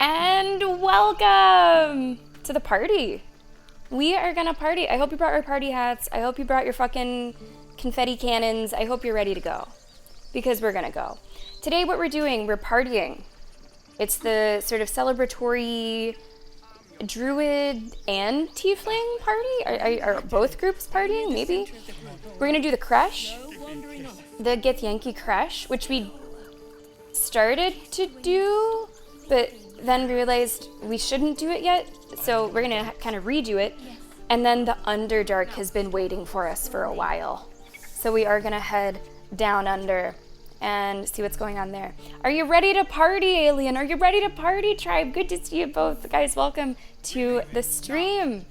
And welcome to the party. We are gonna party. I hope you brought your party hats. I hope you brought your fucking confetti cannons. I hope you're ready to go. Because we're gonna go. Today what we're doing, we're partying. It's the sort of celebratory druid and tiefling party? Are both groups partying? Maybe? We're gonna do the crash. The Githyanki crash, which we started to do, but then realized we shouldn't do it yet, so we're gonna kind of redo it. And then the Underdark has been waiting for us for a while. So we are gonna head down under and see what's going on there. Are you ready to party, Alien? Are you ready to party, tribe? Good to see you both. Guys, welcome to the stream.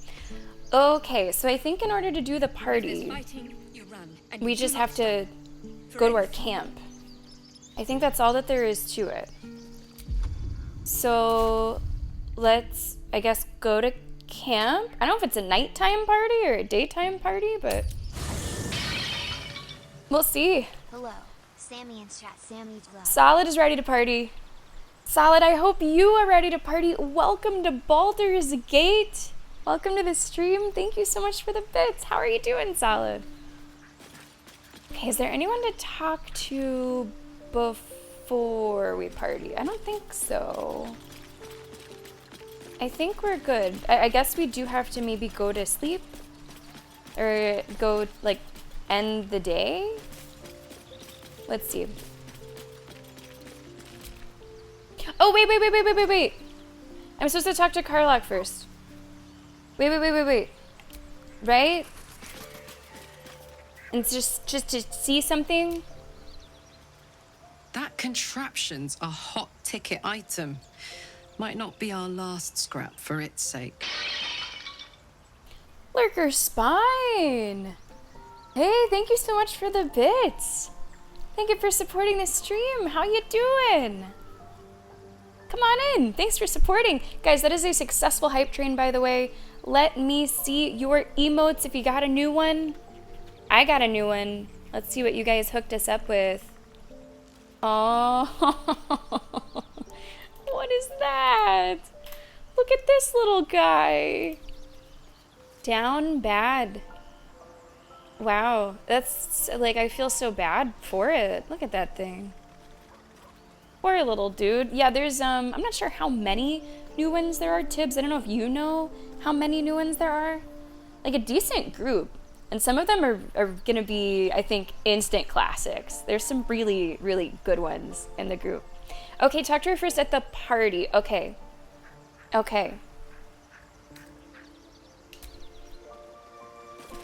Okay, so I think in order to do the party, we just have to go to our camp. I think that's all that there is to it. So let's, I guess, go to camp. I don't know if it's a nighttime party or a daytime party, but we'll see. Hello, Sammy and chat. Sammy Dwell. Solid is ready to party. Solid, I hope you are ready to party. Welcome to Baldur's Gate. Welcome to the stream. Thank you so much for the bits. How are you doing, Solid? Okay, is there anyone to talk to before we party? I don't think so. I think we're good. I guess we do have to maybe go to sleep or go, like, end the day. Let's see. Oh, wait. I'm supposed to talk to Karlach first. Wait. Right? And just to see something. That contraption's a hot ticket item. Might not be our last scrap for its sake. Lurker Spine. Hey, thank you so much for the bits. Thank you for supporting the stream. How you doing? Come on in. Thanks for supporting. Guys, that is a successful hype train, by the way. Let me see your emotes if you got a new one. I got a new one. Let's see what you guys hooked us up with. Oh, what is that? Look at this little guy. Down bad. Wow, that's like, I feel so bad for it. Look at that thing. Poor little dude. Yeah, there's, I'm not sure how many new ones there are, Tibbs. I don't know if you know how many new ones there are. Like a decent group. And some of them are gonna be, I think, instant classics. There's some really, really good ones in the group. Okay, talk to her first at the party. Okay.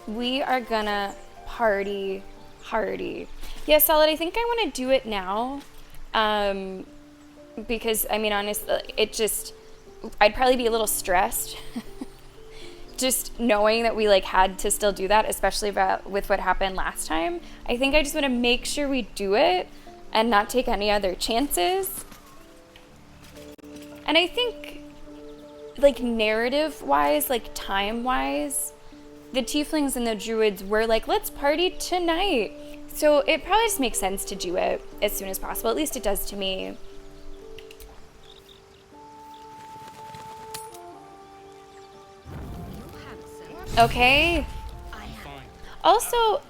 We are gonna party hardy. Yeah, Solid, I think I wanna do it now. Because, I mean, honestly, I'd probably be a little stressed. Just knowing that we like had to still do that, especially with what happened last time. I think I just want to make sure we do it and not take any other chances. And I think, like, narrative-wise, like, time-wise, the tieflings and the druids were like, let's party tonight. So it probably just makes sense to do it as soon as possible. At least it does to me. Okay. Also,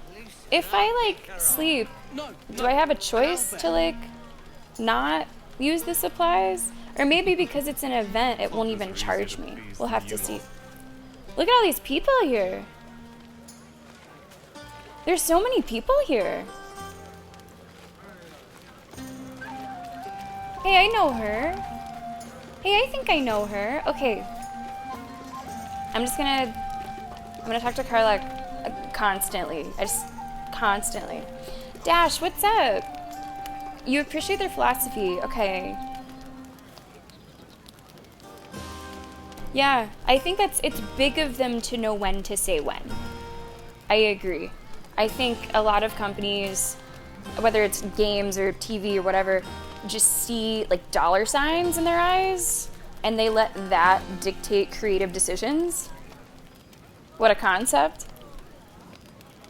if I, like, sleep, do I have a choice to, like, not use the supplies? Or maybe because it's an event, it won't even charge me. We'll have to see. Look at all these people here. There's so many people here. Hey, I know her. Hey, I think I know her. Okay. I'm gonna talk to Karlach constantly. Constantly. Dash, what's up? You appreciate their philosophy. Okay. Yeah, I think it's big of them to know when to say when. I agree. I think a lot of companies, whether it's games or TV or whatever, just see like dollar signs in their eyes and they let that dictate creative decisions. What a concept.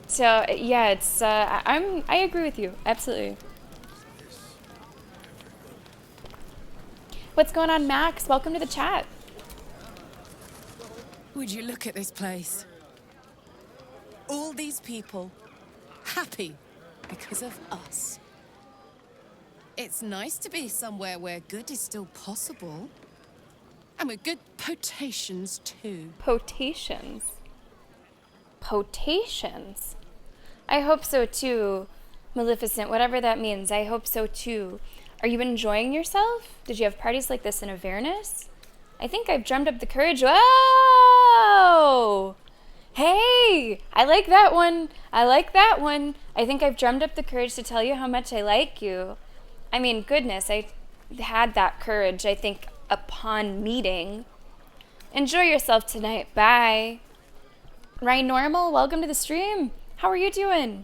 So yeah, it's I agree with you, absolutely. What's going on, Max? Welcome to the chat. Would you look at this place? All these people happy because of us. It's nice to be somewhere where good is still possible. And with good potations, too. Potations. Potations? I hope so, too, Maleficent, whatever that means. I hope so, too. Are you enjoying yourself? Did you have parties like this in Avernus? I think I've drummed up the courage. Whoa! Hey! I like that one. I like that one. I think I've drummed up the courage to tell you how much I like you. I mean, goodness, I had that courage, I think, upon meeting. Enjoy yourself tonight. Bye. Ryan Normal, welcome to the stream. How are you doing?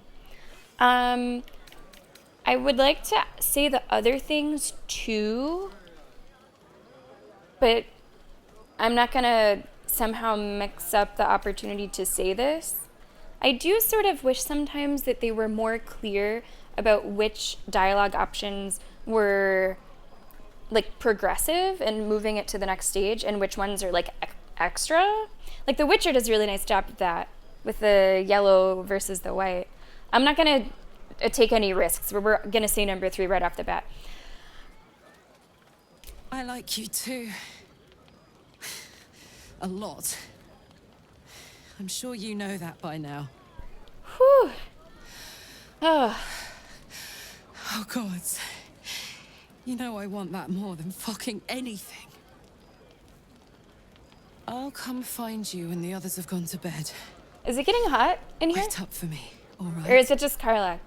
I would like to say the other things too, but I'm not gonna somehow mix up the opportunity to say this. I do sort of wish sometimes that they were more clear about which dialogue options were like progressive and moving it to the next stage and which ones are like extra. Like The Witcher does a really nice job of that with the yellow versus the white. I'm not gonna take any risks. We're gonna say number 3 right off the bat. I like you too. A lot. I'm sure you know that by now. Whew. Oh. Oh, gods. You know I want that more than fucking anything. I'll come find you when the others have gone to bed. Is it getting hot in here? Wait up for me, all right? Or is it just Carla?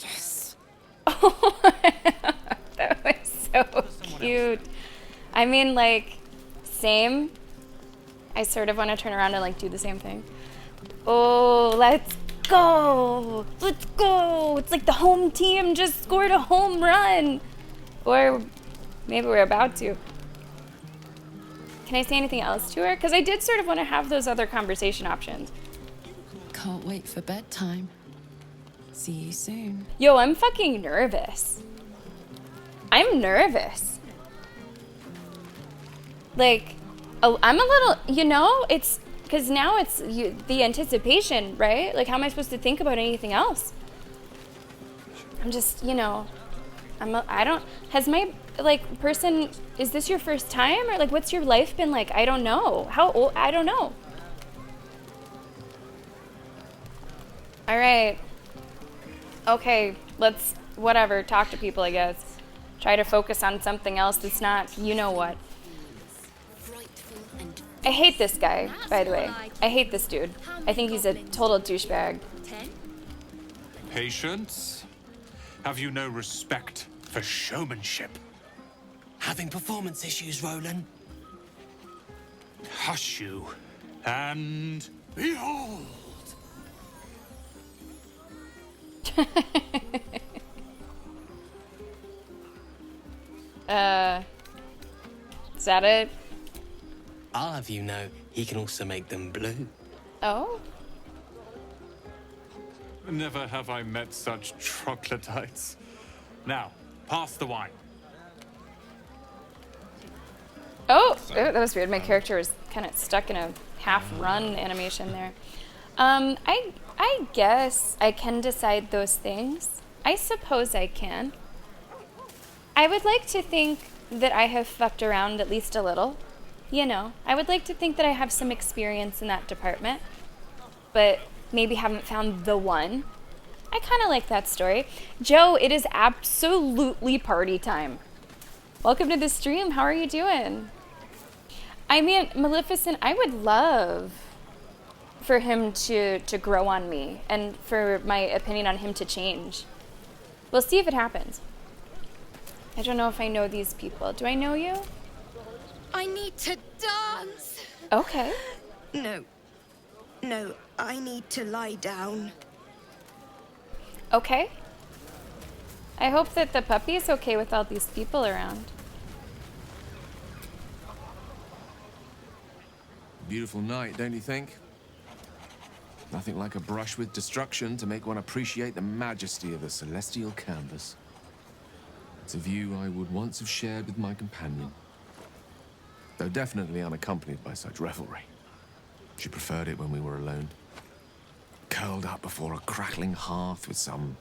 Yes. Oh, that was so cute. I mean, like, same. I sort of want to turn around and like do the same thing. Oh, let's go. Let's go. It's like the home team just scored a home run. Or maybe we're about to. Can I say anything else to her? Because I did sort of want to have those other conversation options. Can't wait for bedtime. See you soon. Yo, I'm fucking nervous. I'm nervous. Like, oh, I'm a little, you know, it's, because now it's the anticipation, right? Like, how am I supposed to think about anything else? I'm just, you know, I don't, has my, like, person, is this your first time? Or, like, what's your life been like? I don't know. How old? I don't know. All right. Okay, let's, whatever, talk to people, I guess. Try to focus on something else that's not, you know what. I hate this guy, by the way. I hate this dude. I think he's a total douchebag. Patience? Have you no respect for showmanship? Having performance issues, Roland? Hush you, and behold! Is that it? I'll have you know, he can also make them blue. Oh? Never have I met such troglodytes. Now, pass the wine. Oh, that was weird. My character was kind of stuck in a half-run animation there. I guess I can decide those things. I suppose I can. I would like to think that I have fucked around at least a little. You know, I would like to think that I have some experience in that department, but maybe haven't found the one. I kind of like that story. Joe, it is absolutely party time. Welcome to the stream. How are you doing? I mean, Maleficent, I would love for him to grow on me and for my opinion on him to change. We'll see if it happens. I don't know if I know these people. Do I know you? I need to dance. Okay. No, I need to lie down. Okay. I hope that the puppy is okay with all these people around. Beautiful night, don't you think? Nothing like a brush with destruction to make one appreciate the majesty of the celestial canvas. It's a view I would once have shared with my companion, though definitely unaccompanied by such revelry. She preferred it when we were alone, curled up before a crackling hearth with some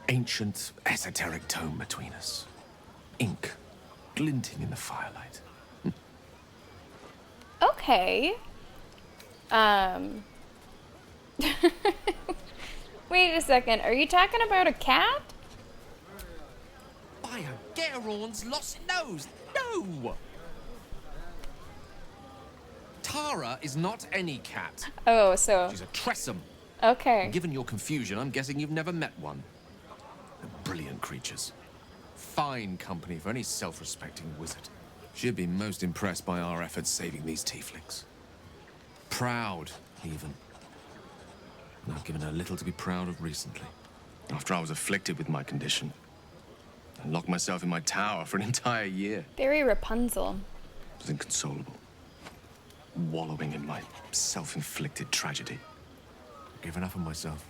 ancient, esoteric tome between us. Ink glinting in the firelight. Okay. Wait a second. Are you talking about a cat? By Gerorn's lost nose! No! Tara is not any cat. Oh, so... She's a Tressum. Okay. Given your confusion, I'm guessing you've never met one. They're brilliant creatures. Fine company for any self-respecting wizard. She'd be most impressed by our efforts saving these tieflings. Proud, even. And I've given her little to be proud of recently. After I was afflicted with my condition, I locked myself in my tower for an entire year. Very Rapunzel. I was inconsolable. Wallowing in my self-inflicted tragedy. Given up on myself.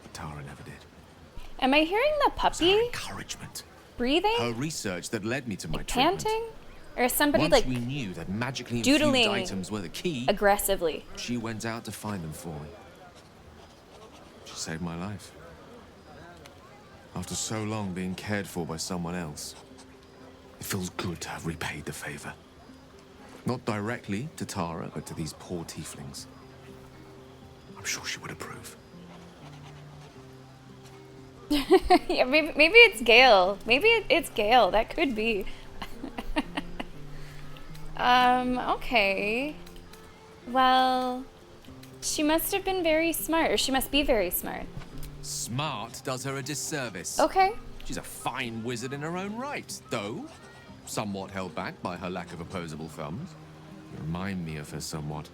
But Tara never did. Am I hearing the It was her puppy encouragement. breathing? Her research that led me to my treatment. Panting? Or is somebody Once like we knew that magically doodling infused items were the key, aggressively? she went out to find them for me. She saved my life. After so long being cared for by someone else, it feels good to have repaid the favor. Not directly to Tara, but to these poor tieflings. I'm sure she would approve. Yeah, maybe it's Gale. Maybe it's Gale. That could be. Okay. Well, she must have been very smart, or she must be very smart. Smart does her a disservice. Okay. She's a fine wizard in her own right, though somewhat held back by her lack of opposable thumbs. You remind me of her somewhat.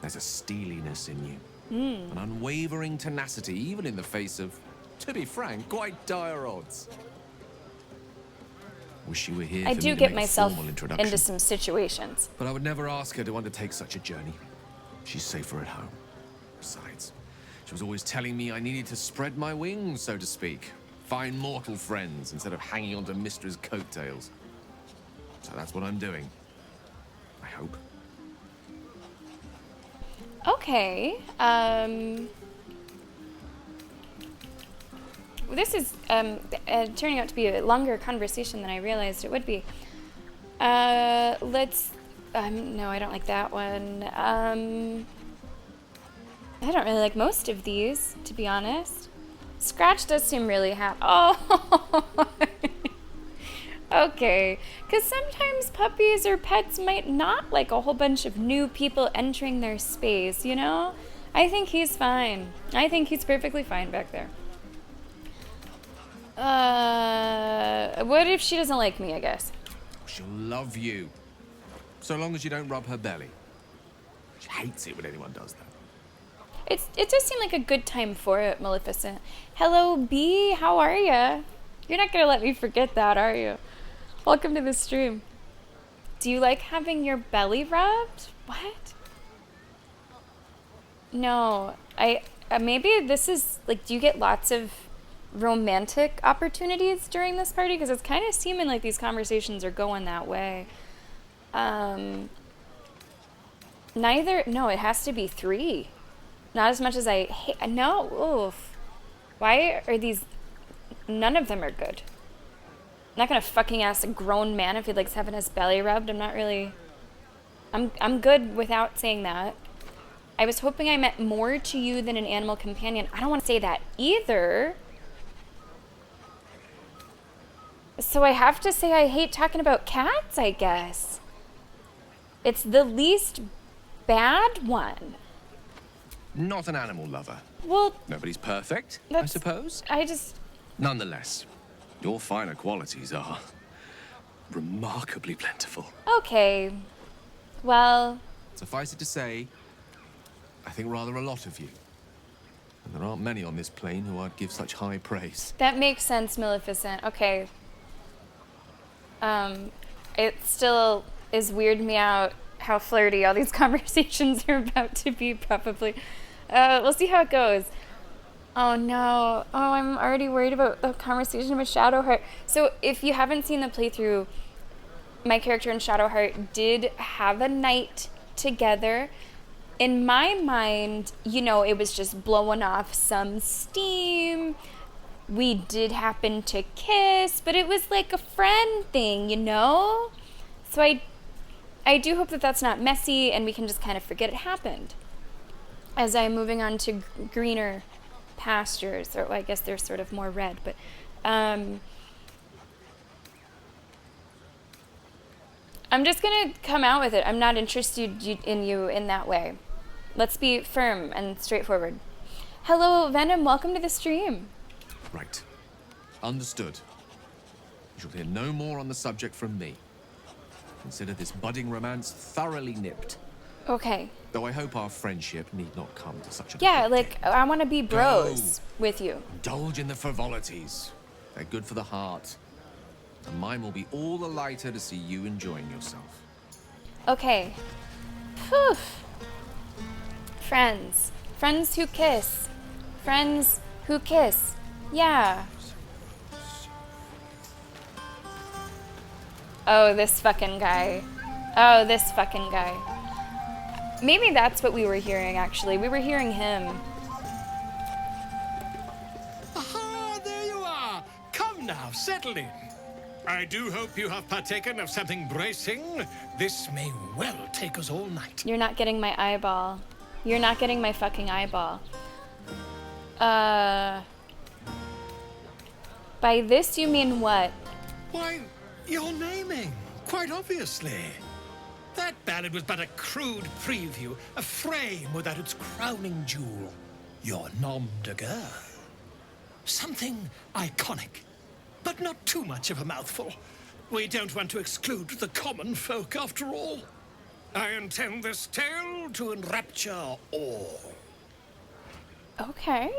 There's a steeliness in you. An unwavering tenacity, even in the face of, to be frank, quite dire odds. Wish you were here I for do me to get make a myself formal introduction. into some situations. But I would never ask her to undertake such a journey. She's safer at home. Besides, she was always telling me I needed to spread my wings, so to speak. Find mortal friends instead of hanging onto Mistra's coattails. So that's what I'm doing. I hope. Okay. This is turning out to be a longer conversation than I realized it would be. Let's. No, I don't like that one. I don't really like most of these, to be honest. Scratch does seem really happy. Oh! Okay. Because sometimes puppies or pets might not like a whole bunch of new people entering their space, you know? I think he's fine. I think he's perfectly fine back there. What if she doesn't like me, I guess? She'll love you. So long as you don't rub her belly. She hates it when anyone does that. It does seem like a good time for it, Maleficent. Hello, B. How are ya? You're not gonna let me forget that, are you? Welcome to the stream. Do you like having your belly rubbed? What? No, maybe this is like. Do you get lots of romantic opportunities during this party? Because it's kind of seeming like these conversations are going that way. Neither. No, it has to be 3. Not as much as I hate. No. Oof. Why are these? None of them are good. I'm not gonna fucking ask a grown man if he likes having his belly rubbed. I'm not really. I'm good without saying that. I was hoping I meant more to you than an animal companion. I don't want to say that either. So I have to say I hate talking about cats, I guess. It's the least bad one. Not an animal lover. Well, Nobody's perfect, I suppose. Nonetheless, your finer qualities are remarkably plentiful. Okay. Well, Suffice it to say, I think rather a lot of you. And there aren't many on this plane who I'd give such high praise. that makes sense, Maleficent. Okay. It still is weirding me out how flirty all these conversations are about to be, probably. We'll see how it goes. Oh no. Oh, I'm already worried about the conversation with Shadowheart. So if you haven't seen the playthrough, my character in Shadowheart did have a night together. In my mind, you know, it was just blowing off some steam. We did happen to kiss, but it was like a friend thing, you know? So I do hope that that's not messy and we can just kind of forget it happened. As I'm moving on to greener pastures, or I guess they're sort of more red, but I'm just gonna come out with it. I'm not interested in you in that way. Let's be firm and straightforward. Hello, Venom. Welcome to the stream. Right. Understood. You shall hear no more on the subject from me. Consider this budding romance thoroughly nipped. Okay. Though I hope our friendship need not come to such a... Yeah, like, I want to be bros with you. Indulge in the frivolities. They're good for the heart. And mine will be all the lighter to see you enjoying yourself. Okay. Phew. Friends. Friends who kiss. Friends who kiss. Yeah. Oh, this fucking guy. Oh, this fucking guy. Maybe that's what we were hearing, actually. We were hearing him. Aha, there you are. Come now, settle in. I do hope you have partaken of something bracing. This may well take us all night. You're not getting my eyeball. You're not getting my fucking eyeball. By this you mean what? Why, your naming, quite obviously. That ballad was but a crude preview, a frame without its crowning jewel. Your nom de guerre. Something iconic, but not too much of a mouthful. We don't want to exclude the common folk, after all. I intend this tale to enrapture all. Okay.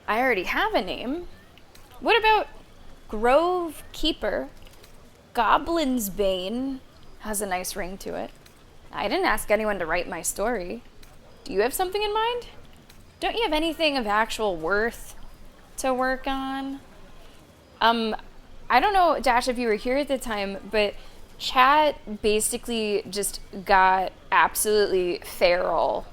I already have a name. What about Grove Keeper? Goblin's Bane has a nice ring to it. I didn't ask anyone to write my story. Do you have something in mind? Don't you have anything of actual worth to work on? I don't know, Dash, if you were here at the time, but chat basically just got absolutely feral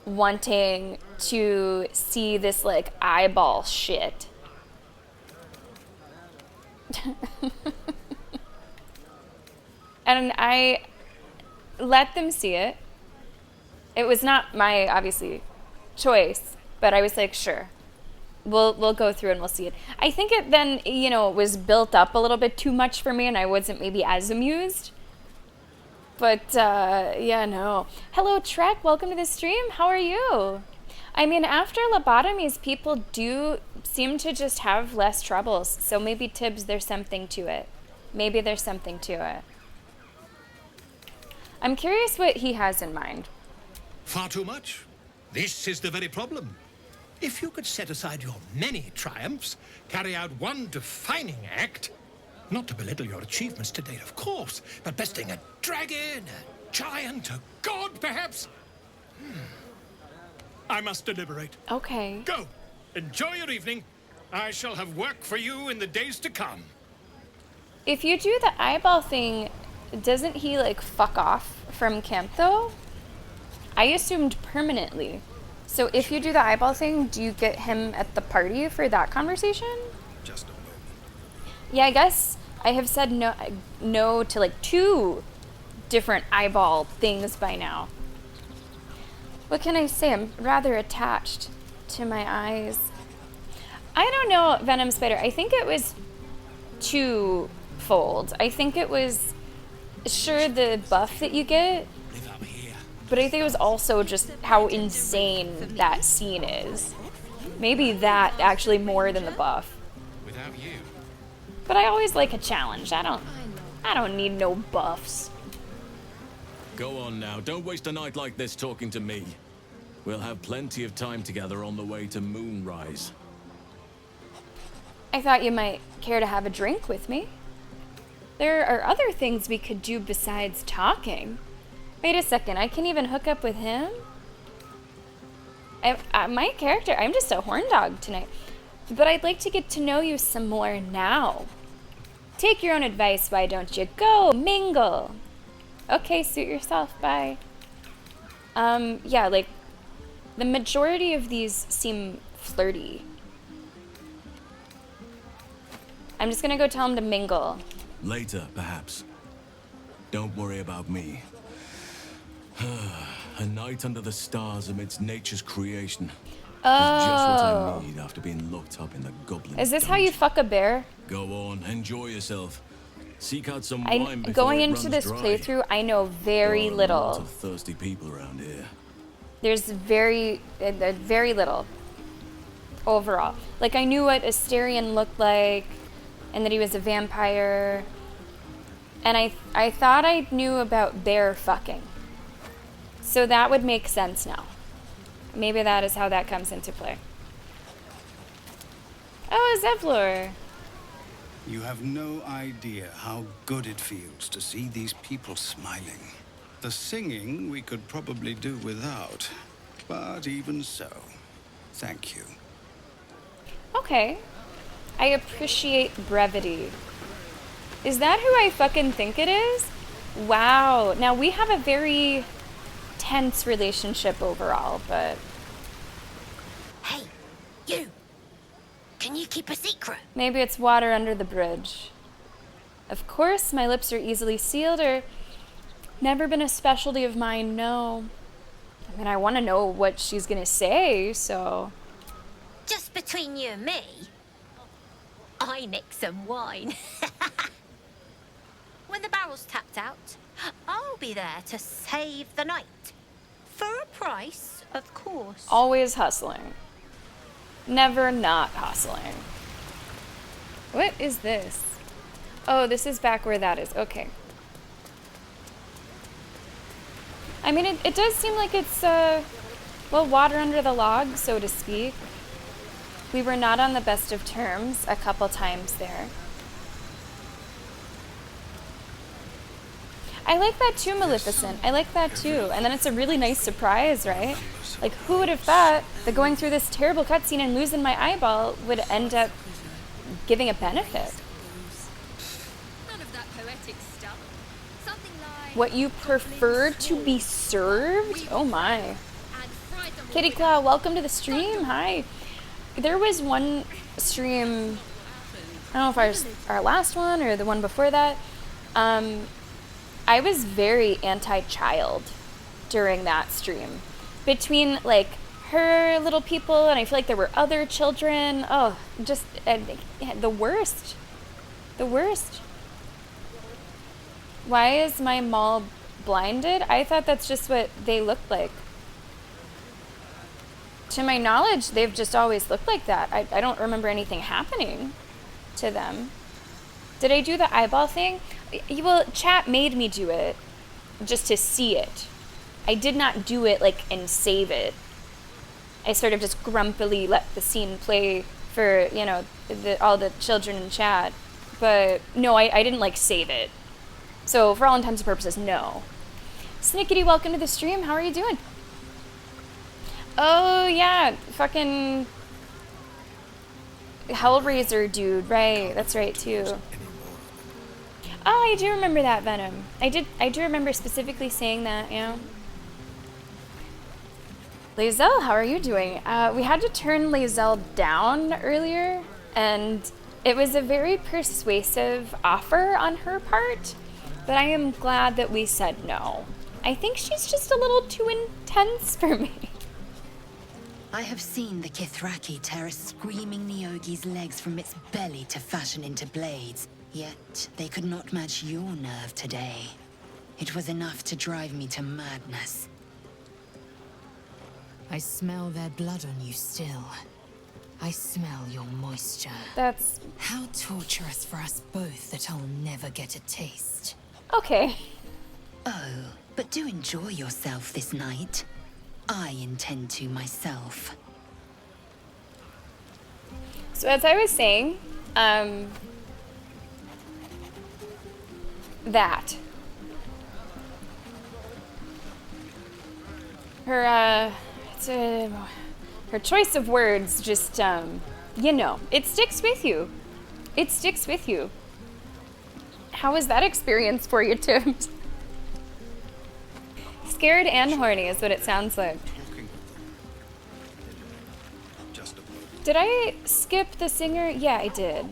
wanting to see this, like, eyeball shit. And I let them see it. It was not my, obviously, choice, but I was like, sure. We'll go through and we'll see it. I think it then, you know, was built up a little bit too much for me and I wasn't maybe as amused. But, yeah, no. Hello, Trek. Welcome to the stream. How are you? I mean, after lobotomies, people do seem to just have less troubles. So maybe, Tibbs, there's something to it. Maybe there's something to it. I'm curious what he has in mind. Far too much. This is the very problem. If you could set aside your many triumphs, carry out one defining act, not to belittle your achievements to date, of course, but besting a dragon, a giant, a god, perhaps. I must deliberate. Okay. Go. Enjoy your evening. I shall have work for you in the days to come. If you do the eyeball thing, doesn't he, like, fuck off from camp, though? I assumed permanently. So if you do the eyeball thing, do you get him at the party for that conversation? Just a moment. Yeah, I guess I have said no to, like, 2 different eyeball things by now. What can I say? I'm rather attached to my eyes. I don't know, Venom Spider. I think it was twofold. I think it was, sure, the buff that you get, but I think it was also just how insane that scene is. Maybe that actually more than the buff. Without you. But I always like a challenge. I don't need no buffs. Go on now, don't waste a night like this talking to me. We'll have plenty of time together on the way to Moonrise. I thought you might care to have a drink with me. There are other things we could do besides talking. Wait a second, I can even hook up with him? My character, I'm just a horn dog tonight. But I'd like to get to know you some more now. Take your own advice, why don't you? Go, mingle. Okay, suit yourself, bye. Yeah, like, the majority of these seem flirty. I'm just gonna go tell him to mingle. Later, perhaps. Don't worry about me. A night under the stars amidst nature's creation. Is just what I need after being locked up in the goblin. Is this how you fuck a bear? Go on, enjoy yourself. Seek out some wine before Going it into runs this dry. playthrough, I know very There are lots little. of thirsty people around here. There's very little overall. Like, I knew what Asterion looked like, and that he was a vampire, and I thought I knew about bear fucking. So that would make sense now. Maybe that is how that comes into play. Oh, Zevlor. You have no idea how good it feels to see these people smiling. The singing we could probably do without, but even so, thank you. Okay. I appreciate brevity. Is that who I fucking think it is? Wow. Now, we have a very tense relationship overall, but... Hey, you! Can you keep a secret? Maybe it's water under the bridge. Of course, my lips are easily sealed, or never been a specialty of mine, no. I mean, I want to know what she's gonna say, so... Just between you and me, I nicked some wine. When the barrel's tapped out, I'll be there to save the night. For a price, of course. Always hustling. Never not hustling. What is this? Oh, this is back where that is. Okay. I mean, it does seem like it's, well, water under the log, so to speak. We were not on the best of terms a couple times there. I like that too, Maleficent. I like that too. And then it's a really nice surprise, right? Like, who would have thought that going through this terrible cutscene and losing my eyeball would end up giving a benefit? None of that poetic stuff. Something like What you prefer to be served? Oh my. Kitty Claw, welcome to the stream. Hi. There was one stream, I don't know if it was our last one or the one before that. I was very anti-child during that stream. Between, like, her little people, and I feel like there were other children. Oh, just the worst. The worst. Why is my mall blinded? I thought that's just what they look like. To my knowledge, they've just always looked like that. I don't remember anything happening to them. Did I do the eyeball thing? Well, chat made me do it just to see it. I did not do it, like, and save it. I sort of just grumpily let the scene play for, you know, all the children in chat. But no, I didn't, like, save it. So for all intents and purposes, no. Snickety, welcome to the stream. How are you doing? Oh, yeah, fucking Hellraiser dude, right, that's right, too. Oh, I do remember that, Venom. I do remember specifically saying that, yeah. Lae'zel, how are you doing? We had to turn Lae'zel down earlier, and it was a very persuasive offer on her part, but I am glad that we said no. I think she's just a little too intense for me. I have seen the Kithraki tear a screaming Neogi's legs from its belly to fashion into blades. Yet, they could not match your nerve today. It was enough to drive me to madness. I smell their blood on you still. I smell your moisture. That's... How torturous for us both that I'll never get a taste. Okay. Oh, but do enjoy yourself this night. I intend to myself. So as I was saying, that. Her, Her choice of words just, you know, it sticks with you. It sticks with you. How was that experience for you, Tim? Scared and horny is what it sounds like. Did I skip the singer? Yeah, I did.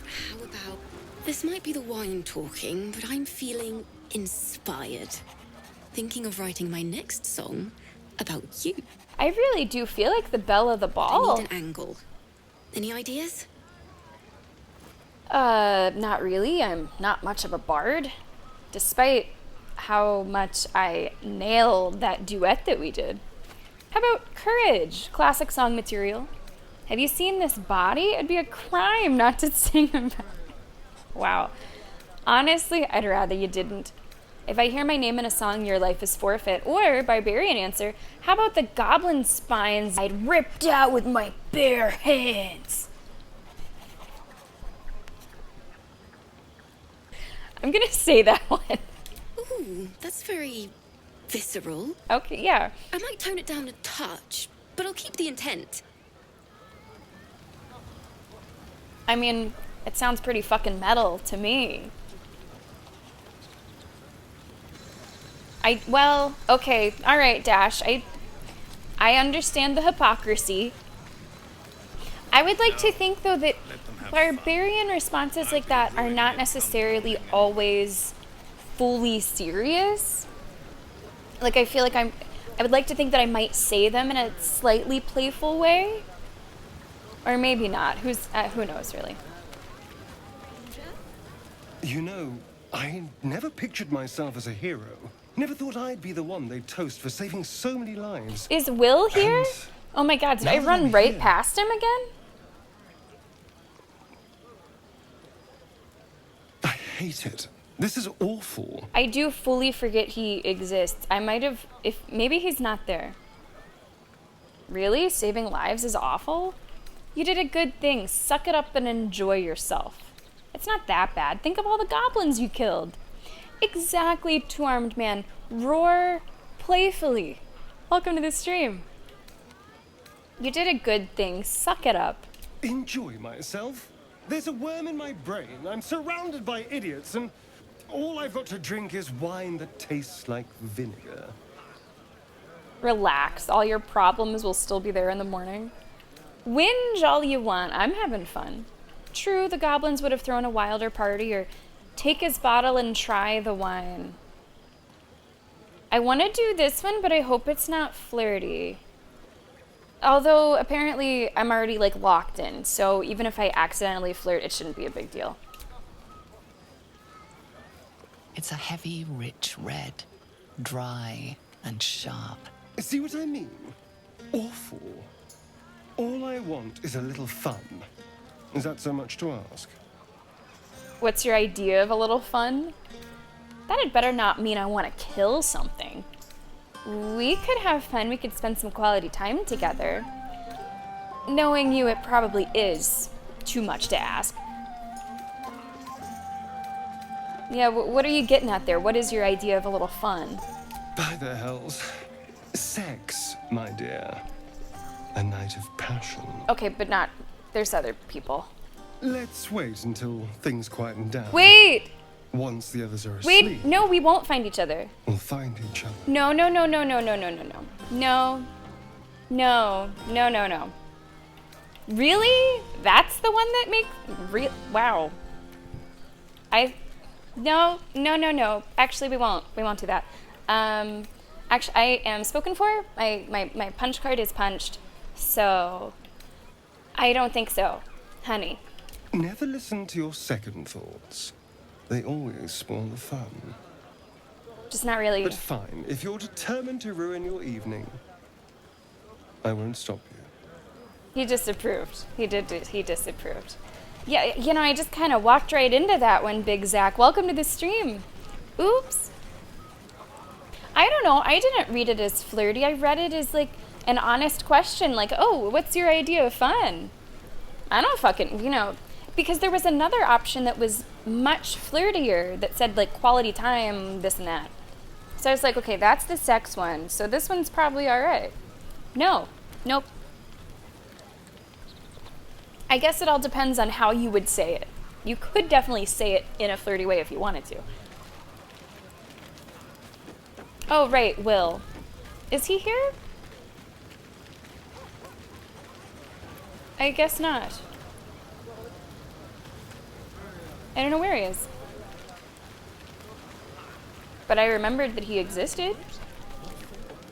How about... This might be the wine talking, but I'm feeling inspired. Thinking of writing my next song about you. I really do feel like the belle of the ball. I need an angle. Any ideas? Not really. I'm not much of a bard. Despite how much I nailed that duet that we did. How about Courage? Classic song material. Have you seen this body? It'd be a crime not to sing about it. Wow. Honestly, I'd rather you didn't. If I hear my name in a song, your life is forfeit. Or, barbarian answer, how about the goblin spines I'd ripped out with my bare hands? I'm gonna say that one. Ooh, that's very visceral. Okay, yeah. I might tone it down a touch, but I'll keep the intent. I mean, it sounds pretty fucking metal to me. Well, okay, alright, Dash. I understand the hypocrisy. I would like to think, though, that barbarian responses like that are not necessarily always fully serious. Like, I feel like I would like to think that I might say them in a slightly playful way. Or maybe not. Who knows, really? You know, I never pictured myself as a hero. Never thought I'd be the one they'd toast for saving so many lives. Is Will here? And oh my god, did I run right past him again? I hate it. This is awful. I do fully forget he exists. I might have... maybe he's not there. Really? Saving lives is awful? You did a good thing. Suck it up and enjoy yourself. It's not that bad. Think of all the goblins you killed. Exactly, two-armed man. Roar playfully. Welcome to the stream. You did a good thing. Suck it up. Enjoy myself? There's a worm in my brain. I'm surrounded by idiots, and all I've got to drink is wine that tastes like vinegar. Relax. All your problems will still be there in the morning. Whinge all you want. I'm having fun. True, the goblins would have thrown a wilder party, or take his bottle and try the wine. I want to do this one, but I hope it's not flirty. Although, apparently, I'm already, like, locked in, so even if I accidentally flirt, it shouldn't be a big deal. It's a heavy, rich red. Dry and sharp. See what I mean? Awful. All I want is a little fun. Is that so much to ask? What's your idea of a little fun? That had better not mean I want to kill something. We could have fun. We could spend some quality time together. Knowing you, it probably is too much to ask. Yeah, what are you getting at there? What is your idea of a little fun? By the hells. Sex, my dear. A night of passion. Okay, but not... There's other people. Let's wait until things quieten down. Wait! Once the others are asleep. Wait, no, we won't find each other. We'll find each other. No. Really? That's the one that makes... Wow. No. Actually, we won't. We won't do that. Actually, I am spoken for. My punch card is punched. So... I don't think so, honey. Never listen to your second thoughts. They always spoil the fun. Just not really. But fine, if you're determined to ruin your evening, I won't stop you. He disapproved. He disapproved. Yeah, you know, I just kind of walked right into that one, Big Zach. Welcome to the stream. Oops. I don't know. I didn't read it as flirty. I read it as, like, an honest question. Like, oh, what's your idea of fun? I don't fucking, you know... Because there was another option that was much flirtier that said, like, quality time, this and that. So I was like, okay, that's the sex one. So this one's probably all right. No. Nope. I guess it all depends on how you would say it. You could definitely say it in a flirty way if you wanted to. Oh, right, Will. Is he here? I guess not. I don't know where he is. But I remembered that he existed.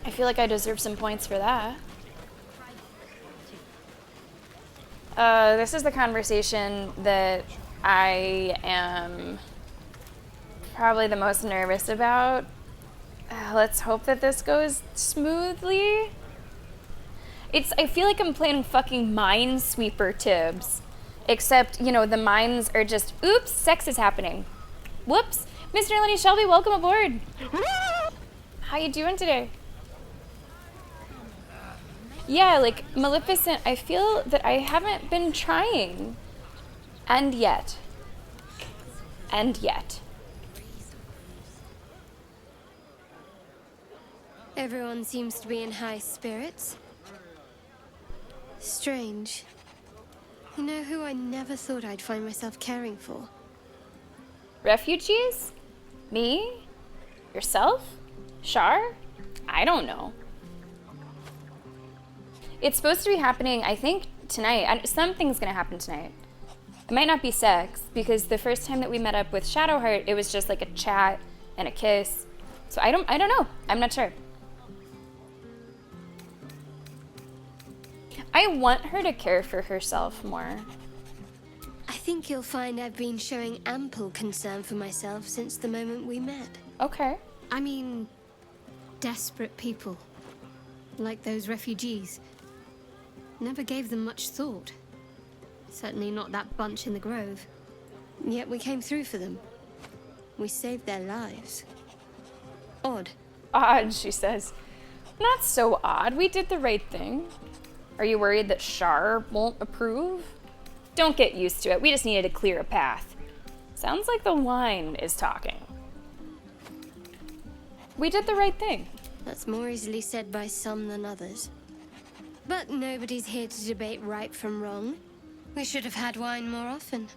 I feel like I deserve some points for that. This is the conversation that I am probably the most nervous about. Let's hope that this goes smoothly. I feel like I'm playing fucking Minesweeper Tibbs. Except, you know, the mines are just, oops, sex is happening. Whoops. Mr. Lenny Shelby, welcome aboard. How you doing today? Yeah, like, Maleficent, I feel that I haven't been trying. And yet. And yet. Everyone seems to be in high spirits. Strange. You know who I never thought I'd find myself caring for? Refugees? Me? Yourself? Shar? I don't know. It's supposed to be happening, I think, tonight. Something's gonna happen tonight. It might not be sex, because the first time that we met up with Shadowheart, it was just like a chat and a kiss. So I don't know. I'm not sure. I want her to care for herself more. I think you'll find I've been showing ample concern for myself since the moment we met. Okay. I mean, desperate people. Like those refugees. Never gave them much thought. Certainly not that bunch in the grove. Yet we came through for them. We saved their lives. Odd. Odd, she says. Not so odd. We did the right thing. Are you worried that Shar won't approve? Don't get used to it. We just needed to clear a path. Sounds like the wine is talking. We did the right thing. That's more easily said by some than others. But nobody's here to debate right from wrong. We should have had wine more often.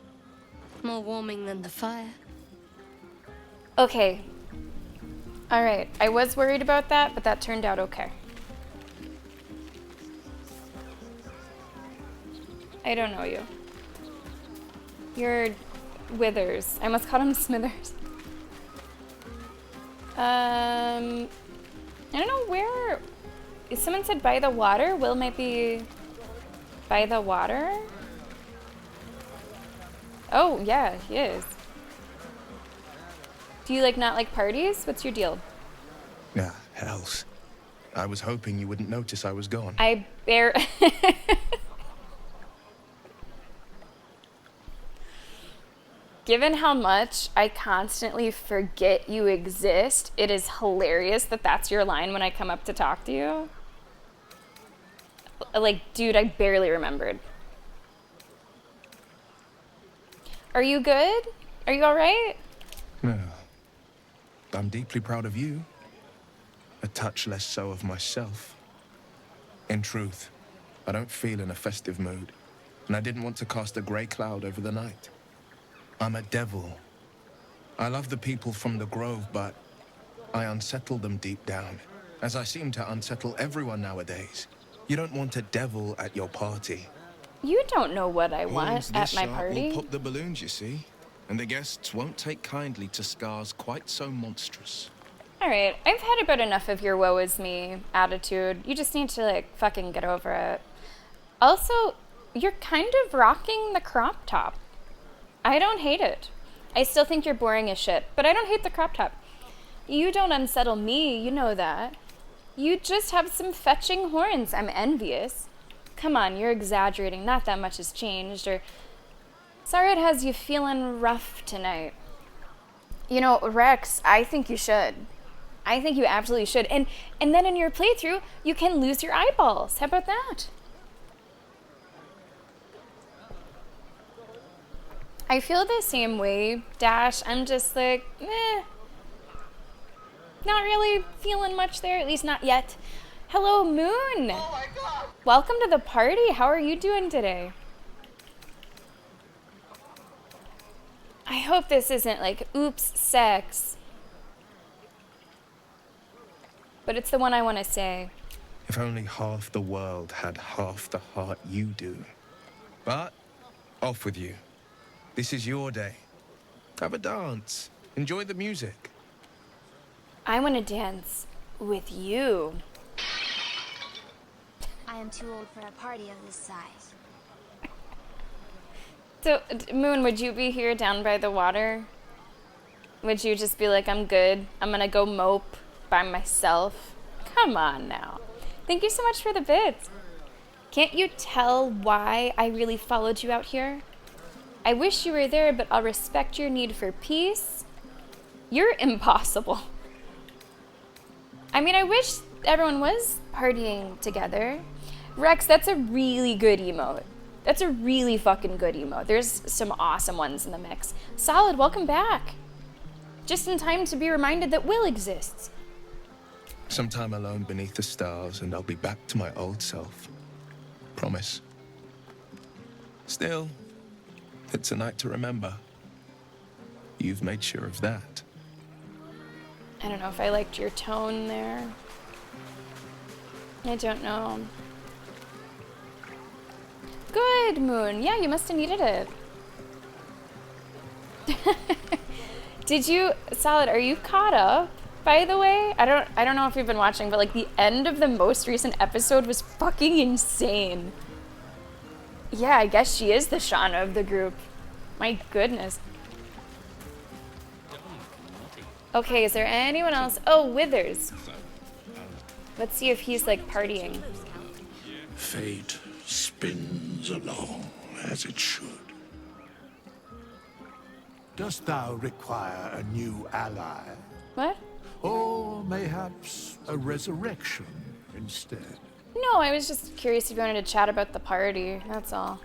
More warming than the fire. Okay. Alright, I was worried about that, but that turned out okay. I don't know you. You're Withers. I almost called him Smithers. I don't know where... Someone said by the water? Will might be by the water? Oh, yeah, he is. Do you, like, not like parties? What's your deal? Nah, hells. I was hoping you wouldn't notice I was gone. Given how much I constantly forget you exist, it is hilarious that that's your line when I come up to talk to you. Like, dude, I barely remembered. Are you good? Are you all right? No. I'm deeply proud of you. A touch less so of myself. In truth, I don't feel in a festive mood, and I didn't want to cast a grey cloud over the night. I'm a devil. I love the people from the Grove, but I unsettle them deep down, as I seem to unsettle everyone nowadays. You don't want a devil at your party. You don't know what I want at my Will party. pop the balloons, you see, and the guests won't take kindly to scars quite so monstrous. Alright, I've had about enough of your woe is me attitude. You just need to, like, fucking get over it. Also, you're kind of rocking the crop top. I don't hate it. I still think you're boring as shit, but I don't hate the crop top. You don't unsettle me, you know that. You just have some fetching horns. I'm envious. Come on, you're exaggerating. Not that much has changed. Or sorry it has you feeling rough tonight. You know, Rex, I think you should. I think you absolutely should. And then in your playthrough, you can lose your eyeballs. How about that? I feel the same way, Dash. I'm just like, not really feeling much there, at least not yet. Hello, Moon. Oh my God. Welcome to the party. How are you doing today? I hope this isn't like oops sex. But it's the one I want to say. If only half the world had half the heart you do. But off with you. This is your day. Have a dance. Enjoy the music. I want to dance with you. I am too old for a party of this size. So, Moon, would you be here down by the water? Would you just be like, I'm good. I'm gonna go mope by myself? Come on now. Thank you so much for the bits. Can't you tell why I really followed you out here? I wish you were there, but I'll respect your need for peace. You're impossible. I mean, I wish everyone was partying together. Rex, that's a really good emote. That's a really fucking good emote. There's some awesome ones in the mix. Solid, welcome back. Just in time to be reminded that Will exists. Some time alone beneath the stars, and I'll be back to my old self. Promise. Still, it's a night to remember. You've made sure of that. I don't know if I liked your tone there. I don't know. Good, Moon. Yeah, you must have needed it. Did you, Solid, are you caught up, by the way? I don't know if you've been watching, but like the end of the most recent episode was fucking insane. Yeah, I guess she is the Shauna of the group. My goodness. Okay, is there anyone else? Oh, Withers. Let's see if he's like partying. Fate spins along as it should. Dost thou require a new ally? What? Or mayhaps a resurrection instead? No, I was just curious if you wanted to chat about the party, that's all.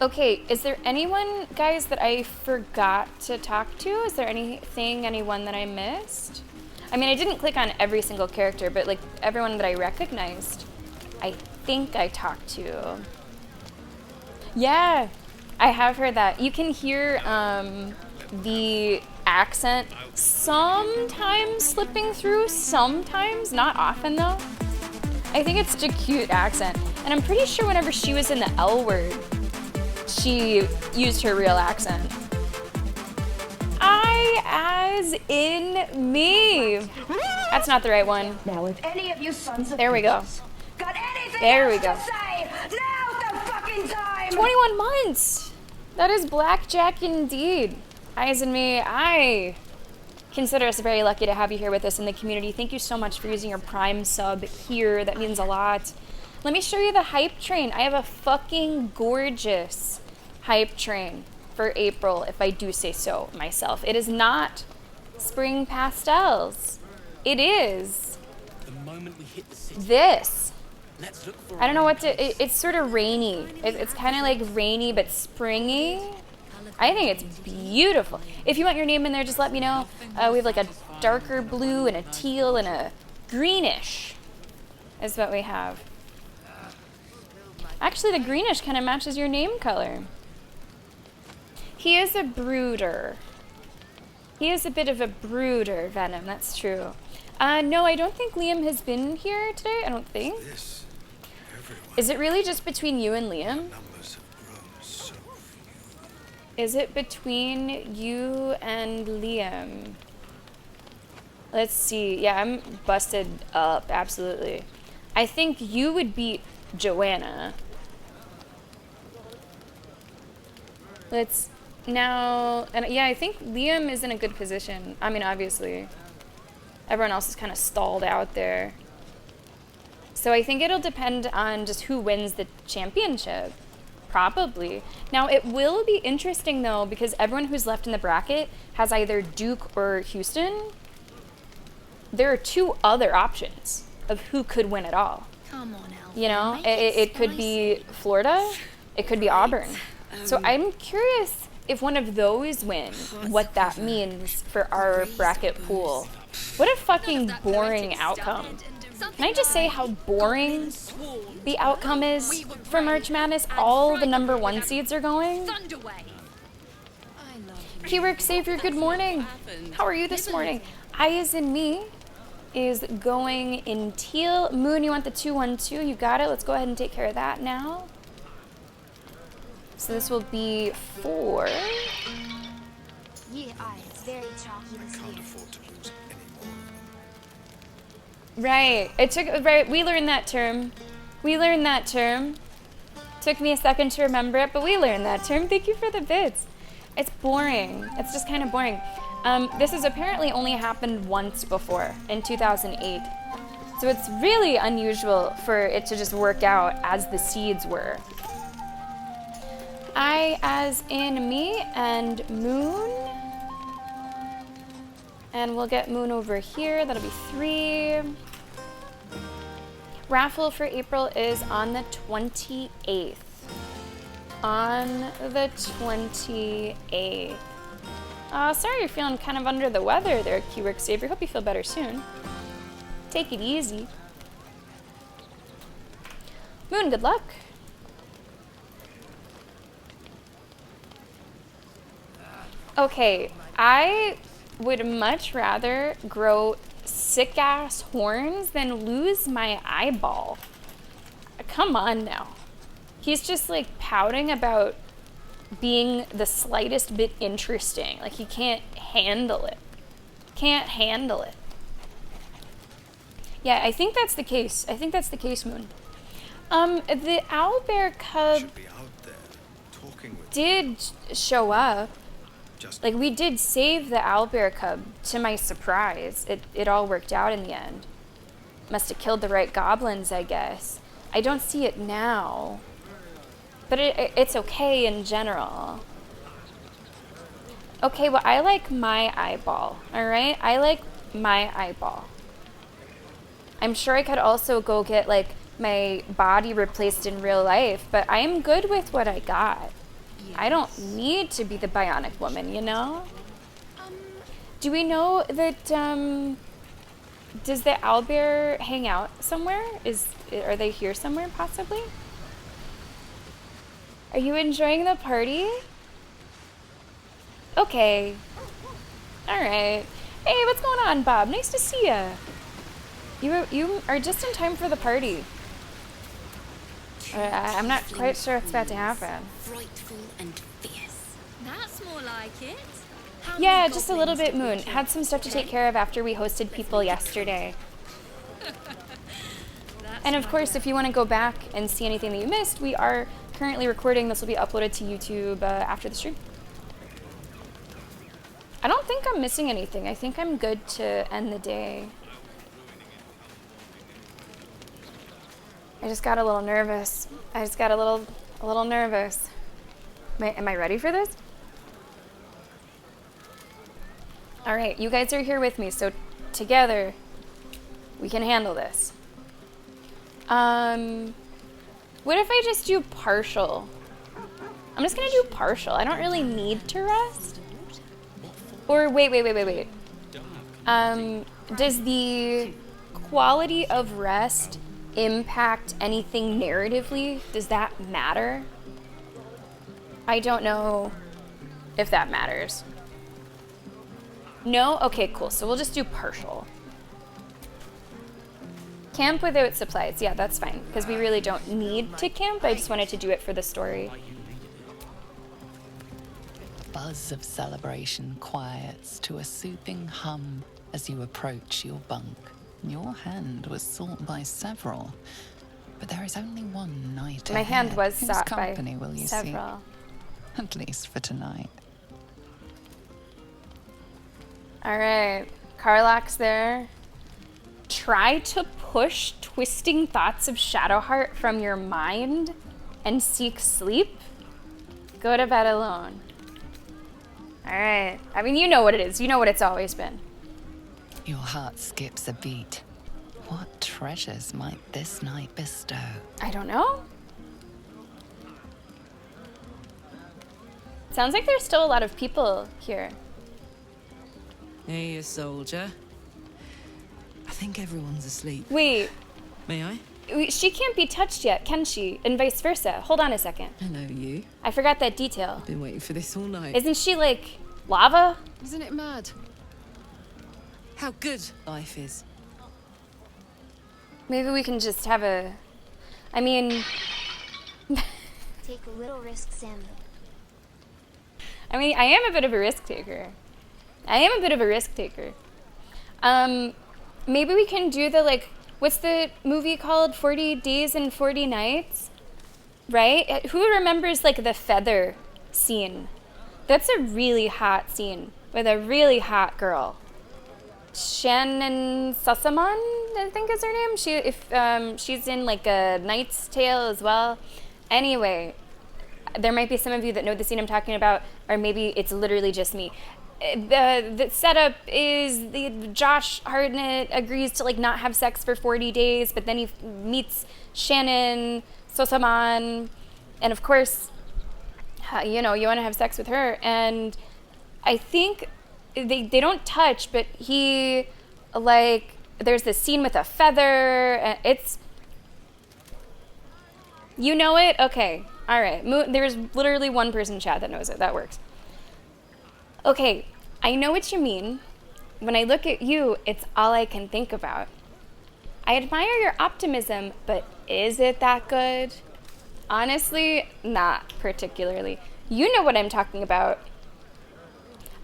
Okay, is there anyone, guys, that I forgot to talk to? Is there anyone that I missed? I mean, I didn't click on every single character, but like everyone that I recognized, I think I talked to. Yeah, I have heard that. You can hear the accent sometimes slipping through, sometimes, not often though. I think it's such a cute accent. And I'm pretty sure whenever she was in the L Word, she used her real accent. I as in me. That's not the right one. Now, if any of you sons of there we go. Got anything there we else go. to say? Now's the fucking time. 21 months. That is blackjack indeed. Eyes and me, I consider us very lucky to have you here with us in the community. Thank you so much for using your Prime sub here. That means a lot. Let me show you the hype train. I have a fucking gorgeous hype train for April, if I do say so myself. It is not spring pastels. It is The moment we hit the city, this. let's look for I don't know what to, it's sort of rainy. It's kind of like rainy but springy. I think it's beautiful. If you want your name in there, just let me know. We have like a darker blue and a teal and a greenish is what we have. Actually, the greenish kind of matches your name color. He is a brooder. He is a bit of a brooder, Venom, that's true. No, I don't think Liam has been here today, I don't think. Is it really just between you and Liam? Is it between you and Liam? Let's see. Yeah, I'm busted up, absolutely. I think you would beat Joanna. Let's now, and yeah, I think Liam is in a good position. I mean, obviously, everyone else is kind of stalled out there. So I think it'll depend on just who wins the championship. Probably. Now, it will be interesting, though, because everyone who's left in the bracket has either Duke or Houston. There are two other options of who could win it all. Come on, Al. You know, it could be Florida, it could be Auburn. So I'm curious if one of those win, what that means for our bracket pool. What a fucking boring outcome. Can I just say how boring the outcome is for March Madness? All the number 1 seeds are going. Keyword Savior, good morning. How are you this morning? I as in me is going in teal. Moon, you want the 212? You got it. Let's go ahead and take care of that now. So this will be 4. Ye are very chalky this year. Right. It took right. We learned that term. We learned that term. Took me a second to remember it, but we learned that term. Thank you for the bits. It's boring. It's just kind of boring. This has apparently only happened once before, in 2008. So it's really unusual for it to just work out as the seeds were. I as in me and Moon. And we'll get Moon over here. That'll be 3. Raffle for April is on the 28th. On the 28th. Sorry you're feeling kind of under the weather there, Keyword Savior. Hope you feel better soon. Take it easy. Moon, good luck. Okay, I would much rather grow sick-ass horns than lose my eyeball. Come on now. He's just like pouting about being the slightest bit interesting. Like he can't handle it. Can't handle it. Yeah, I think that's the case. I think that's the case, Moon. The owlbear cub did show up. Like, we did save the owlbear cub, to my surprise. It all worked out in the end. Must have killed the right goblins, I guess. I don't see it now. But it's okay in general. Okay, well, I like my eyeball, alright? I like my eyeball. I'm sure I could also go get, like, my body replaced in real life, but I am good with what I got. I don't need to be the bionic woman, you know? Do we know that, does the owlbear hang out somewhere? Are they here somewhere, possibly? Are you enjoying the party? Okay. Alright. Hey, what's going on, Bob? Nice to see ya. You are just in time for the party. I'm not quite sure what's about to happen. Frightful and fierce. That's more like it. Yeah, just a little bit, Moon. Had some stuff to take care of after we hosted people yesterday. And of course, if you want to go back and see anything that you missed, we are currently recording. This will be uploaded to YouTube after the stream. I don't think I'm missing anything. I think I'm good to end the day. I just got a little nervous. I just got a little nervous. Am I ready for this? All right, you guys are here with me, so together we can handle this. What if I just do partial? I'm just gonna do partial. I don't really need to rest. Or wait. Does the quality of rest impact anything narratively? Does that matter? I don't know if that matters. No? Okay, cool. So we'll just do partial. Camp without supplies. Yeah, that's fine. Because we really don't need to camp. I just wanted to do it for the story. Buzz of celebration quiets to a soothing hum as you approach your bunk. Your hand was sought by several, but there is only one night My hand was Whose sought by company will you several. seek? At least for tonight. All right, Karlach's there. Try to push twisting thoughts of Shadowheart from your mind and seek sleep. Go to bed alone. All right. I mean, you know what it is. You know what it's always been. Your heart skips a beat. What treasures might this night bestow? I don't know. Sounds like there's still a lot of people here. Hey, you soldier. think everyone's asleep. Wait. May I? She can't be touched yet, can she? And vice versa. Hold on a second. Hello, you. I forgot that detail. I've been waiting for this all night. Isn't she like lava? Isn't it mad? How good life is. Maybe we can just have a... I mean... Take a little risk, Sam. I mean, I am a bit of a risk taker. Maybe we can do the, like... What's the movie called? 40 Days and 40 Nights? Right? Who remembers, like, the feather scene? That's a really hot scene with a really hot girl. Shannon Sossamon, I think is her name. She's in, like, A Knight's Tale as well. Anyway, there might be some of you that know the scene I'm talking about, or maybe it's literally just me. The setup is Josh Hartnett agrees to like not have sex for 40 days, but then he meets Shannon Sossamon, and of course, you know, you want to have sex with her. And I think they don't touch, but he like there's this scene with a feather. And it's you know it? Okay, all right. There's literally one person in chat that knows it. That works. Okay, I know what you mean. When I look at you, it's all I can think about. I admire your optimism, but is it that good? Honestly, not particularly. You know what I'm talking about.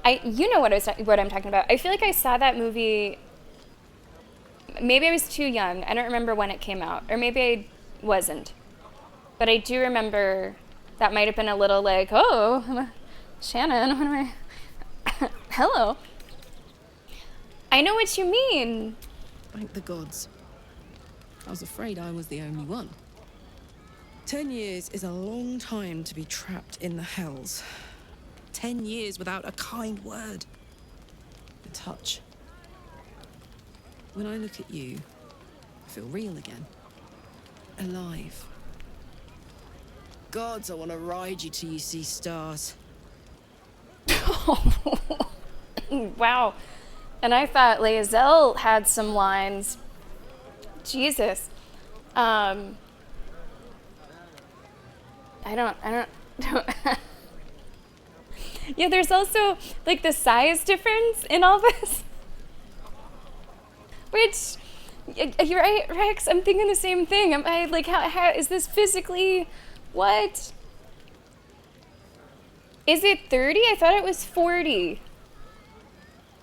You know what I'm talking about. I feel like I saw that movie. Maybe I was too young. I don't remember when it came out, or maybe I wasn't. But I do remember that might have been a little like, oh, Shannon, what am I? Hello. I know what you mean. Thank the gods. I was afraid I was the only one. 10 years is a long time to be trapped in the hells. 10 years without a kind word. A touch. When I look at you, I feel real again. Alive. Gods, I want to ride you till you see stars. Wow. And I thought Lae'zel had some lines. Jesus. I don't Yeah, there's also like the size difference in all this. Which you're right, Rex, I'm thinking the same thing. I like how is this physically what? Is it 30? I thought it was 40.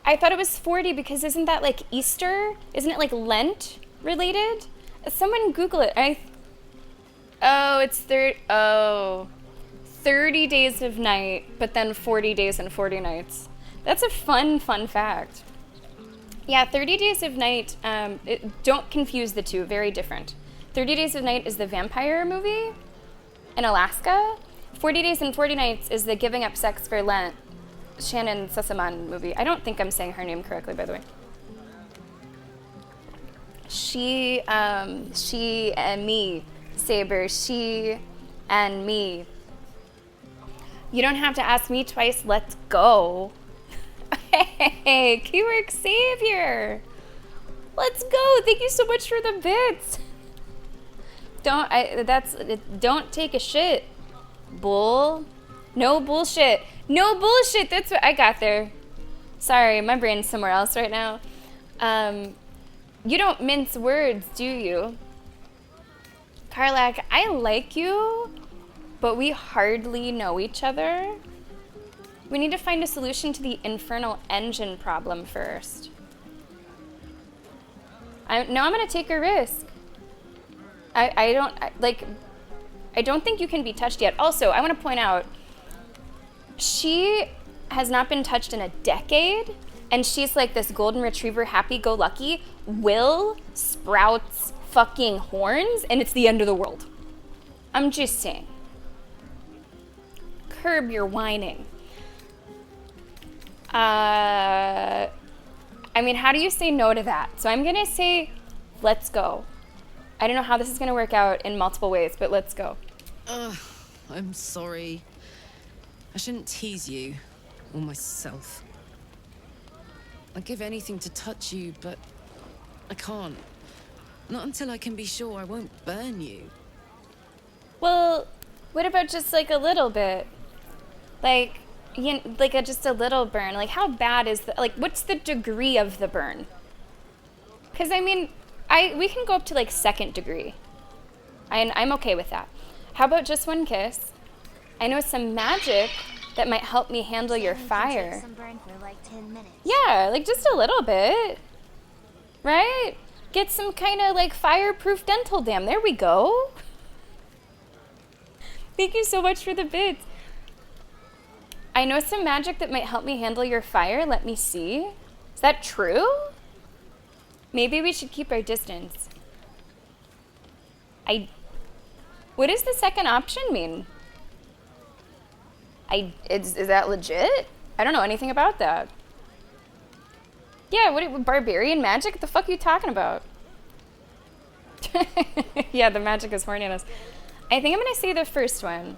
I thought it was 40 because isn't that like Easter? Isn't it like Lent related? Someone Google it. Oh, it's 30. Oh, 30 days of night, but then 40 days and 40 nights. That's a fun fact. Yeah, 30 Days of Night, don't confuse the two, very different. 30 Days of Night is the vampire movie in Alaska. 40 Days and 40 Nights is the Giving Up Sex for Lent Shannon Sossamon movie. I don't think I'm saying her name correctly, by the way. She and me, Saber, she and me. You don't have to ask me twice, let's go. Hey, keyword savior. Let's go. Thank you so much for the bits. Don't take a shit. No bullshit. No bullshit. That's what I got there. Sorry, my brain's somewhere else right now. You don't mince words, do you? Karlak, I like you, but we hardly know each other. We need to find a solution to the infernal engine problem first. I'm gonna take a risk. I don't think you can be touched yet. Also, I want to point out, she has not been touched in a decade, and she's like this golden retriever, happy-go-lucky. Will sprouts fucking horns, and it's the end of the world. I'm just saying. Curb your whining. I mean, how do you say no to that? So I'm gonna say, let's go. I don't know how this is gonna work out in multiple ways, but let's go. I'm sorry. I shouldn't tease you, or myself. I'd give anything to touch you, but I can't. Not until I can be sure I won't burn you. Well, what about just like a little bit? Like, just a little burn. Like, how bad is the, like, what's the degree of the burn? Because, I mean, we can go up to like 2nd degree. I'm okay with that. How about just one kiss? I know some magic that might help me handle your fire. Some burn for like 10 minutes. Yeah, like just a little bit. Right? Get some kind of like fireproof dental dam. There we go. Thank you so much for the bits. I know some magic that might help me handle your fire. Let me see. Is that true? Maybe we should keep our distance. What does the second option mean? Is that legit? I don't know anything about that. Yeah, what barbarian magic? What the fuck are you talking about? Yeah, the magic is horny on us. I think I'm gonna say the first one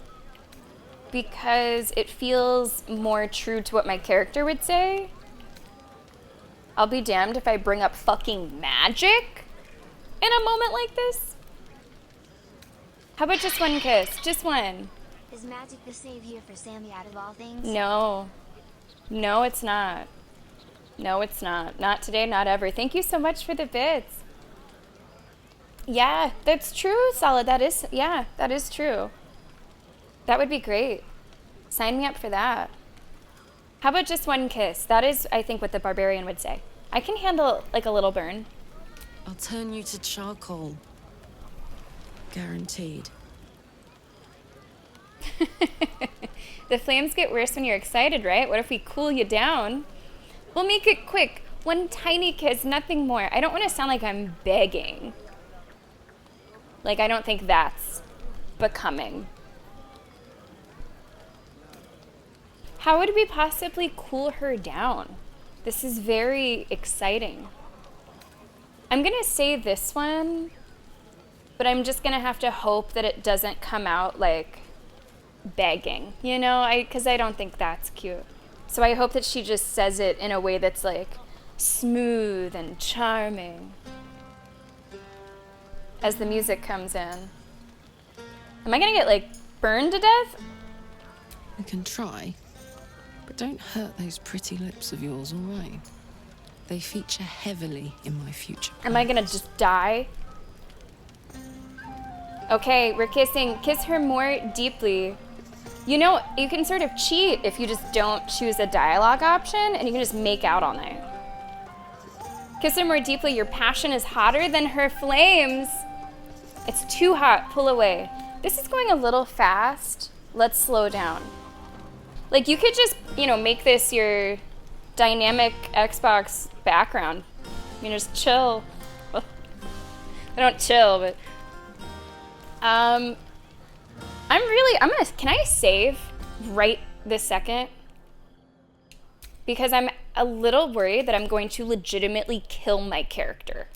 because it feels more true to what my character would say. I'll be damned if I bring up fucking magic in a moment like this. How about just one kiss? Just one. Is magic the savior for Sammy out of all things? No. No, it's not. No, it's not. Not today, not ever. Thank you so much for the bits. Yeah, that's true, Solid. That is true. That would be great. Sign me up for that. How about just one kiss? That is, I think, what the barbarian would say. I can handle, like, a little burn. I'll turn you to charcoal. Guaranteed. The flames get worse when you're excited, right? What if we cool you down? We'll make it quick. One tiny kiss, nothing more. I don't want to sound like I'm begging. Like, I don't think that's becoming. How would we possibly cool her down? This is very exciting. I'm gonna say this one, but I'm just gonna have to hope that it doesn't come out like begging, you know, because I don't think that's cute. So I hope that she just says it in a way that's like smooth and charming as the music comes in. Am I gonna get like burned to death? I can try, but don't hurt those pretty lips of yours, all right? They feature heavily in my future plans. Am I gonna just die? Okay, we're kissing. Kiss her more deeply. You know, you can sort of cheat if you just don't choose a dialogue option and you can just make out all night. Kiss her more deeply. Your passion is hotter than her flames. It's too hot. Pull away. This is going a little fast. Let's slow down. Like, you could just, you know, make this your dynamic Xbox background. You know, just chill. Well, I don't chill, but can I save right this second? Because I'm a little worried that I'm going to legitimately kill my character.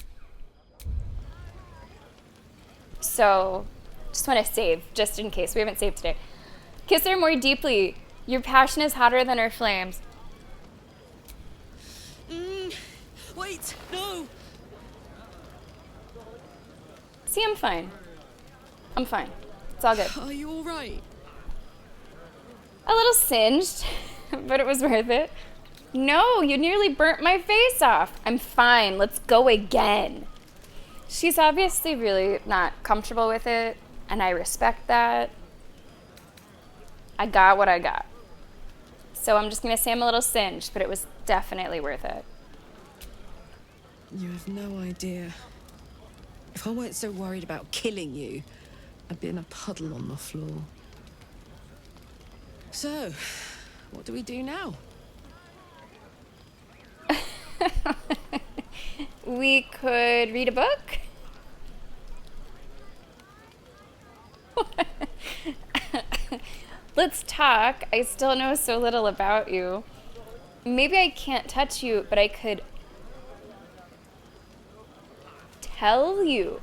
So, just want to save, just in case. We haven't saved today. Kiss her more deeply. Your passion is hotter than her flames. Wait, no! See, I'm fine. I'm fine. It's all good. Are you all right? A little singed, but it was worth it. No, you nearly burnt my face off. I'm fine. Let's go again. She's obviously really not comfortable with it, and I respect that. I got what I got. So I'm just going to say I'm a little singed, but it was definitely worth it. You have no idea. If I weren't so worried about killing you, I'd be in a puddle on the floor. So, what do we do now? We could read a book. Let's talk. I still know so little about you. Maybe I can't touch you, but I could tell you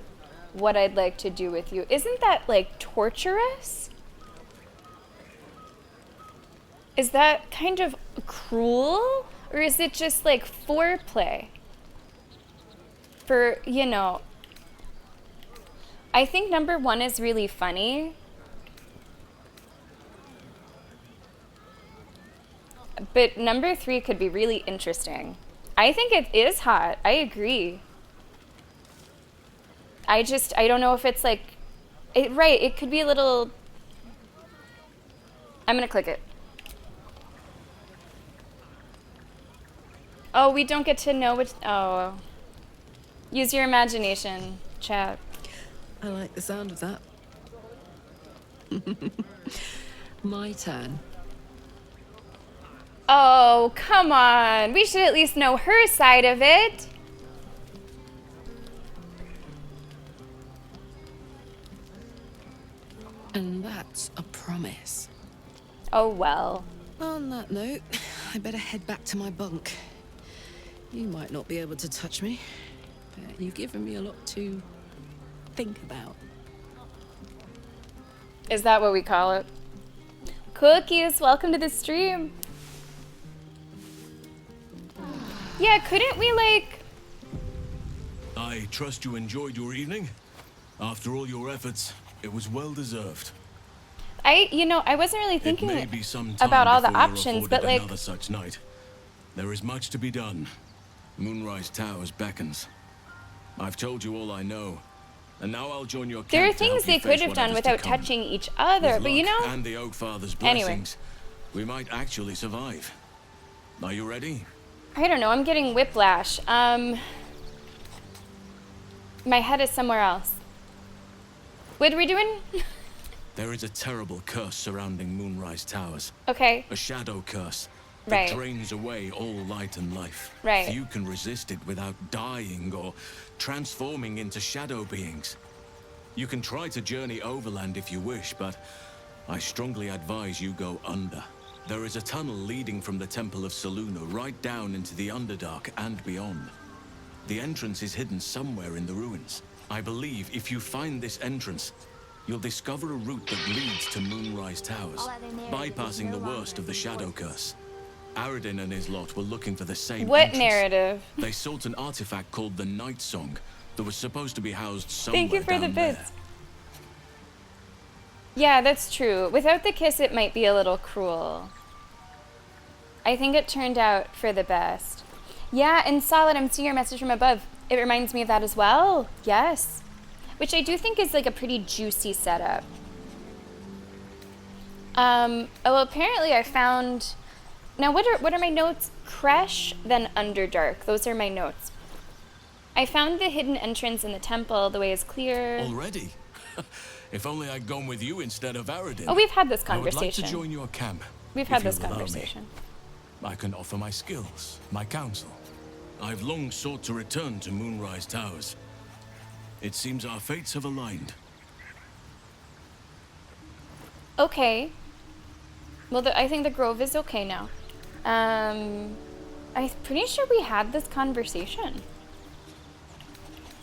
what I'd like to do with you. Isn't that, like, torturous? Is that kind of cruel? Or is it just, like, foreplay? for, you know, I think number 1 is really funny. But number 3 could be really interesting. I think it is hot. I agree. I don't know if it's like, right, it could be a little, I'm gonna click it. Oh, we don't get to know which, oh. Use your imagination, chat. I like the sound of that. My turn. Oh, come on. We should at least know her side of it. And that's a promise. Oh, well. On that note, I better head back to my bunk. You might not be able to touch me, but you've given me a lot to think about. Is that what we call it? Cookies, welcome to the stream. Yeah, couldn't we, like... I trust you enjoyed your evening. After all your efforts, it was well deserved. I wasn't really thinking It may be some time about all the before you're options, but afforded like... another such night. There is much to be done. Moonrise Towers beckons. I've told you all I know, and now I'll join your camp. There are to things help you they could face have done whatever's to without come. touching each other, With but you luck know... and the Oak Father's Anyway. blessings, we might actually survive. Are you ready? I don't know, I'm getting whiplash. My head is somewhere else. What are we doing? There is a terrible curse surrounding Moonrise Towers. Okay. A shadow curse that Right. drains away all light and life. Right. Few can resist it without dying or transforming into shadow beings. You can try to journey overland if you wish, but I strongly advise you go under. There is a tunnel leading from the Temple of Saluna right down into the Underdark and beyond. The entrance is hidden somewhere in the ruins. I believe if you find this entrance, you'll discover a route that leads to Moonrise Towers, bypassing the worst of the Shadow Curse. Aradin and his lot were looking for the same What entrance. narrative? They sought an artifact called the Night Song that was supposed to be housed somewhere Thank you for the down bits. there. Yeah, that's true. Without the kiss, it might be a little cruel. I think it turned out for the best. Yeah, and Solid, I'm seeing your message from above. It reminds me of that as well. Yes. Which I do think is like a pretty juicy setup. Well, apparently I found... Now, what are my notes? Kresh, then Underdark. Those are my notes. I found the hidden entrance in the temple. The way is clear. Already? If only I'd gone with you instead of Aradin. Oh, we've had this I would like conversation. to join your camp. We've if had you'll this allow me. conversation. I can offer my skills, my counsel. I've long sought to return to Moonrise Towers. It seems our fates have aligned. Okay. Well, I think the Grove is okay now. I'm pretty sure we had this conversation.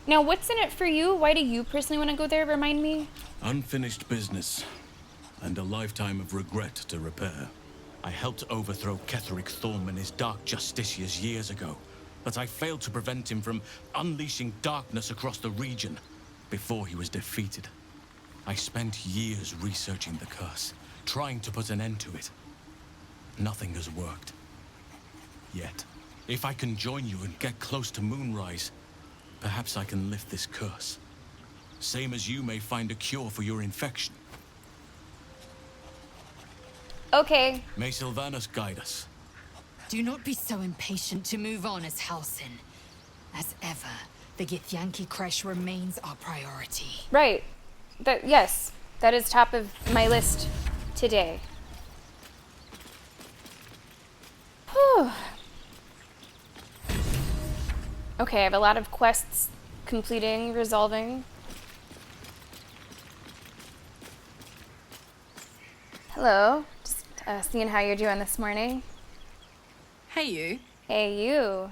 Now, what's in it for you? Why do you personally want to go there? Remind me. Unfinished business, and a lifetime of regret to repair. I helped overthrow Ketheric Thorm and his Dark Justiciars years ago, but I failed to prevent him from unleashing darkness across the region before he was defeated. I spent years researching the curse, trying to put an end to it. Nothing has worked. Yet, if I can join you and get close to Moonrise, perhaps I can lift this curse. Same as you may find a cure for your infection. Okay. May Sylvanas guide us. Do not be so impatient to move on as Halsin. As ever, the Githyanki Kresh remains our priority. Right. Yes, that is top of my list today. Whew. Okay, I have a lot of quests completing, resolving. Hello. Just seeing how you're doing this morning. Hey, you. Hey, you.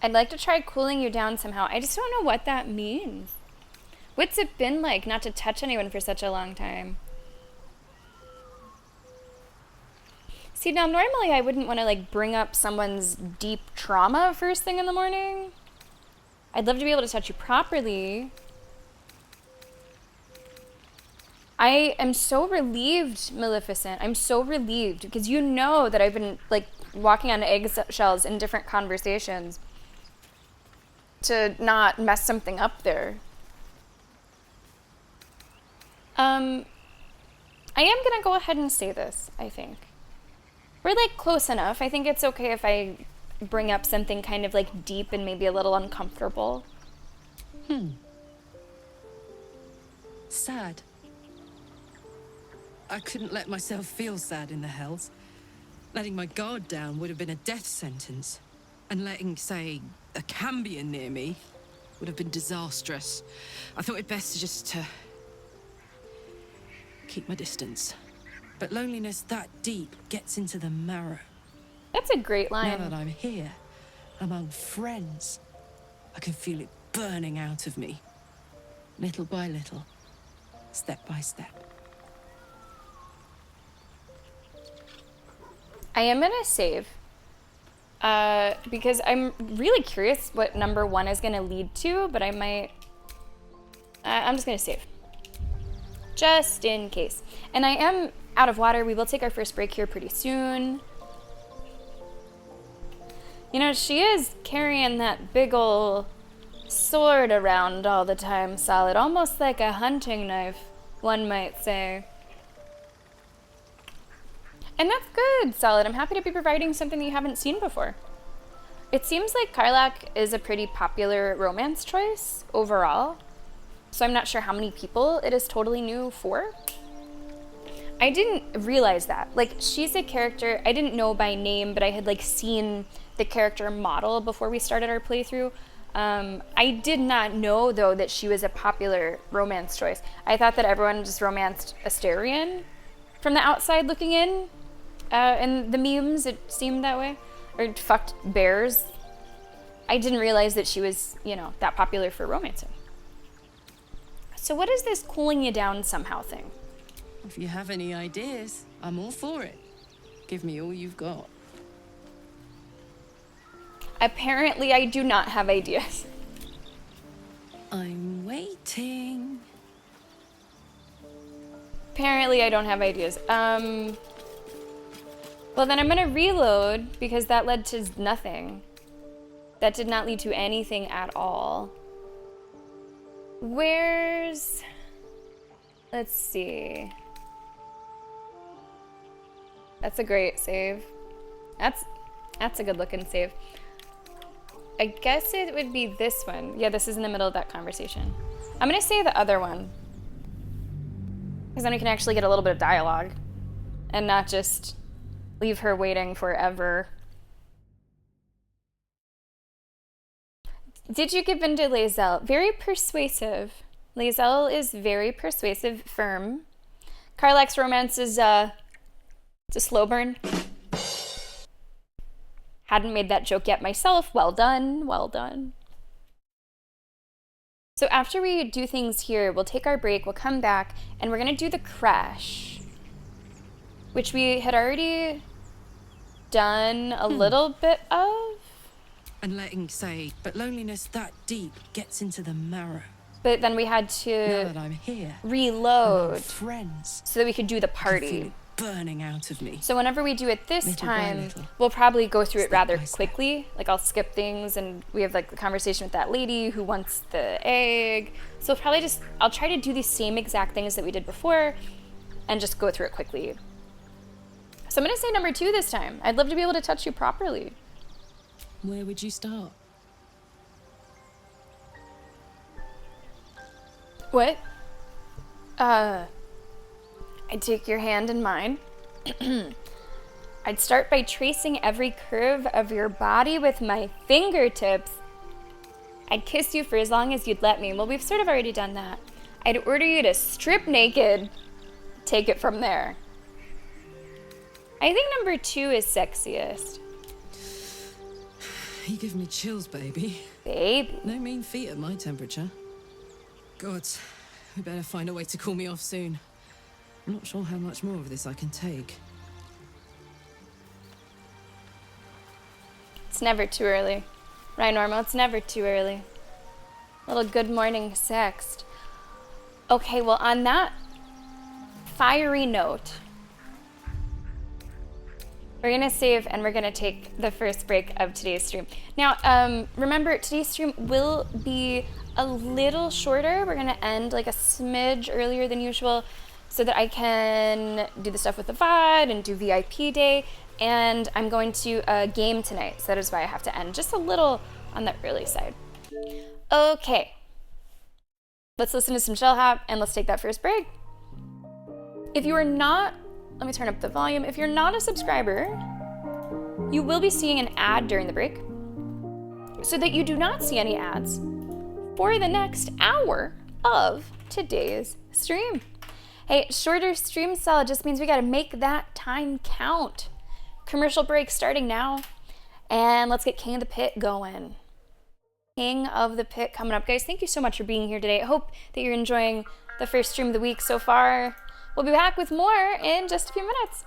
I'd like to try cooling you down somehow. I just don't know what that means. What's it been like not to touch anyone for such a long time? See, now normally I wouldn't want to like bring up someone's deep trauma first thing in the morning. I'd love to be able to touch you properly. I am so relieved, Maleficent. I'm so relieved because you know that I've been like walking on eggshells in different conversations to not mess something up there. I am gonna go ahead and say this, I think. We're like close enough. I think it's okay if I bring up something kind of like deep and maybe a little uncomfortable. Sad. I couldn't let myself feel sad in the hells. Letting my guard down would have been a death sentence. And letting, say, a Cambion near me would have been disastrous. I thought it best just to keep my distance. But loneliness that deep gets into the marrow. That's a great line. Now that I'm here, among friends, I can feel it burning out of me. Little by little, step by step. I am gonna save. Because I'm really curious what number 1 is gonna lead to, but I might... I'm just gonna save. Just in case. And I am out of water. We will take our first break here pretty soon. You know, she is carrying that big ol' sword around all the time, Solid. Almost like a hunting knife, one might say. And that's good, Solid. I'm happy to be providing something that you haven't seen before. It seems like Karlach is a pretty popular romance choice overall, so I'm not sure how many people it is totally new for. I didn't realize that. Like, she's a character I didn't know by name, but I had like seen the character model before we started our playthrough. I did not know, though, that she was a popular romance choice. I thought that everyone just romanced Astarion from the outside looking in. In the memes, it seemed that way. Or fucked bears. I didn't realize that she was, you know, that popular for romancing. So what is this cooling you down somehow thing? If you have any ideas, I'm all for it. Give me all you've got. Apparently, I do not have ideas. I'm waiting. Apparently, I don't have ideas. Well, then I'm gonna reload because that led to nothing. That did not lead to anything at all. Where's... Let's see. That's a great save. That's a good looking save. I guess it would be this one. Yeah, this is in the middle of that conversation. I'm gonna say the other one. Because then we can actually get a little bit of dialogue. And not just leave her waiting forever. Did you give in to Lae'zel? Very persuasive. Lae'zel is very persuasive, firm. Karlach's romance is, it's a slow burn. Hadn't made that joke yet myself. Well done, well done. So after we do things here, we'll take our break, we'll come back, and we're gonna do the crash. Which we had already done a little bit of. And letting, say, but loneliness that deep gets into the marrow. But then we had to Now that I'm here, reload friends, so that we could do the I party. feel it burning out of me. So whenever we do it this Little by time, little. we'll probably go through it Step rather by step. quickly. Like I'll skip things and we have like the conversation with that lady who wants the egg. So probably I'll try to do the same exact things that we did before and just go through it quickly. So I'm gonna say number 2 this time. I'd love to be able to touch you properly. Where would you start? What? I'd take your hand in mine. I'd start by tracing every curve of your body with my fingertips. I'd kiss you for as long as you'd let me. Well, we've sort of already done that. I'd order you to strip naked. Take it from there. I think number 2 is sexiest. You give me chills, baby. Baby. No mean feat at my temperature. Gods, we better find a way to cool me off soon. I'm not sure how much more of this I can take. It's never too early. Right, Normal? It's never too early. Little good morning sext. Okay, well, on that fiery note, we're gonna save and we're gonna take the first break of today's stream. Now, remember, today's stream will be a little shorter. We're gonna end like a smidge earlier than usual so that I can do the stuff with the VOD and do VIP day. And I'm going to a game tonight, so that is why I have to end just a little on the early side. Okay, let's listen to some Shellhap and let's take that first break. If you are not, let me turn up the volume. If you're not a subscriber, you will be seeing an ad during the break so that you do not see any ads for the next hour of today's stream. Hey, shorter stream cell just means we gotta make that time count. Commercial break starting now, and let's get King of the Pit going. King of the Pit coming up. Guys, thank you so much for being here today. I hope that you're enjoying the first stream of the week so far. We'll be back with more in just a few minutes.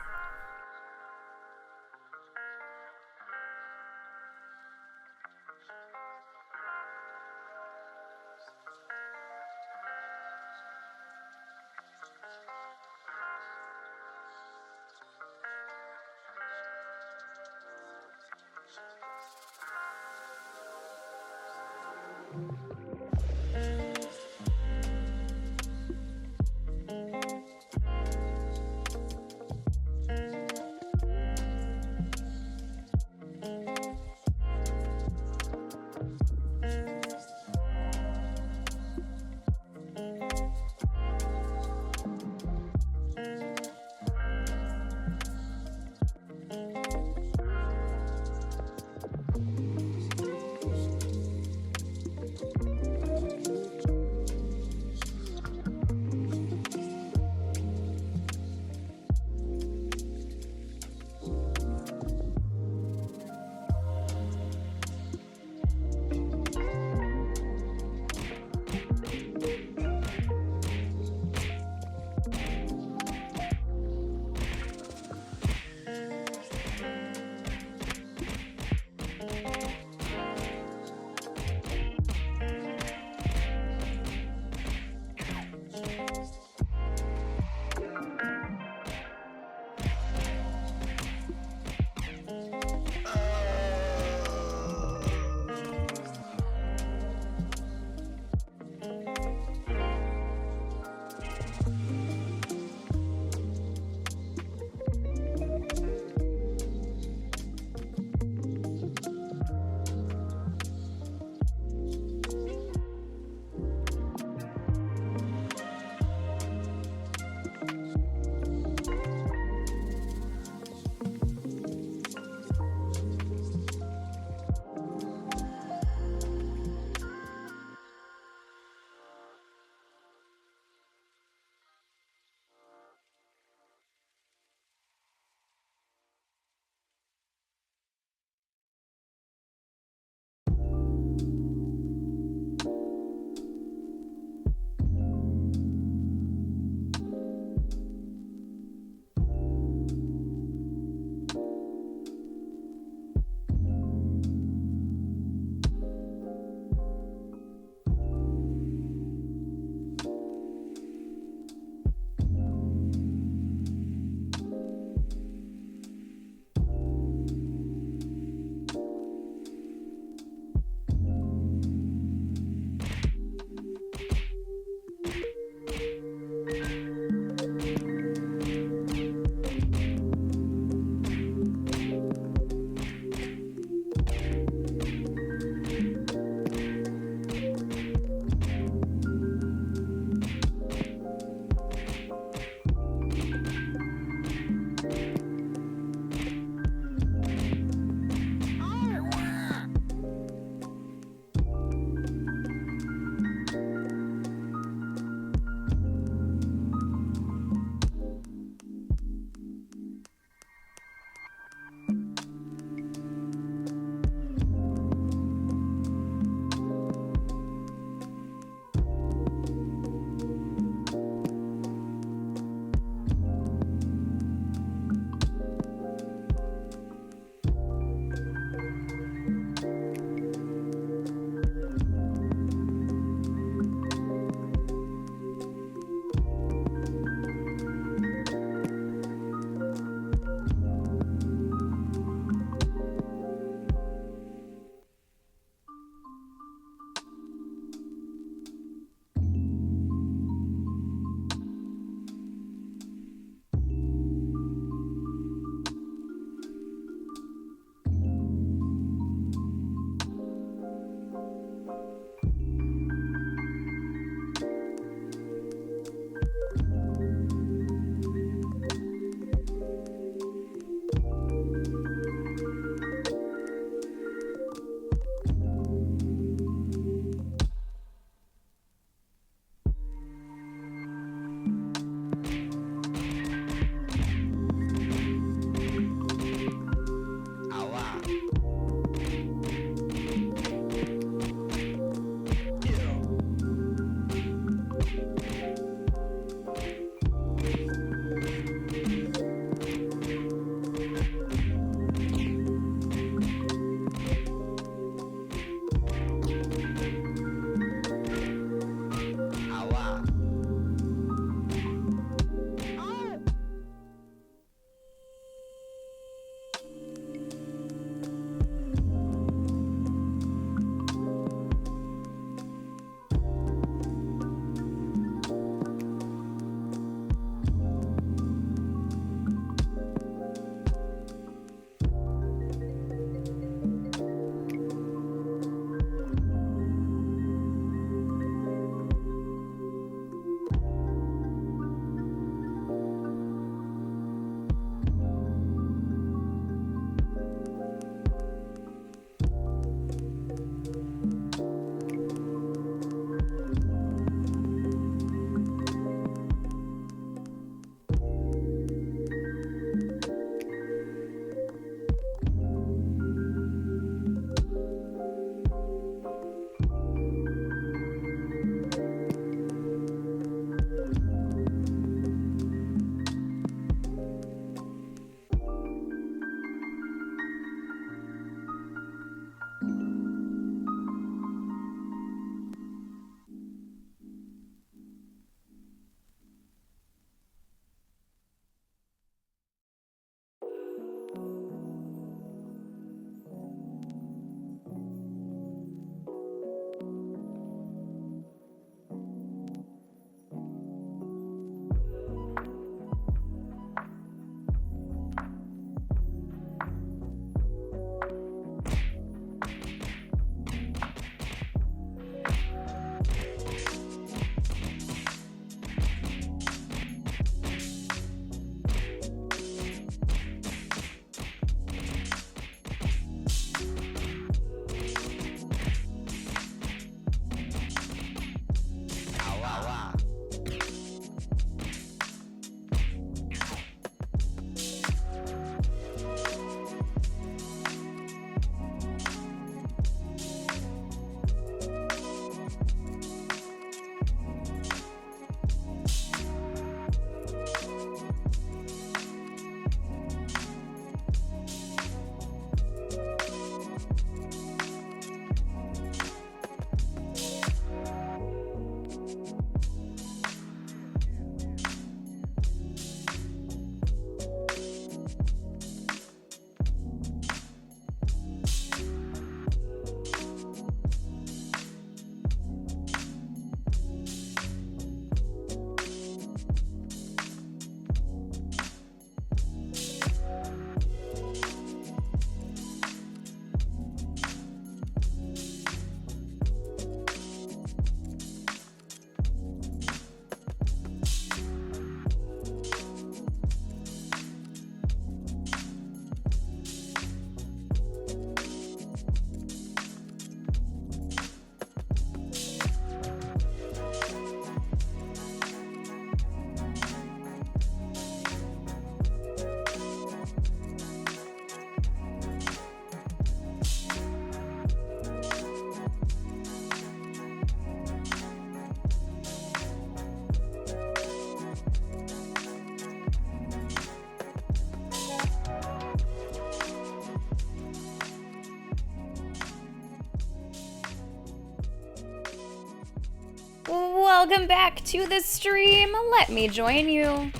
Welcome back to the stream. Let me join you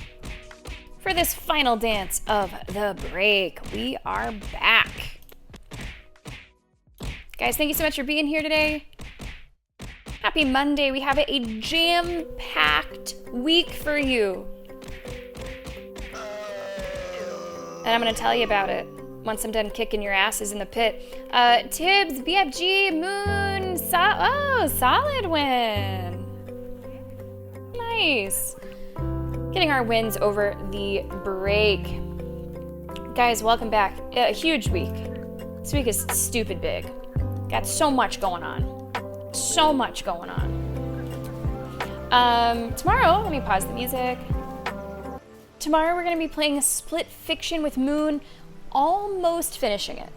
for this final dance of the break. We are back. Guys, thank you so much for being here today. Happy Monday. We have a jam-packed week for you. And I'm going to tell you about it once I'm done kicking your asses in the pit. Tibbs, BFG, Moon, solid win. Nice. Getting our wins over the break. Guys, welcome back. A huge week. This week is stupid big. Got so much going on. So much going on. Tomorrow, let me pause the music. Tomorrow we're going to be playing a split fiction with Moon, almost finishing it.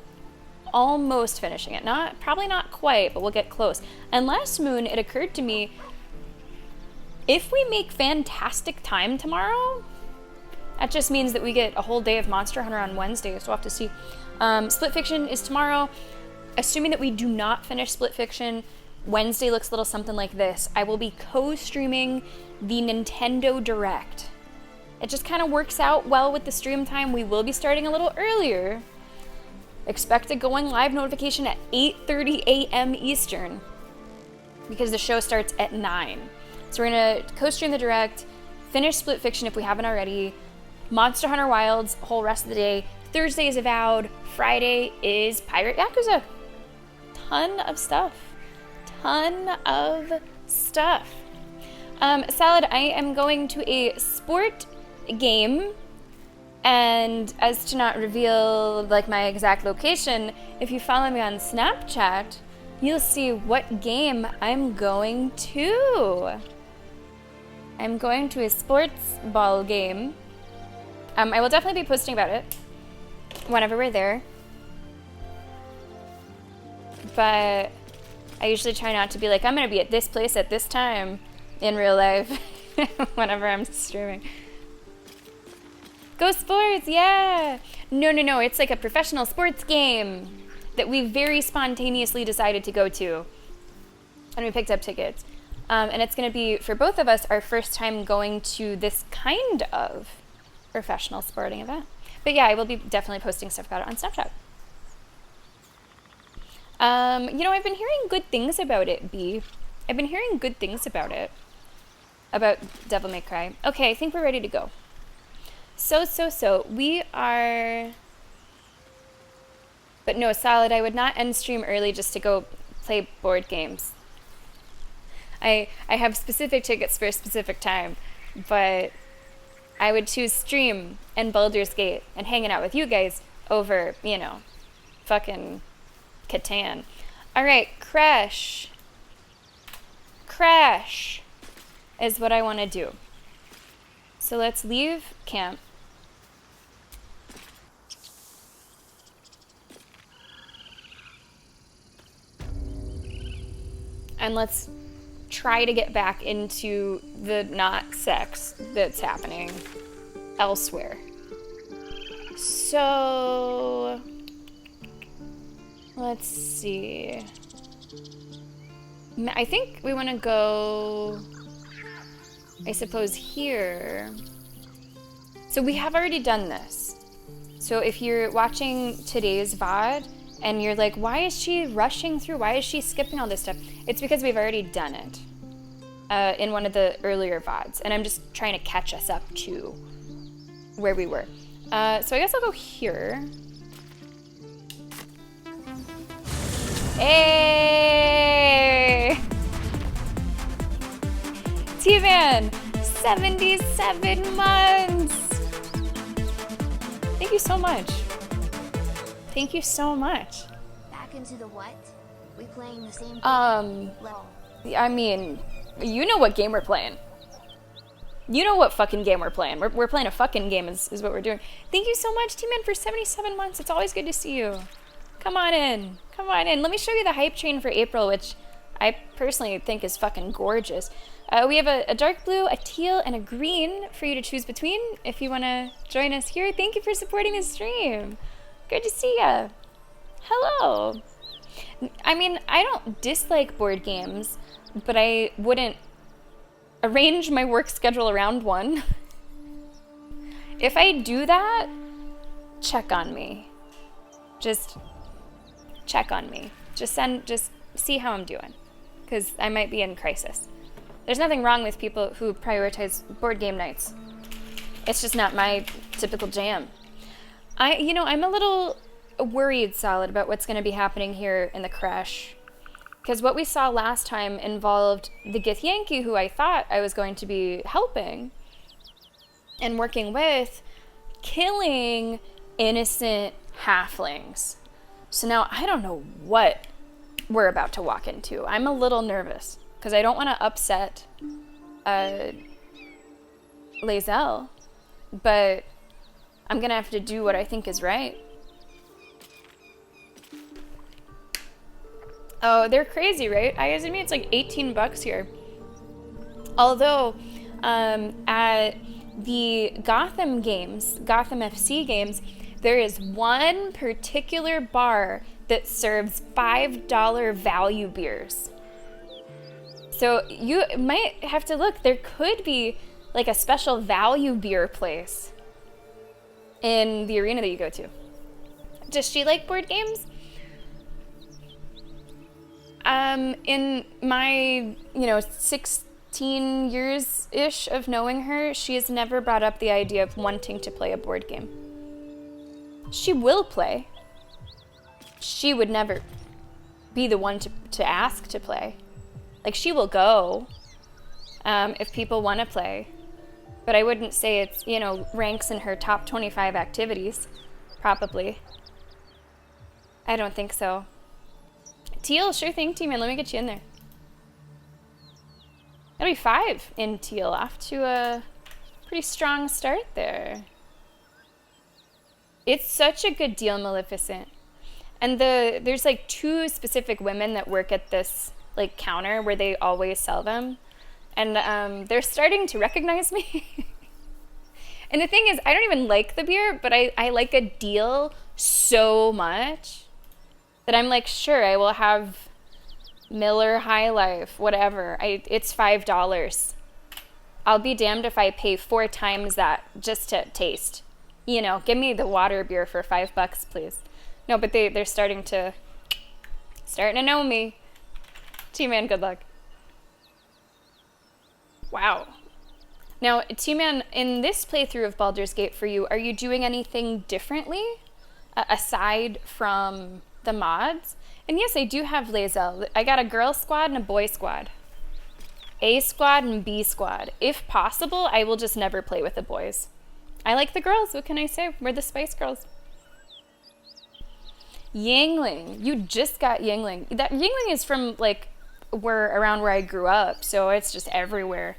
Almost finishing it. Probably not quite, but we'll get close. And last Moon, it occurred to me, if we make fantastic time tomorrow, that just means that we get a whole day of Monster Hunter on Wednesday, so we'll have to see. Split fiction is tomorrow. Assuming that we do not finish split fiction, Wednesday looks a little something like this. I will be co-streaming the Nintendo Direct. It just kind of works out well with the stream time. We will be starting a little earlier. Expect a going live notification at 8:30 a.m. Eastern because the show starts at 9. So we're going to co-stream the Direct, finish Split Fiction if we haven't already, Monster Hunter Wilds whole rest of the day. Thursday is Avowed. Friday is Pirate Yakuza. Ton of stuff. Salad, I am going to a sport game, and as to not reveal like my exact location, if you follow me on Snapchat, you'll see what game I'm going to. I'm going to a sports ball game. I will definitely be posting about it whenever we're there, but I usually try not to be like, I'm gonna be at this place at this time in real life whenever I'm streaming. Go sports, yeah! No, it's like a professional sports game that we very spontaneously decided to go to. And we picked up tickets. And it's gonna be, for both of us, our first time going to this kind of professional sporting event. But yeah, I will be definitely posting stuff about it on Snapchat. I've been hearing good things about it, B. I've been hearing good things about it. About Devil May Cry. Okay, I think we're ready to go. So, we are... But no, Solid, I would not end stream early just to go play board games. I have specific tickets for a specific time, but I would choose stream and Baldur's Gate and hanging out with you guys over, fucking Catan. Alright, Crash is what I want to do. So let's leave camp. And let's try to get back into the not sex that's happening elsewhere. So let's see. I think we want to go, I suppose, here. So we have already done this. So if you're watching today's VOD and you're like, why is she rushing through? Why is she skipping all this stuff? It's because we've already done it in one of the earlier VODs. And I'm just trying to catch us up to where we were. So I guess I'll go here. Hey! T-Man, 77 months! Thank you so much. Thank you so much. Back into the what? We playing the same game? Level. I mean, you know what game we're playing. You know what fucking game we're playing. We're playing a fucking game is what we're doing. Thank you so much, T-Man, for 77 months. It's always good to see you. Come on in. Come on in. Let me show you the hype train for April, which I personally think is fucking gorgeous. We have a dark blue, a teal, and a green for you to choose between if you want to join us here. Thank you for supporting the stream. Good to see ya. Hello. I mean, I don't dislike board games, but I wouldn't arrange my work schedule around one. If I do that, check on me. Just check on me. Just see how I'm doing, because I might be in crisis. There's nothing wrong with people who prioritize board game nights. It's just not my typical jam. I'm a little worried, Solid, about what's going to be happening here in the crash. Because what we saw last time involved the Githyanki, who I thought I was going to be helping and working with, killing innocent halflings. So now I don't know what we're about to walk into. I'm a little nervous because I don't want to upset Lae'zel, but I'm going to have to do what I think is right. Oh, they're crazy, right? I mean, it's like $18 here. Although, at the Gotham FC games, there is one particular bar that serves $5 value beers. So you might have to look. There could be like a special value beer place in the arena that you go to. Does she like board games? In my, 16 years-ish of knowing her, she has never brought up the idea of wanting to play a board game. She will play. She would never be the one to ask to play. Like, she will go if people want to play. But I wouldn't say it's, ranks in her top 25 activities. Probably. I don't think so. Teal, sure thing, T-Man. Let me get you in there. That'll be 5 in Teal. Off to a pretty strong start there. It's such a good deal, Maleficent. And there's like 2 specific women that work at this like counter where they always sell them. And they're starting to recognize me. And the thing is, I don't even like the beer, but I like a deal so much that I'm like, sure, I will have Miller High Life, whatever. It's $5. I'll be damned if I pay 4 times that just to taste. Give me the water beer for $5, please. No, but they're starting to know me. T-Man, good luck. Wow. Now, T-Man, in this playthrough of Baldur's Gate for you, are you doing anything differently aside from the mods? And yes, I do have Lae'zel. I got a girl squad and a boy squad. A squad and B squad. If possible, I will just never play with the boys. I like the girls, what can I say? We're the Spice Girls. Yangling. You just got Yangling. That Yangling is from, like, around where I grew up, so it's just everywhere.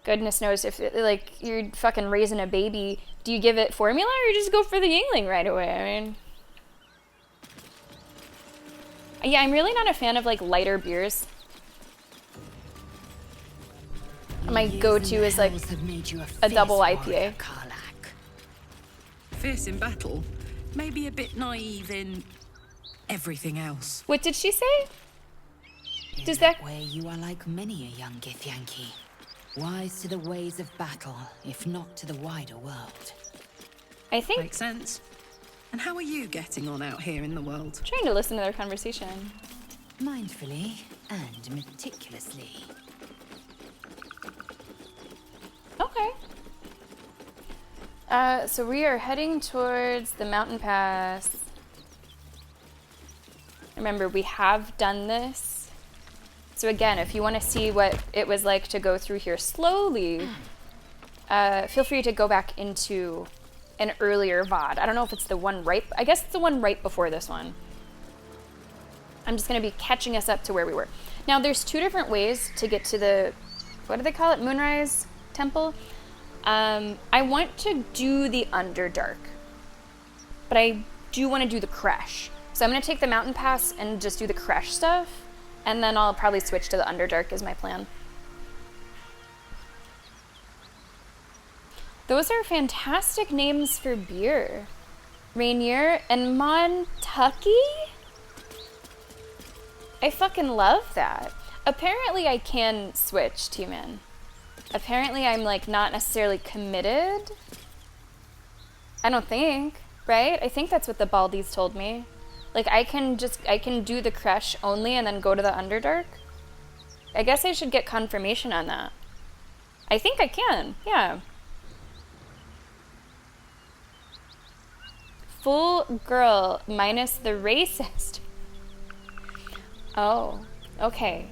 Goodness knows if, like, you're fucking raising a baby, do you give it formula or you just go for the Yangling right away? I mean... Yeah, I'm really not a fan of, like, lighter beers. My go-to is, like, a double IPA. Fierce in battle, maybe a bit naive in everything else. What did she say? In that way, you are like many a young Githyanki. Wise to the ways of battle, if not to the wider world. I think... Makes sense. And how are you getting on out here in the world? Trying to listen to their conversation. Mindfully and meticulously. Okay. So we are heading towards the mountain pass. Remember, we have done this. So again, if you want to see what it was like to go through here slowly, feel free to go back into an earlier VOD. I don't know if it's the one right... I guess it's the one right before this one. I'm just going to be catching us up to where we were. Now, there's 2 different ways to get to the... What do they call it? Moonrise Temple? I want to do the Underdark. But I do want to do the Crash. So I'm going to take the mountain pass and just do the Crash stuff. And then I'll probably switch to the Underdark is my plan. Those are fantastic names for beer. Rainier and Montucky? I fucking love that. Apparently I can switch, T-Man. Apparently I'm like not necessarily committed. I don't think, right? I think that's what the Baldies told me. Like I can do the Kresh only and then go to the Underdark. I guess I should get confirmation on that. I think I can, yeah. Full girl minus the racist. Oh, okay.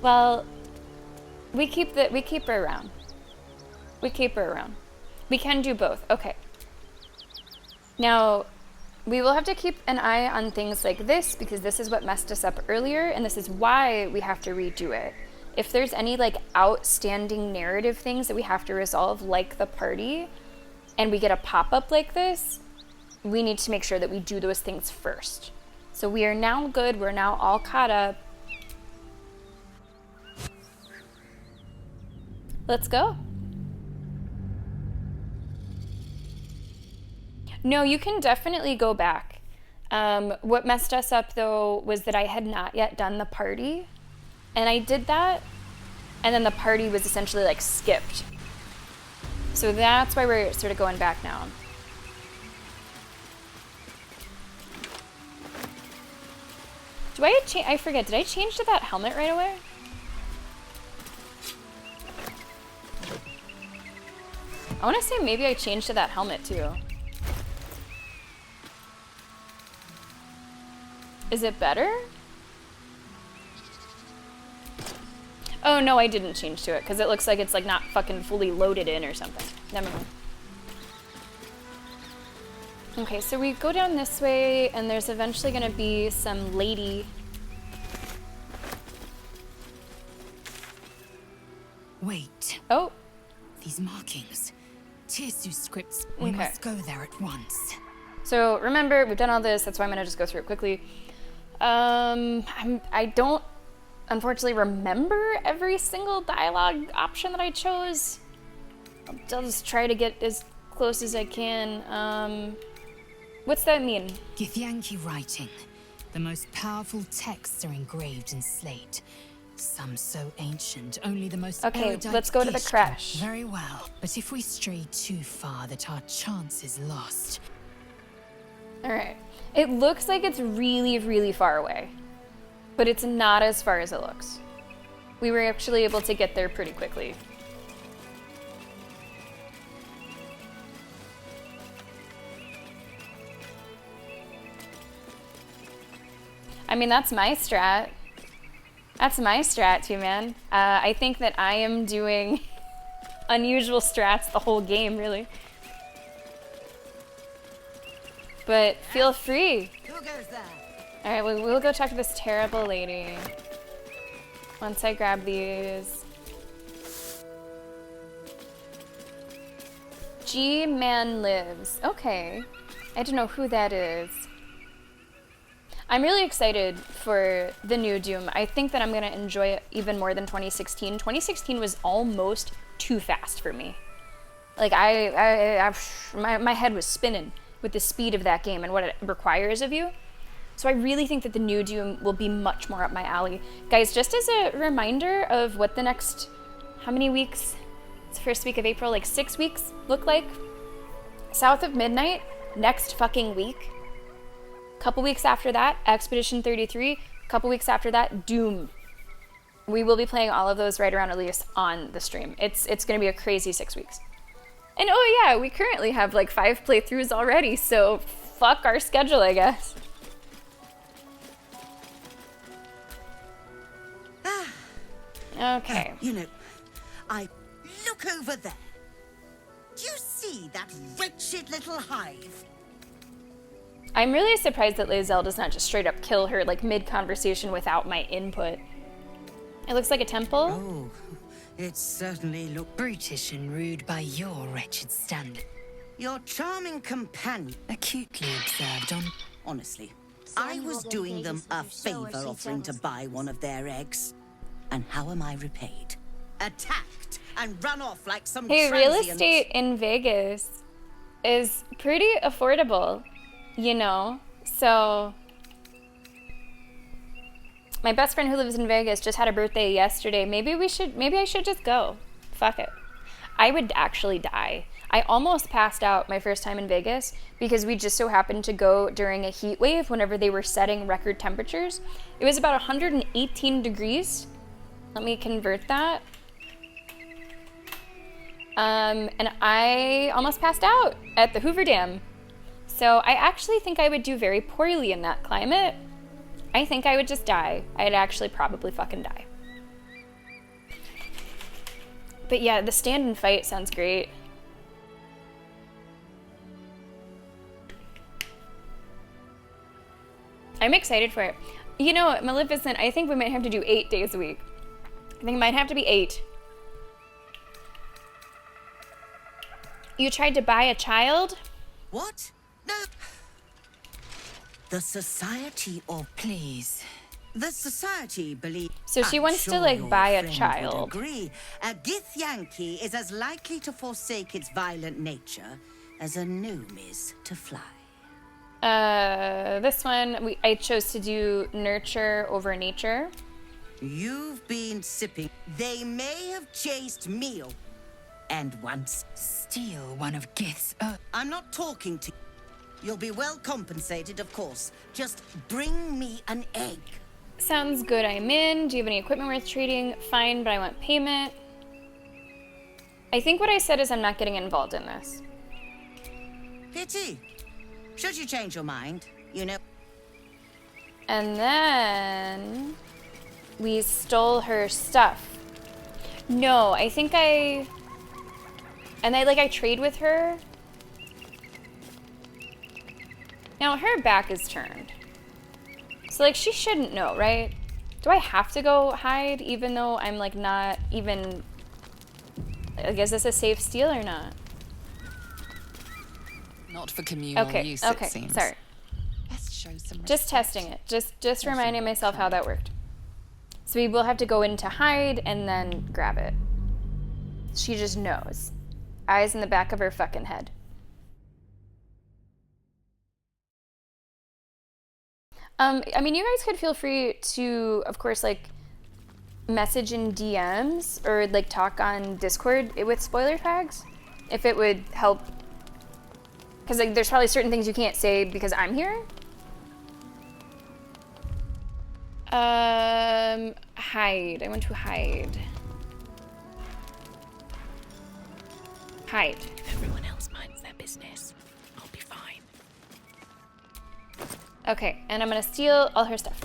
Well, we keep her around. We keep her around. We can do both. Okay. Now, we will have to keep an eye on things like this because this is what messed us up earlier and this is why we have to redo it. If there's any like outstanding narrative things that we have to resolve like the party and we get a pop-up like this, we need to make sure that we do those things first. So we are now good. We're now all caught up. Let's go. No, you can definitely go back. What messed us up though was that I had not yet done the party. And I did that, and then the party was essentially like skipped. So that's why we're sort of going back now. I forget, did I change to that helmet right away? I want to say maybe I changed to that helmet too. Is it better? Oh no, I didn't change to it because it looks like it's like not fucking fully loaded in or something. Never mind. Okay, so we go down this way and there's eventually gonna be some lady. Wait. Oh. These markings. Tirsu scripts. We must go there at once. So remember, we've done all this. That's why I'm gonna just go through it quickly. I don't unfortunately remember every single dialogue option that I chose. I'll just try to get as close as I can. What's that mean? Githyanki writing. The most powerful texts are engraved in slate. Some so ancient, only the most erudite let's go to the Gish crash. can- Very well, but if we stray too far, that our chance is lost. All right. It looks like it's really, really far away, but it's not as far as it looks. We were actually able to get there pretty quickly. I mean, that's my strat. That's my strat too, man. I think that I am doing unusual strats the whole game, really. But feel free. Who goes there? All right, we'll go talk to this terrible lady. Once I grab these. G-Man lives. Okay. I don't know who that is. I'm really excited for the new Doom. I think that I'm gonna enjoy it even more than 2016. 2016 was almost too fast for me. Like my head was spinning with the speed of that game and what it requires of you. So I really think that the new Doom will be much more up my alley. Guys, just as a reminder of what the next, how many weeks? It's the first week of April, like 6 weeks look like. South of Midnight, next fucking week. Couple weeks after that, Expedition 33. Couple weeks after that, Doom. We will be playing all of those right around release on the stream. It's gonna be a crazy 6 weeks. And oh yeah, we currently have like 5 playthroughs already, so fuck our schedule, I guess. Okay. You know, I look over there. Do you see that wretched little hive? I'm really surprised that Lae'zel does not just straight up kill her like mid-conversation without my input. It looks like a temple. Oh, it certainly looks brutish and rude by your wretched standard. Your charming companion. Acutely observed on... Honestly, I was doing them a favor offering to buy one of their eggs. And how am I repaid? Attacked and run off like some Hey, real transient. estate in Vegas is pretty affordable, you know? So My best friend who lives in Vegas just had a birthday yesterday. Maybe I should just go. Fuck it. I would actually die. I almost passed out my first time in Vegas because we just so happened to go during a heat wave whenever they were setting record temperatures. It was about 118 degrees. Let me convert that. And I almost passed out at the Hoover Dam. So I actually think I would do very poorly in that climate. I think I would just die. I'd actually probably fucking die. But yeah, the stand and fight sounds great. I'm excited for it. You know, Maleficent, I think we might have to do 8 days a week. I think it might have to be 8. You tried to buy a child? What? No. The Society of... Please. The Society believes... So she wants to, like, buy a child. Agree. A Githyanki is as likely to forsake its violent nature as a gnome is to fly. This one, I chose to do nurture over nature. You've been sipping. They may have chased me, and once... Steal one of Gith's... I'm not talking to you. You'll be well compensated, of course. Just bring me an egg. Sounds good, I'm in. Do you have any equipment worth trading? Fine, but I want payment. I think what I said is I'm not getting involved in this. Pity. Should you change your mind, you know. And then we stole her stuff. No, I think I trade with her. Now her back is turned. So like she shouldn't know, right? Do I have to go hide even though I'm like not even, like, is this a safe steal or not? Not for communal use, it seems. Sorry. Let's show some just testing it. Just reminding myself how that worked. So we will have to go in to hide and then grab it. She just knows. Eyes in the back of her fucking head. I mean, you guys could feel free to, of course, like, message in DMs or, like, talk on Discord with spoiler tags if it would help. Because, like, there's probably certain things you can't say because I'm here. Hide. I want to hide. Hide. Everyone else minds their business. I'll be fine. Okay, and I'm gonna steal all her stuff.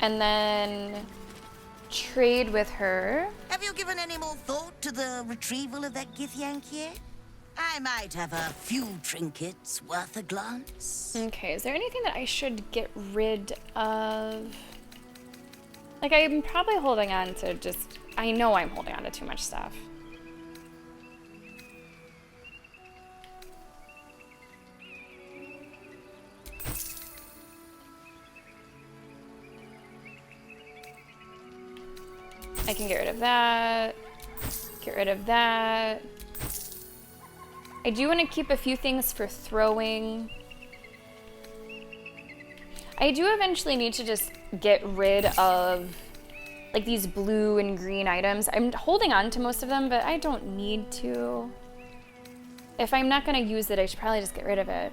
And then trade with her. Have you given any more thought to the retrieval of that Githyanki? I might have a few trinkets worth a glance. Okay, is there anything that I should get rid of? Like, I'm probably holding on to just... I know I'm holding on to too much stuff. I can get rid of that. Get rid of that. I do want to keep a few things for throwing. I do eventually need to just get rid of like these blue and green items. I'm holding on to most of them, but I don't need to. If I'm not going to use it, I should probably just get rid of it.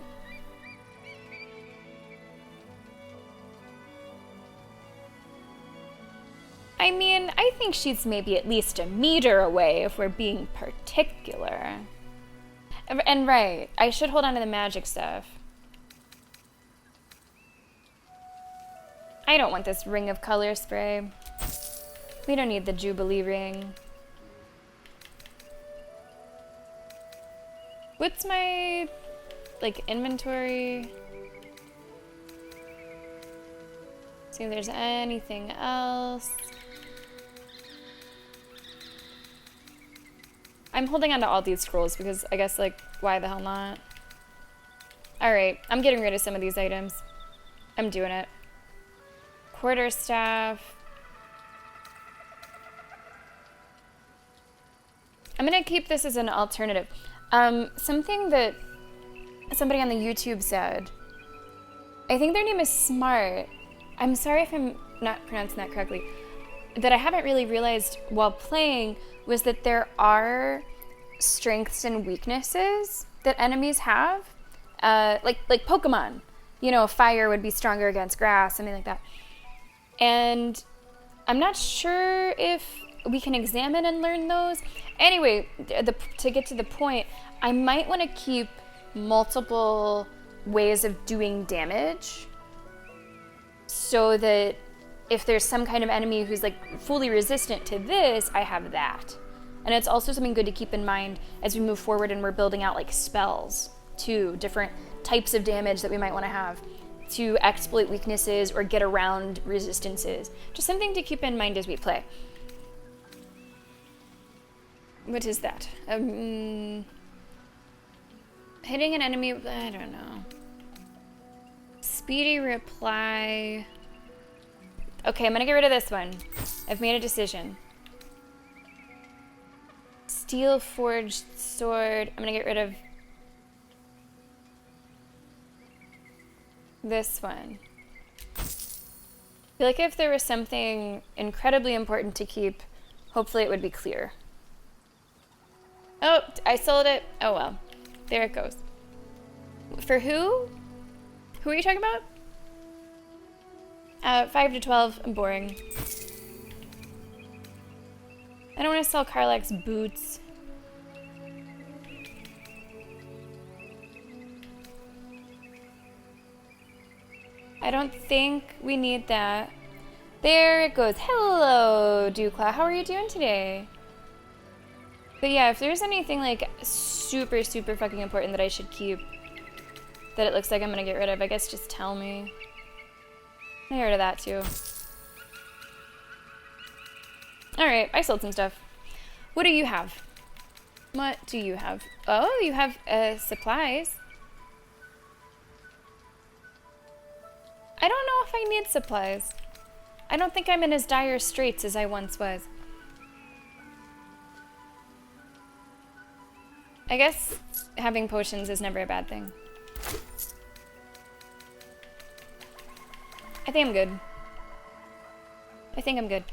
I mean, I think she's maybe at least a meter away if we're being particular. And right, I should hold on to the magic stuff. I don't want this ring of color spray. We don't need the Jubilee ring. What's my, like, inventory? See if there's anything else. I'm holding on to all these scrolls because I guess, like, why the hell not? Alright, I'm getting rid of some of these items. I'm doing it. Quarterstaff. I'm gonna keep this as an alternative. Something that somebody on the YouTube said, I think their name is Smart. I'm sorry if I'm not pronouncing that correctly. That I haven't really realized while playing was that there are strengths and weaknesses that enemies have. Like Pokemon. You know, fire would be stronger against grass, something like that. And I'm not sure if we can examine and learn those. Anyway, to get to the point, I might want to keep multiple ways of doing damage so that if there's some kind of enemy who's like fully resistant to this, I have that. And it's also something good to keep in mind as we move forward and we're building out like spells too, different types of damage that we might want to have to exploit weaknesses or get around resistances. Just something to keep in mind as we play. What is that? Hitting an enemy, I don't know. Speedy reply. Okay, I'm gonna get rid of this one. I've made a decision. Steel forged sword. I'm gonna get rid of this one. I feel like if there was something incredibly important to keep, hopefully it would be clear. Oh, I sold it. Oh well. There it goes. For who? Who are you talking about? 5 to 12. I'm boring. I don't want to sell Karlach's boots. I don't think we need that. There it goes. Hello, Dukla. How are you doing today? But yeah, if there's anything like super fucking important that I should keep, that it looks like I'm gonna get rid of, I guess just tell me. I heard of that too. Alright, I sold some stuff. What do you have? What do you have? Oh, you have supplies. I don't know if I need supplies. I don't think I'm in as dire straits as I once was. I guess having potions is never a bad thing. I think I'm good. I think I'm good.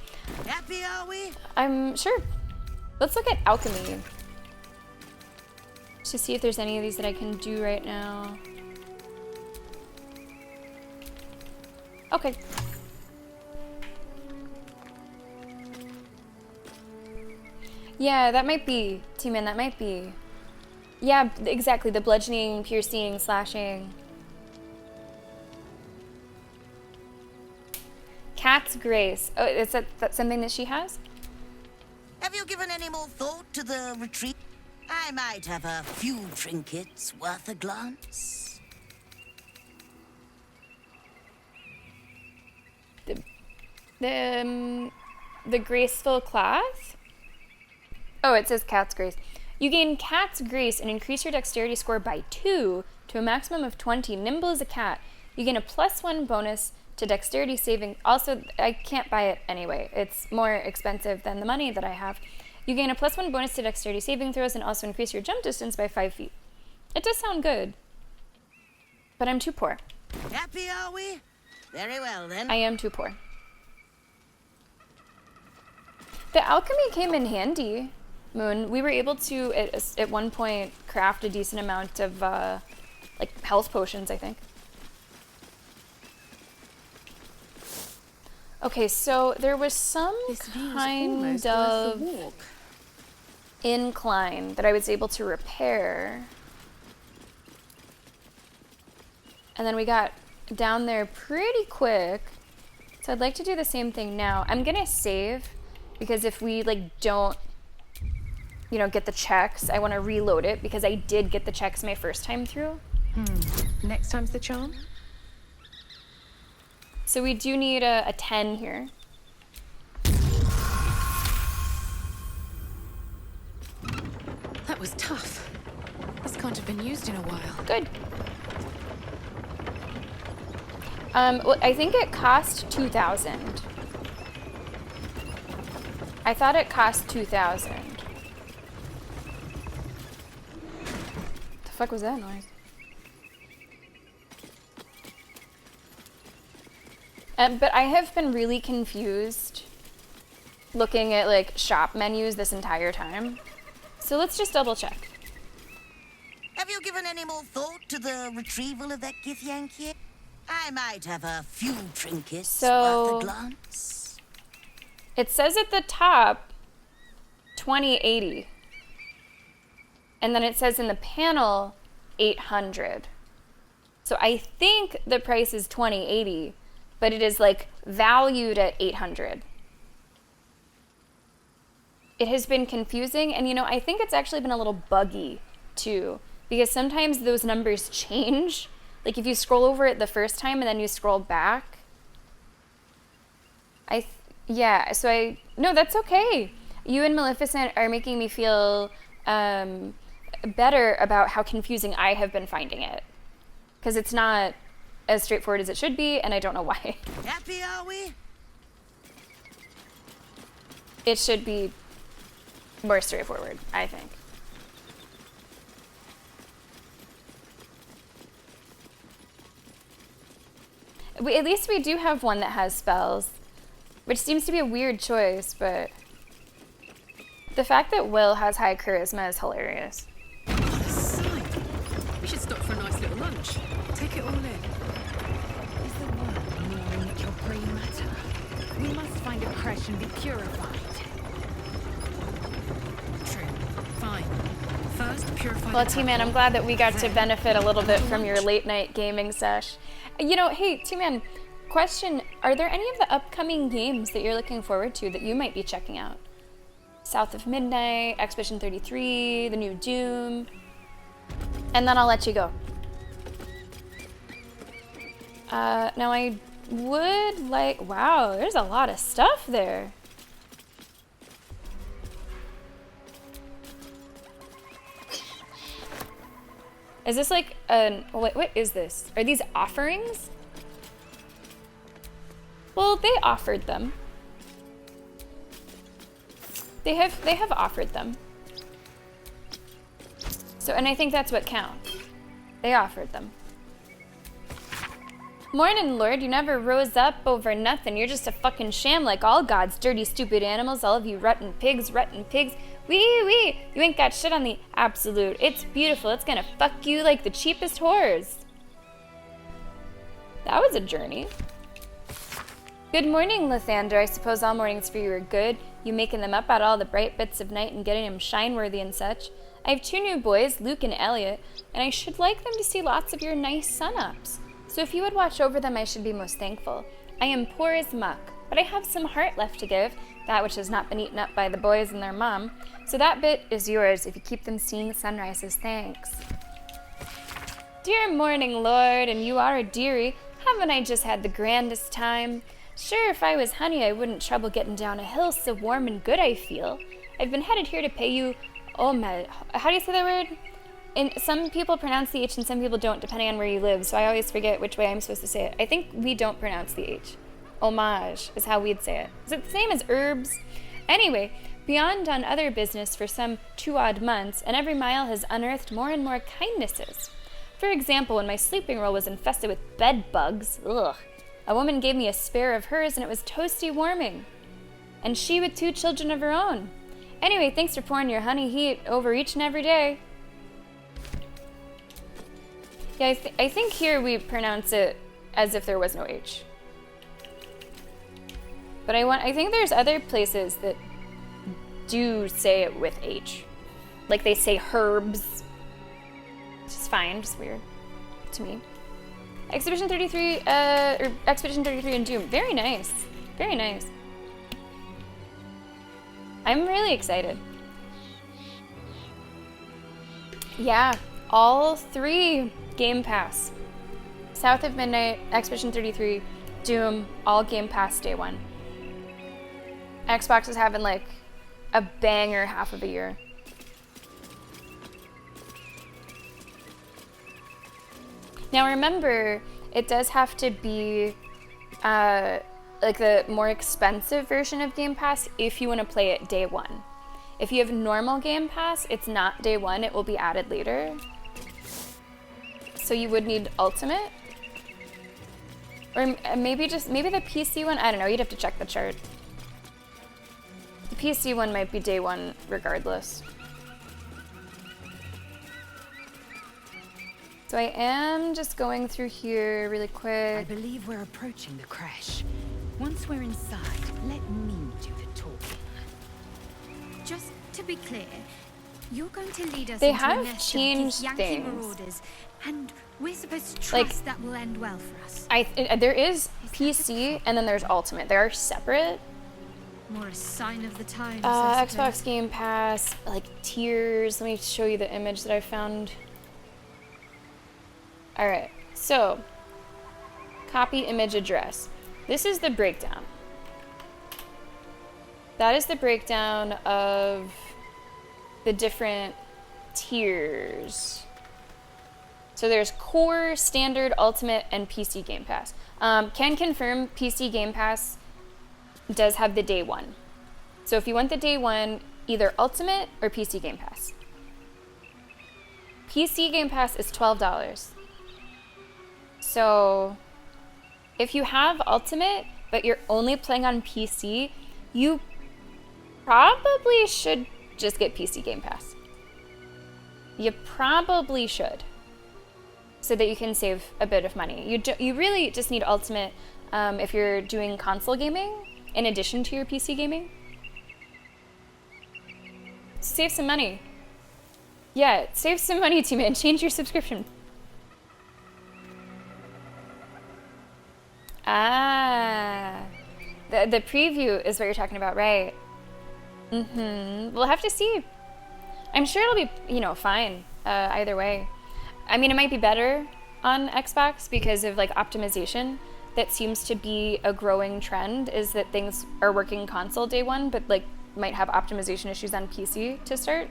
Happy, are we? I'm sure. Let's look at alchemy. To see if there's any of these that I can do right now. Okay. Yeah, that might be. T-Man, that might be. Yeah, exactly. The bludgeoning, piercing, slashing. Cat's Grace. Oh, is that something that she has? Have you given any more thought to the retreat? I might have a few trinkets worth a glance. The graceful cloth? Oh, it says Cat's Grace. You gain Cat's Grace and increase your dexterity score by 2 to a maximum of 20. Nimble as a cat. You gain a +1 bonus to dexterity saving. Also, I can't buy it anyway. It's more expensive than the money that I have. You gain a +1 bonus to dexterity saving throws and also increase your jump distance by 5 feet. It does sound good. But I'm too poor. Happy, are we? Very well, then. I am too poor. The alchemy came in handy, Moon. We were able to, at one point, craft a decent amount of, like, health potions, I think. Okay, so there was some kind of incline that I was able to repair. And then we got down there pretty quick. So I'd like to do the same thing now. I'm gonna save, because if we, like, don't, you know, get the checks, I want to reload it, because I did get the checks my first time through. Next time's the charm? So we do need a 10 here. That was tough. This can't have been used in a while. Good. Well, I think it cost 2,000. I thought it cost 2,000. The fuck was that noise? But I have been really confused looking at like shop menus this entire time. So let's just double check. Have you given any more thought to the retrieval of that Githyank here? I might have a few trinkets worth a glance. It says at the top 2080. And then it says in the panel 800. So I think the price is 2080, but it is like valued at 800. It has been confusing, and you know, I think it's actually been a little buggy too, because sometimes those numbers change. Like if you scroll over it the first time and then you scroll back. No, that's okay. You and Maleficent are making me feel better about how confusing I have been finding it. Because it's not as straightforward as it should be, and I don't know why. Happy, are we? It should be more straightforward, I think. At least we do have one that has spells, which seems to be a weird choice, but the fact that Will has high charisma is hilarious. What a sight! We should stop for a nice little lunch. Take it all in. Is the worm gnawing at your green matter? We must find a crash and be purified. True. Fine. First, purify. Well, T-Man, I'm glad that we got to benefit a little bit from your late night gaming sesh. You know, hey, T-Man, question, are there any of the upcoming games that you're looking forward to that you might be checking out? South of Midnight, Expedition 33, the new Doom, and then I'll let you go. Now I would like, wow, there's a lot of stuff there. Is this like what is this? Are these offerings? Well, they offered them. They have offered them. So, and I think that's what counts. They offered them. Morning, Lord. You never rose up over nothing. You're just a fucking sham like all gods. Dirty, stupid animals. All of you rotten pigs. Wee. You ain't got shit on the absolute. It's beautiful. It's gonna fuck you like the cheapest whores. That was a journey. Good morning, Lathander. I suppose all mornings for you are good. You making them up out of all the bright bits of night and getting them shine-worthy and such. I have 2 new boys, Luke and Elliot, and I should like them to see lots of your nice sun-ups. So if you would watch over them, I should be most thankful. I am poor as muck, but I have some heart left to give, that which has not been eaten up by the boys and their mom. So that bit is yours if you keep them seeing sunrises. Thanks. Dear morning, Lord, and you are a dearie. Haven't I just had the grandest time? Sure, if I was honey, I wouldn't trouble getting down a hill, so warm and good I feel. I've been headed here to pay you, how do you say that word? And some people pronounce the H and some people don't, depending on where you live, so I always forget which way I'm supposed to say it. I think we don't pronounce the H. Homage is how we'd say it. Is it the same as herbs? Anyway, beyond on other business for some 2 odd months, and every mile has unearthed more and more kindnesses. For example, when my sleeping roll was infested with bed bugs, a woman gave me a spare of hers and it was toasty warming. And she with 2 children of her own. Anyway, thanks for pouring your honey heat over each and every day. Yeah, I think here we pronounce it as if there was no H. But I think there's other places that do say it with H. Like they say herbs. Which is fine, just weird to me. Expedition 33 and Doom. Very nice. Very nice. I'm really excited. Yeah, all 3 Game Pass. South of Midnight, Expedition 33, Doom, all Game Pass day 1. Xbox is having like a banger half of a year. Now remember, it does have to be like the more expensive version of Game Pass if you want to play it day 1. If you have normal Game Pass, it's not day 1, it will be added later. So you would need Ultimate. Or maybe the PC one? I don't know, you'd have to check the chart. The PC one might be day one regardless. So I am just going through here really quick. I believe we're approaching the crash. Once we're inside, let me do the talking. Just to be clear, you're going to lead us They into a have nest changed of Yankee things. marauders, and we're supposed to Like, trust that will end well for us. There is PC and then there's Ultimate. They are separate. More a sign of the times. I suppose. Xbox Game Pass, like tiers. Let me show you the image that I found. Alright, so copy image address. This is the breakdown. That is the breakdown of the different tiers. So there's core, standard, ultimate, and PC Game Pass. Can confirm PC Game Pass does have the day one. So if you want the day one, either ultimate or PC Game Pass. PC Game Pass is $12. So if you have ultimate, but you're only playing on PC, you probably should just get PC Game Pass. You probably should, so that you can save a bit of money. You really just need ultimate if you're doing console gaming in addition to your PC gaming. Save some money. Yeah, save some money, T-Man. Change your subscription. Ah, the preview is what you're talking about, right? We'll have to see. I'm sure it'll be, fine either way. I mean, it might be better on Xbox because of like optimization. That seems to be a growing trend, is that things are working console day one, but like might have optimization issues on PC to start.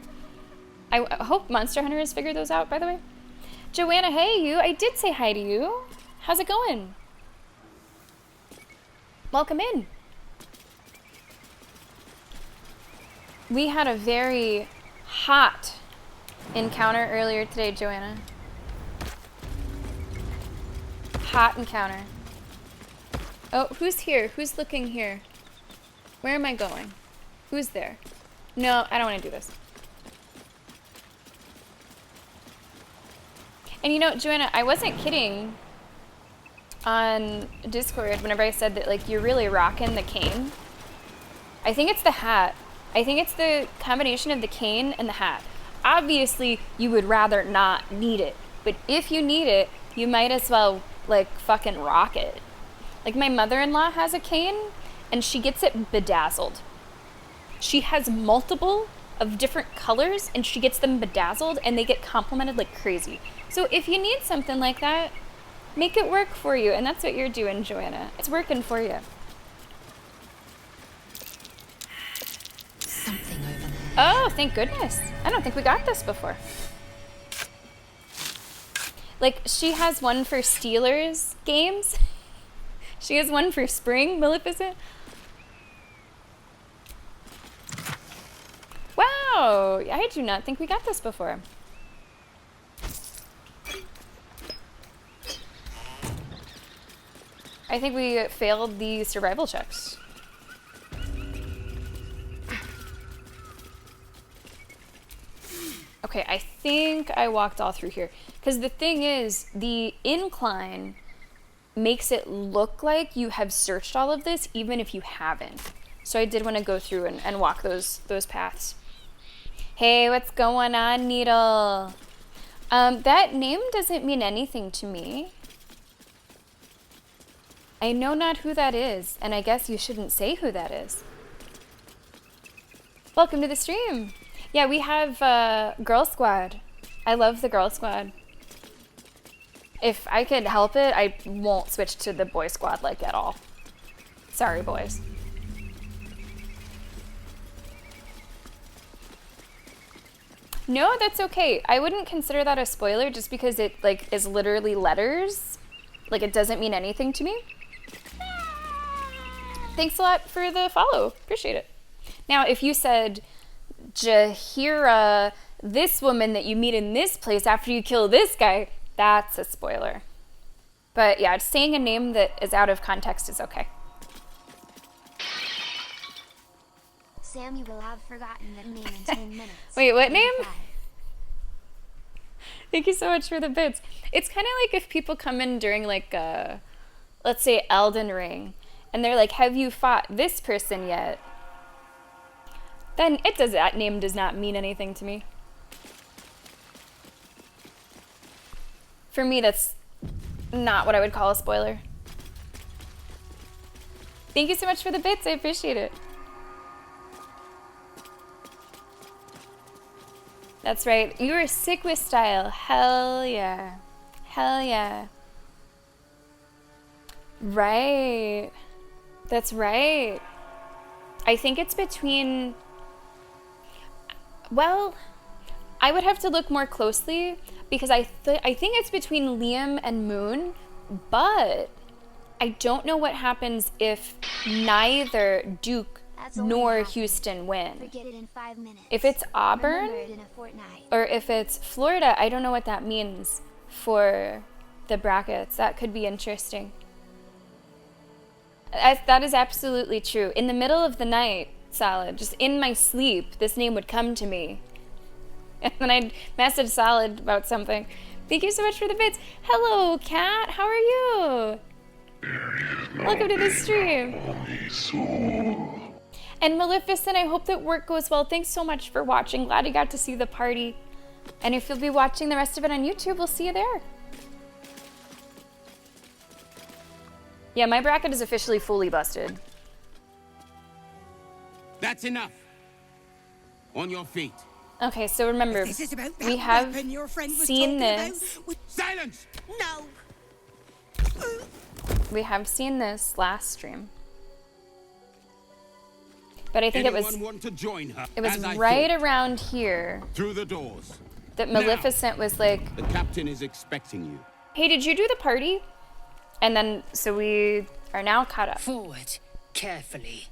I hope Monster Hunter has figured those out, by the way. Joanna, hey you, I did say hi to you. How's it going? Welcome in. We had a very hot encounter earlier today, Joanna. Hot encounter. Oh, who's here? Who's looking here? Where am I going? Who's there? No, I don't want to do this. And Joanna, I wasn't kidding on Discord whenever I said that, like, you're really rocking the cane. I think it's the hat. I think it's the combination of the cane and the hat. Obviously, you would rather not need it. But if you need it, you might as well, like, fucking rock it. Like, my mother-in-law has a cane, and she gets it bedazzled. She has multiple of different colors, and she gets them bedazzled, and they get complimented like crazy. So if you need something like that, make it work for you. And that's what you're doing, Joanna. It's working for you. Something over there. Oh, thank goodness. I don't think we got this before. Like, she has one for Steelers games. She has one for Spring, Maleficent. Wow, I do not think we got this before. I think we failed the survival checks. Okay, I think I walked all through here. Because the thing is, the incline makes it look like you have searched all of this, even if you haven't. So I did want to go through and walk those paths. Hey, what's going on, Needle? That name doesn't mean anything to me. I know not who that is, and I guess you shouldn't say who that is. Welcome to the stream. Yeah, we have Girl Squad. I love the Girl Squad. If I could help it, I won't switch to the Boy Squad like at all. Sorry, boys. No, that's okay. I wouldn't consider that a spoiler just because it like is literally letters. Like, it doesn't mean anything to me. Thanks a lot for the follow. Appreciate it. Now, if you said, Jahira, this woman that you meet in this place after you kill this guy, that's a spoiler. But yeah, saying a name that is out of context is okay. Sam, you will have forgotten that name in 10 minutes. Wait, what name? Thank you so much for the bits. It's kind of like if people come in during like, let's say Elden Ring, and they're like, have you fought this person yet? Then that name does not mean anything to me. For me, that's not what I would call a spoiler. Thank you so much for the bits. I appreciate it. That's right. You were sick with style. Hell yeah. Hell yeah. Right. That's right. I think it's between... Well, I would have to look more closely because I think it's between Liam and Moon, but I don't know what happens if neither Duke nor Houston win. Forget it in 5 minutes. If it's Auburn Remember it in a fortnight. or if it's Florida, I don't know what that means for the brackets. That could be interesting. That is absolutely true. In the middle of the night, Solid, just in my sleep, this name would come to me. And then I'd message Solid about something. Thank you so much for the bits. Hello, Kat. How are you? Welcome to the stream. And Maleficent, I hope that work goes well. Thanks so much for watching. Glad you got to see the party. And if you'll be watching the rest of it on YouTube, we'll see you there. Yeah, my bracket is officially fully busted. That's enough. On your feet. Okay, so remember, we have seen this. Silence! No. We have seen this last stream. But I think Anyone want to join her, it was as I right thought? around here Through the doors. that Now. Maleficent was like, The captain is expecting you. hey, did you do the party? And then, so we are now caught up. Forward, carefully.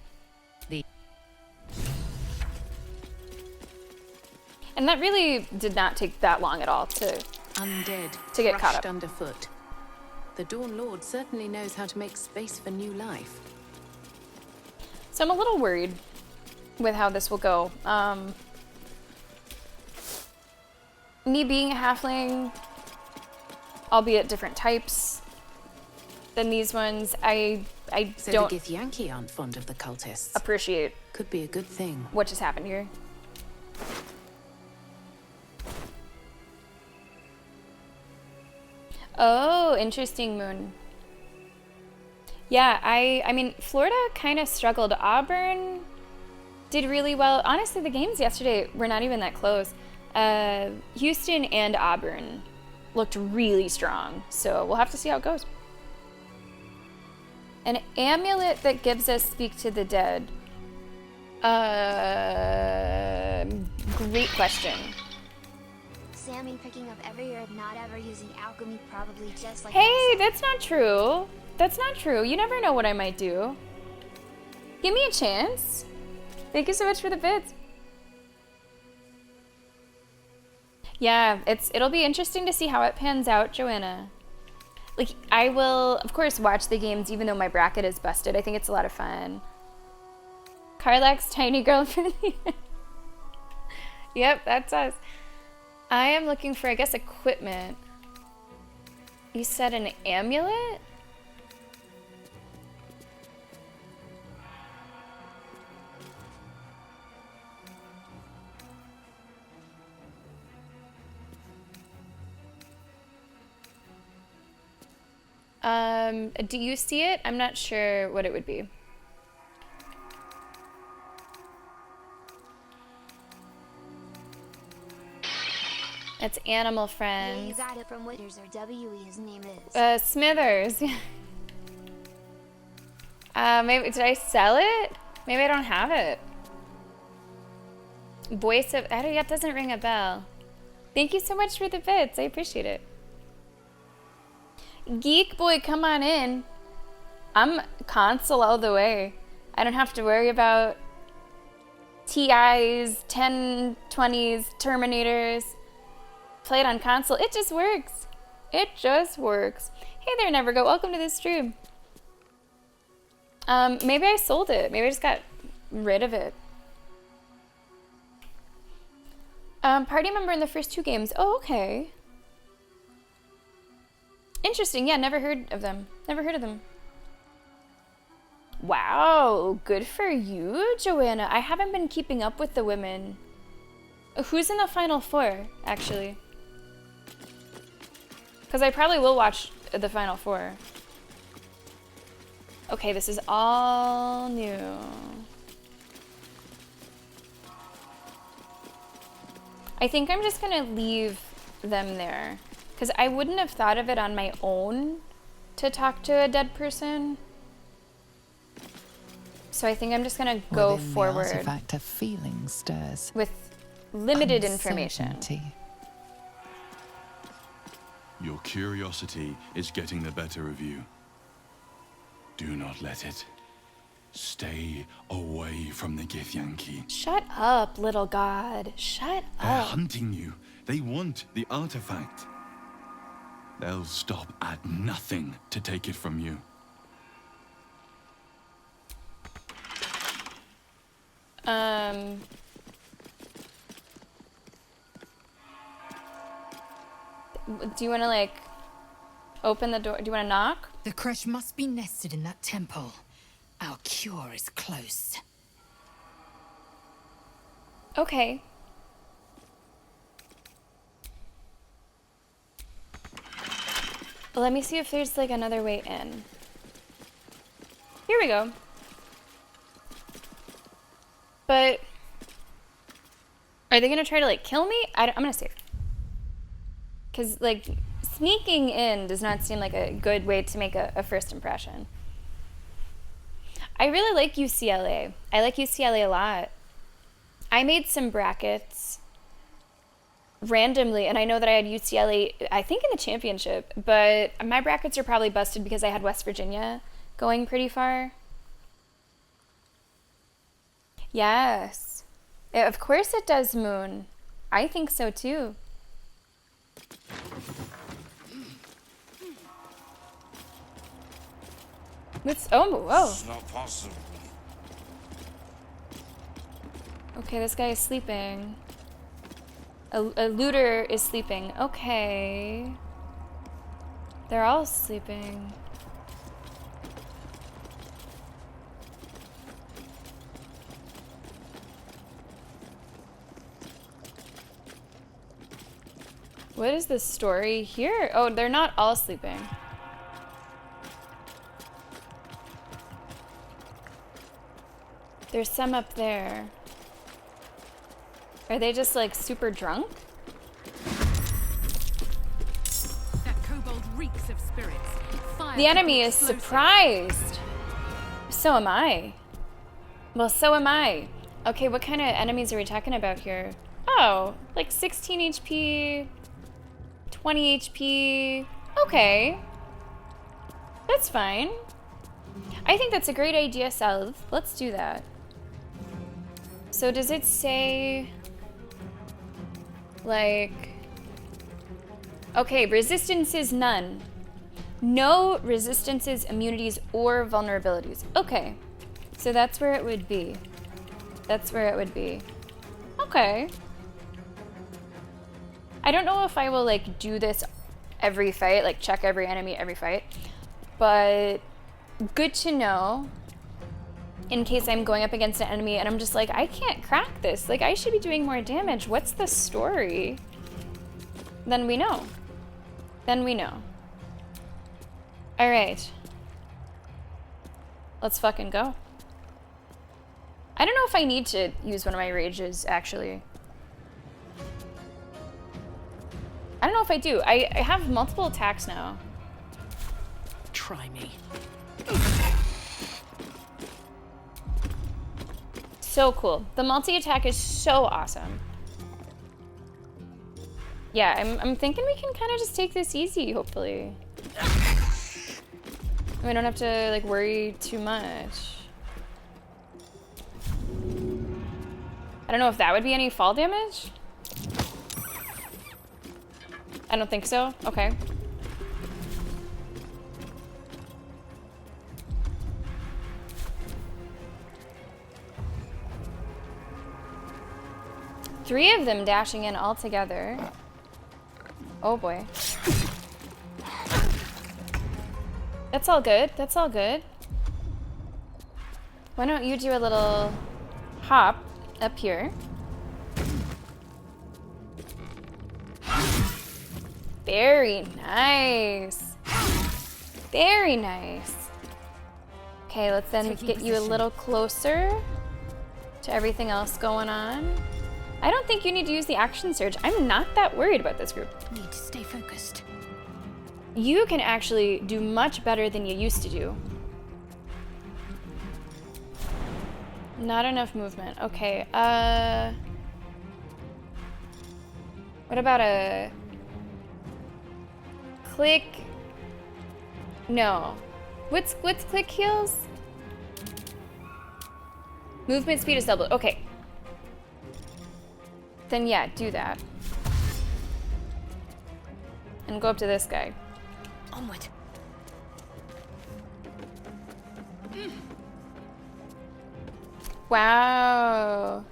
And that really did not take that long at all to Undead, get caught crushed up. underfoot. The Dawn Lord certainly knows how to make space for new life. So I'm a little worried with how this will go. Me being a halfling, albeit different types than these ones, I So don't the Githyanki aren't fond of the cultists. appreciate Could be a good thing. what just happened here. Oh, interesting, Moon. Yeah, I mean, Florida kind of struggled. Auburn did really well. Honestly, the games yesterday were not even that close. Houston and Auburn looked really strong, so we'll have to see how it goes. An amulet that gives us speak to the dead. Great question. Sammy picking up every herb, not ever using alchemy, probably just like Hey, that's not true. That's not true. You never know what I might do. Give me a chance. Thank you so much for the bits. Yeah, it'll be interesting to see how it pans out, Joanna. Like, I will, of course, watch the games even though my bracket is busted. I think it's a lot of fun. Carlax's tiny girlfriend. Yep, that's us. I am looking for, I guess, equipment. You said an amulet? Do you see it? I'm not sure what it would be. It's Animal Yeah, you Friends. got it from Withers or W.E. His name is. Smithers. Maybe, did I sell it? Maybe I don't have it. Voice of, that doesn't ring a bell. Thank you so much for the bits. I appreciate it. Geek Boy, come on in. I'm console all the way. I don't have to worry about TIs, 1020s, Terminators. Play it on console. It just works. It just works. Hey there, Nevergo. Welcome to the stream. Maybe I sold it. Maybe I just got rid of it. Party member in the first 2 games. Oh, okay. Interesting. Yeah, never heard of them. Never heard of them. Wow, good for you, Joanna. I haven't been keeping up with the women. Who's in the final 4, actually? Because I probably will watch the final 4. Okay, this is all new. I think I'm just gonna leave them there. Because I wouldn't have thought of it on my own to talk to a dead person. So I think I'm just gonna go Within forward. The artifact of feeling stirs. With limited information. Uncertainty. Your curiosity is getting the better of you. Do not let it. Stay away from the Githyanki. Shut up, little god. Shut They're up. hunting you. They want the artifact. They'll stop at nothing to take it from you. Do you want to, like, open the door? Do you want to knock? The crush must be nested in that temple. Our cure is close. Okay. Let me see if there's, like, another way in. Here we go. But are they gonna try to, like, kill me? I'm gonna save. Because, like, sneaking in does not seem like a good way to make a first impression. I really like UCLA. I like UCLA a lot. I made some brackets randomly, and I know that I had UCLA, I think, in the championship, but my brackets are probably busted because I had West Virginia going pretty far. Yes. Of course it does, Moon. I think so, too. Whoa. It's not possible. Okay, this guy is sleeping. A looter is sleeping. Okay. They're all sleeping. What is the story here? Oh, they're not all sleeping. There's some up there. Are they just, like, super drunk? That kobold reeks of spirits. Fire The enemy is surprised. So am I. Well, so am I. Okay, what kind of enemies are we talking about here? Oh, like 16 HP, 20 HP. Okay. That's fine. I think that's a great idea, Sal. Let's do that. So does it say, like, okay, resistance is none. No resistances, immunities, or vulnerabilities. Okay, so that's where it would be. That's where it would be. Okay. I don't know if I will, like, do this every fight, like, check every enemy every fight, but good to know in case I'm going up against an enemy and I'm just like, I can't crack this. Like, I should be doing more damage. What's the story? Then we know. Then we know. All right. Let's fucking go. I don't know if I need to use one of my rages, actually. I don't know if I do. I have multiple attacks now. Try me. So cool. The multi-attack is so awesome. Yeah, I'm thinking we can kind of just take this easy, hopefully. We don't have to, like, worry too much. I don't know if that would be any fall damage. I don't think so. Okay. 3 of them dashing in all together. Oh boy. That's all good. That's all good. Why don't you do a little hop up here? Very nice. Very nice. Okay, let's then get you a little closer to everything else going on. I don't think you need to use the action surge. I'm not that worried about this group. Need to stay focused. You can actually do much better than you used to do. Not enough movement. Okay, what about a click? No. What's click heals? Movement speed is doubled. Okay. Then yeah, do that. And go up to this guy. Onward. Wow.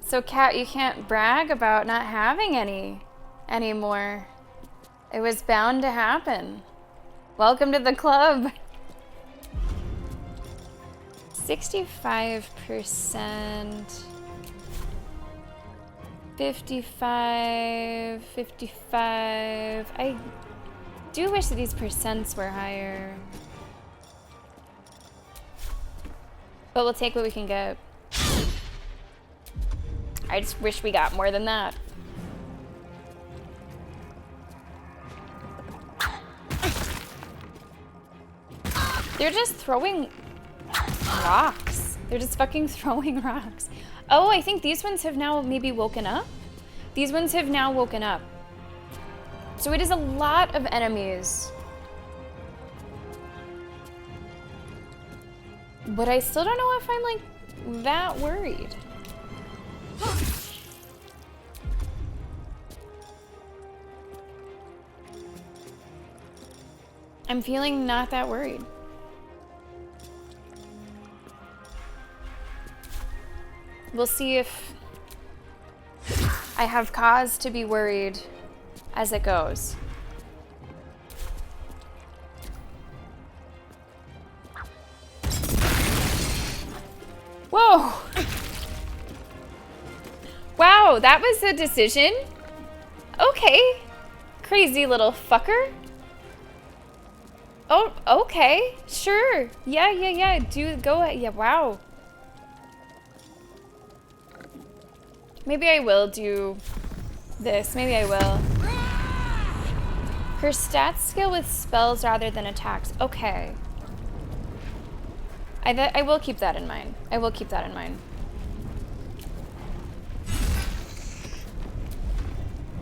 So Kat, you can't brag about not having any anymore. It was bound to happen. Welcome to the club. 65%. 55, 55. I do wish that these percents were higher. But we'll take what we can get. I just wish we got more than that. They're just throwing rocks. They're just fucking throwing rocks. Oh, I think these ones have now maybe woken up. These ones have now woken up. So it is a lot of enemies. But I still don't know if I'm like that worried. I'm feeling not that worried. We'll see if I have cause to be worried as it goes. Whoa! Wow, that was a decision. Okay. Crazy little fucker. Oh, okay. Sure. Yeah. Go ahead. Yeah, wow. Maybe I will do this. Maybe I will. Her stats skill with spells rather than attacks. Okay. I will keep that in mind. I will keep that in mind.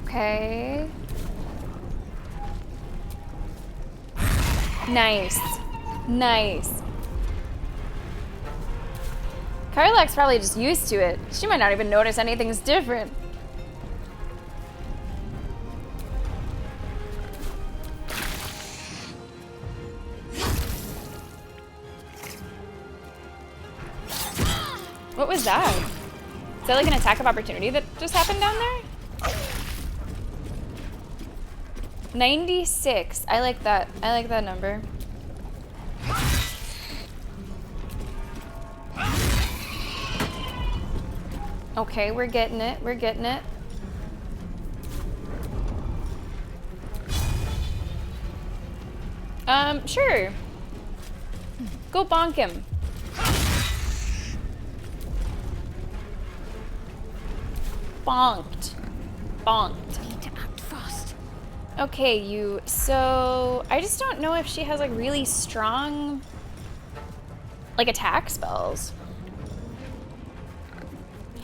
Okay. Nice. Nice. Karlak's probably just used to it. She might not even notice anything's different. What was that? Is that like an attack of opportunity that just happened down there? 96. I like that. I like that number. Okay, we're getting it. We're getting it. Sure. Go bonk him. Bonked. Bonked. Need to act fast. Okay, you. So I just don't know if she has like really strong, like attack spells.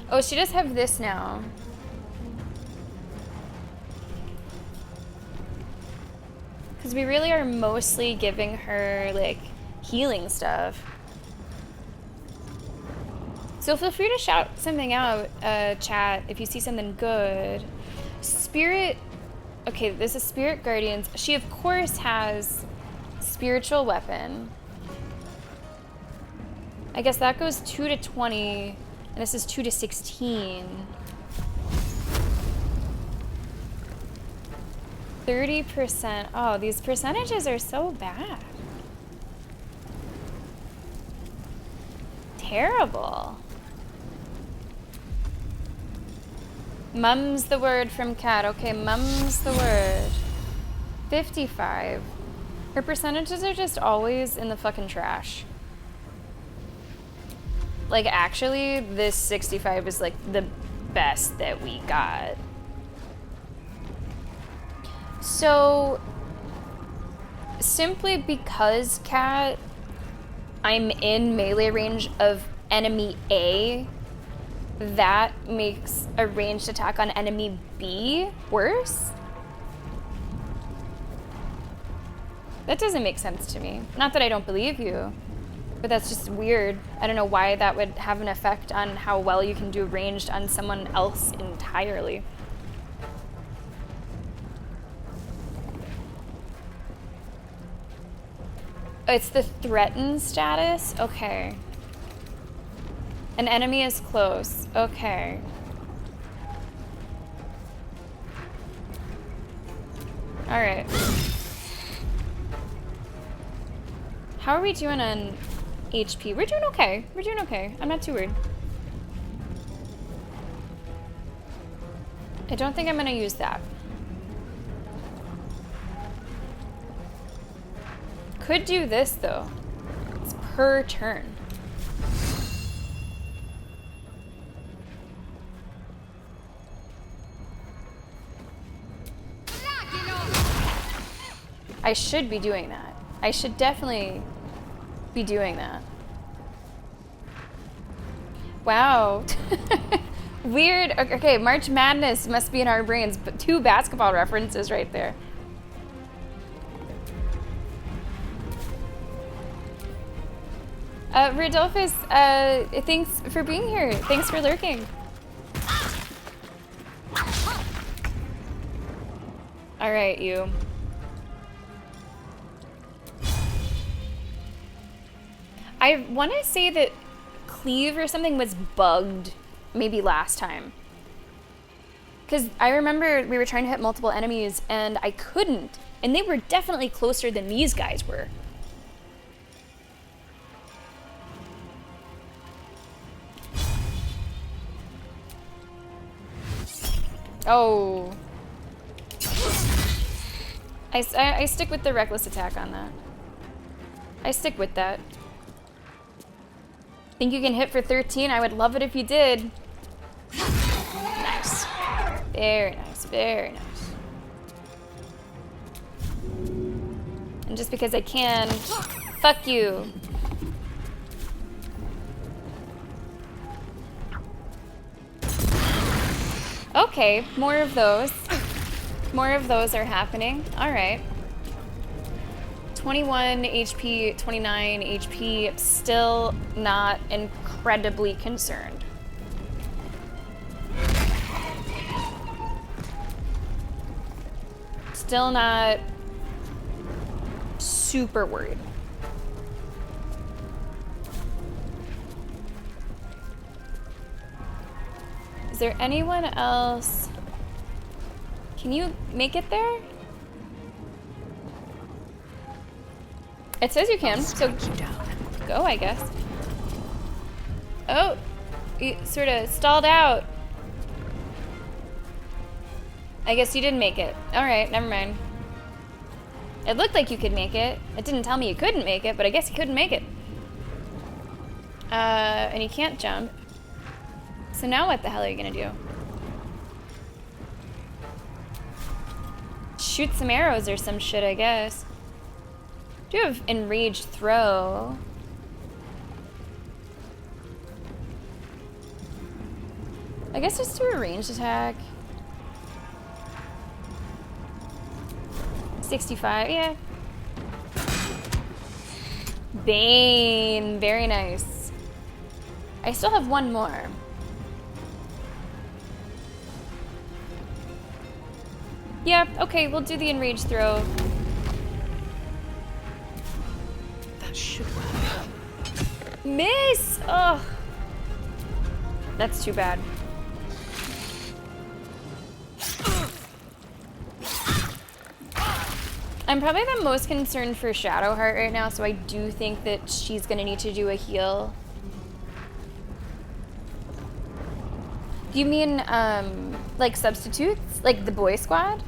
Oh, she does have this now. Because we really are mostly giving her like healing stuff. So feel free to shout something out, chat, if you see something good. Spirit, okay, this is Spirit Guardians. She of course has Spiritual Weapon. I guess that goes 2 to 20. And this is 2 to 16. 30%. Oh, these percentages are so bad. Terrible. Mum's the word from Cat. Okay, mum's the word. 55. Her percentages are just always in the fucking trash. Like, actually, this 65 is like the best that we got. So, simply because, Cat, I'm in melee range of enemy A, that makes a ranged attack on enemy B worse? That doesn't make sense to me. Not that I don't believe you, but that's just weird. I don't know why that would have an effect on how well you can do ranged on someone else entirely. It's the threatened status? Okay. An enemy is close. Okay. Alright. How are we doing on HP? We're doing okay. We're doing okay. I'm not too worried. I don't think I'm gonna use that. Could do this though. It's per turn. I should be doing that. I should definitely be doing that. Wow. Weird. Okay, March Madness must be in our brains, but 2 basketball references right there. Rodolphus, thanks for being here. Thanks for lurking. All right, you. I want to say that Cleave or something was bugged maybe last time. Because I remember we were trying to hit multiple enemies and I couldn't. And they were definitely closer than these guys were. Oh. I stick with the reckless attack on that. I stick with that. Think you can hit for 13? I would love it if you did. Nice. Very nice, very nice. And just because I can, fuck you. Okay, more of those. More of those are happening. All right. 21 HP, 29 HP, still not incredibly concerned. Still not super worried. Is there anyone else? Can you make it there? It says you can, so go, I guess. Oh, you sort of stalled out. I guess you didn't make it. All right, never mind. It looked like you could make it. It didn't tell me you couldn't make it, but I guess you couldn't make it. And you can't jump. So now what the hell are you gonna do? Shoot some arrows or some shit, I guess. Do you have enraged throw? I guess just do a ranged attack. 65, yeah. Bane, very nice. I still have one more. Yeah, okay, we'll do the enraged throw. That should work. Miss! Ugh. That's too bad. I'm probably the most concerned for Shadowheart right now, so I do think that she's gonna need to do a heal. Do you mean, like substitutes? Like the boy squad?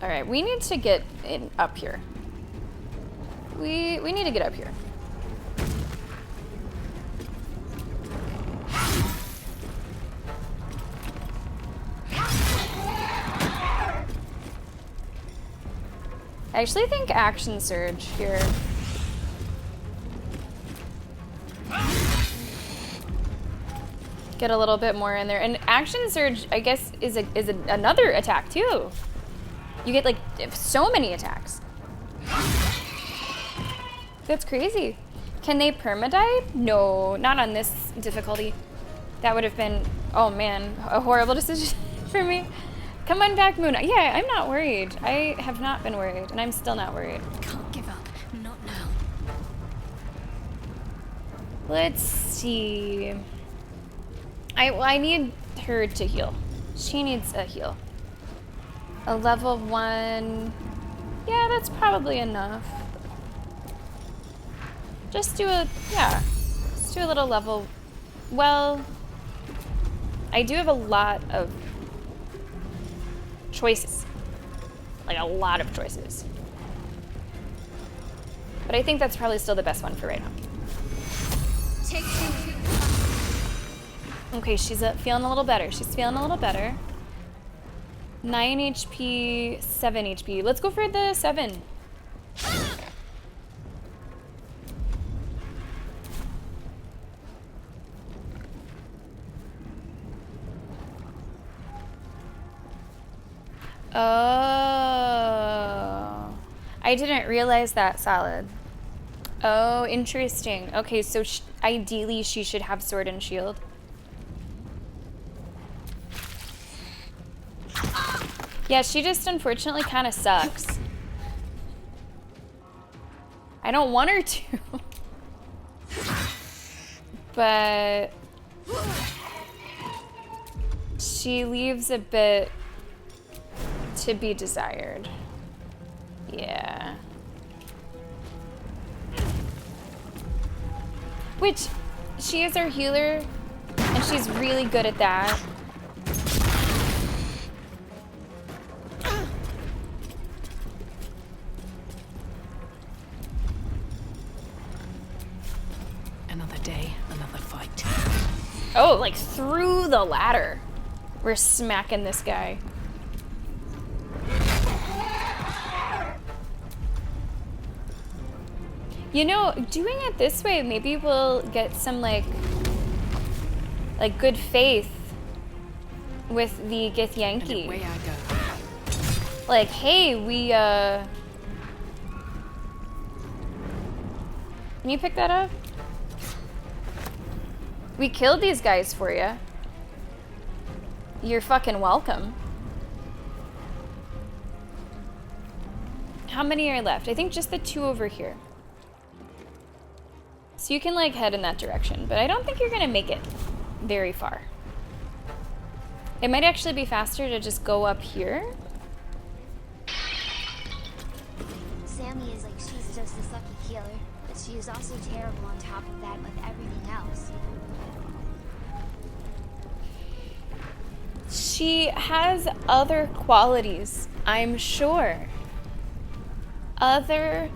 Alright, we need to get up here. We need to get up here. I actually think Action Surge here. Get a little bit more in there. And Action Surge, I guess, is another attack too. You get like so many attacks. That's crazy. Can they permadive? No, not on this difficulty. That would have been, oh man, a horrible decision for me. Come on back, Moon. Yeah, I'm not worried. I have not been worried, and I'm still not worried. Can't give up. Not now. Let's see. I need her to heal. She needs a heal. A level 1. Yeah, that's probably enough. Just do a, yeah. Just do a little level. Well, I do have a lot of choices. Like a lot of choices. But I think that's probably still the best one for right now. Okay, she's feeling a little better. She's feeling a little better. 9 HP, 7 HP. Let's go for the 7. Oh, I didn't realize that, Salad. Oh, interesting. Okay, so ideally she should have sword and shield. Yeah, she just unfortunately kind of sucks. I don't want her to. But she leaves a bit to be desired. Yeah. Which, she is our healer, and she's really good at that. Another day, another fight. Oh, like through the ladder. We're smacking this guy. You know, doing it this way, maybe we'll get some like good faith with the Githyanki. Away I go. Like, hey, we can you pick that up? We killed these guys for you. You're fucking welcome. How many are left? I think just the 2 over here. So you can like head in that direction, but I don't think you're gonna make it very far. It might actually be faster to just go up here. Sammy is like, she's just a sucky healer, but she is also terrible on top of that with everything else. She has other qualities, I'm sure. Other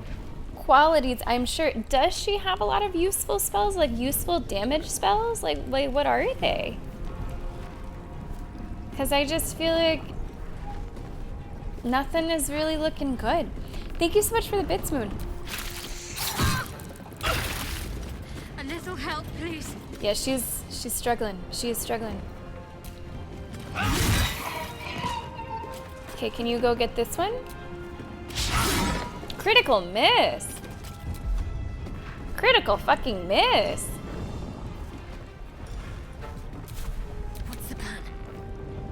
qualities, I'm sure. Does she have a lot of useful spells, like useful damage spells? Like what are they? Because I just feel like nothing is really looking good. Thank you so much for the bits, Moon. A little help, please. Yeah, she's struggling. She is struggling. Okay, can you go get this one? Critical miss. Critical fucking miss. What's the plan?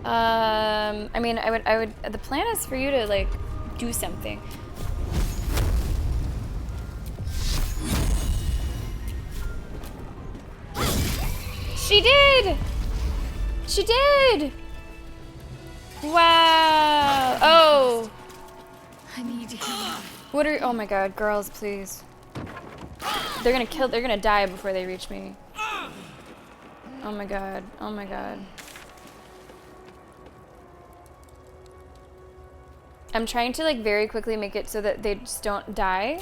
I mean, I would, the plan is for you to like do something. She did! She did! Wow! Oh! I need you. What are, oh my god, girls, please. They're gonna die before they reach me. Oh my god, oh my god. I'm trying to like very quickly make it so that they just don't die.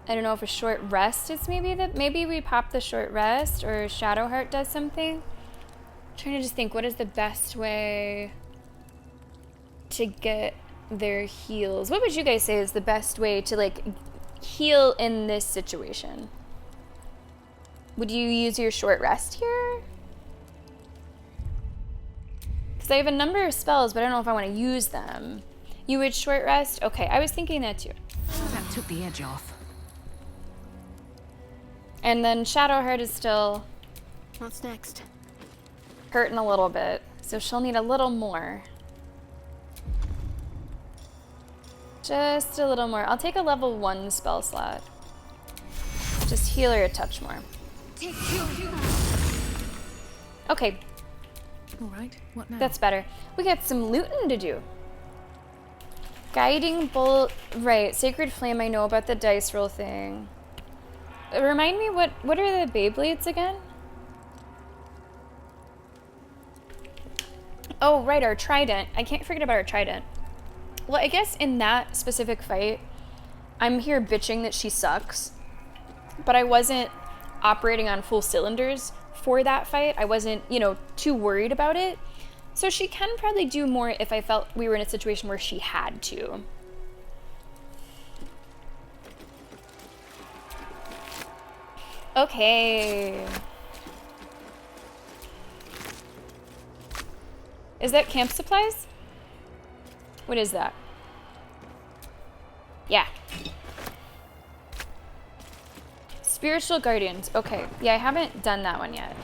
I don't know if a short rest is maybe we pop the short rest or Shadowheart does something. I'm trying to just think what is the best way to get their heals. What would you guys say is the best way to like heal in this situation? Would you use your short rest here? Because I have a number of spells, but I don't know if I want to use them. You would short rest? Okay, I was thinking that too. That took the edge off. And then Shadowheart is still... What's next? Hurting a little bit, so she'll need a little more. Just a little more. I'll take a level 1 spell slot. Just heal her a touch more. Okay. Alright, what now? That's better. We got some looting to do. Guiding bolt, right, Sacred Flame, I know about the dice roll thing. Remind me, what are the Beyblades again? Oh, right, our trident. I can't forget about our trident. Well, I guess in that specific fight, I'm here bitching that she sucks, but I wasn't operating on full cylinders for that fight. I wasn't, you know, too worried about it. So she can probably do more if I felt we were in a situation where she had to. Okay. Is that camp supplies? What is that? Yeah. Spiritual Guardians. Okay. Yeah, I haven't done that one yet.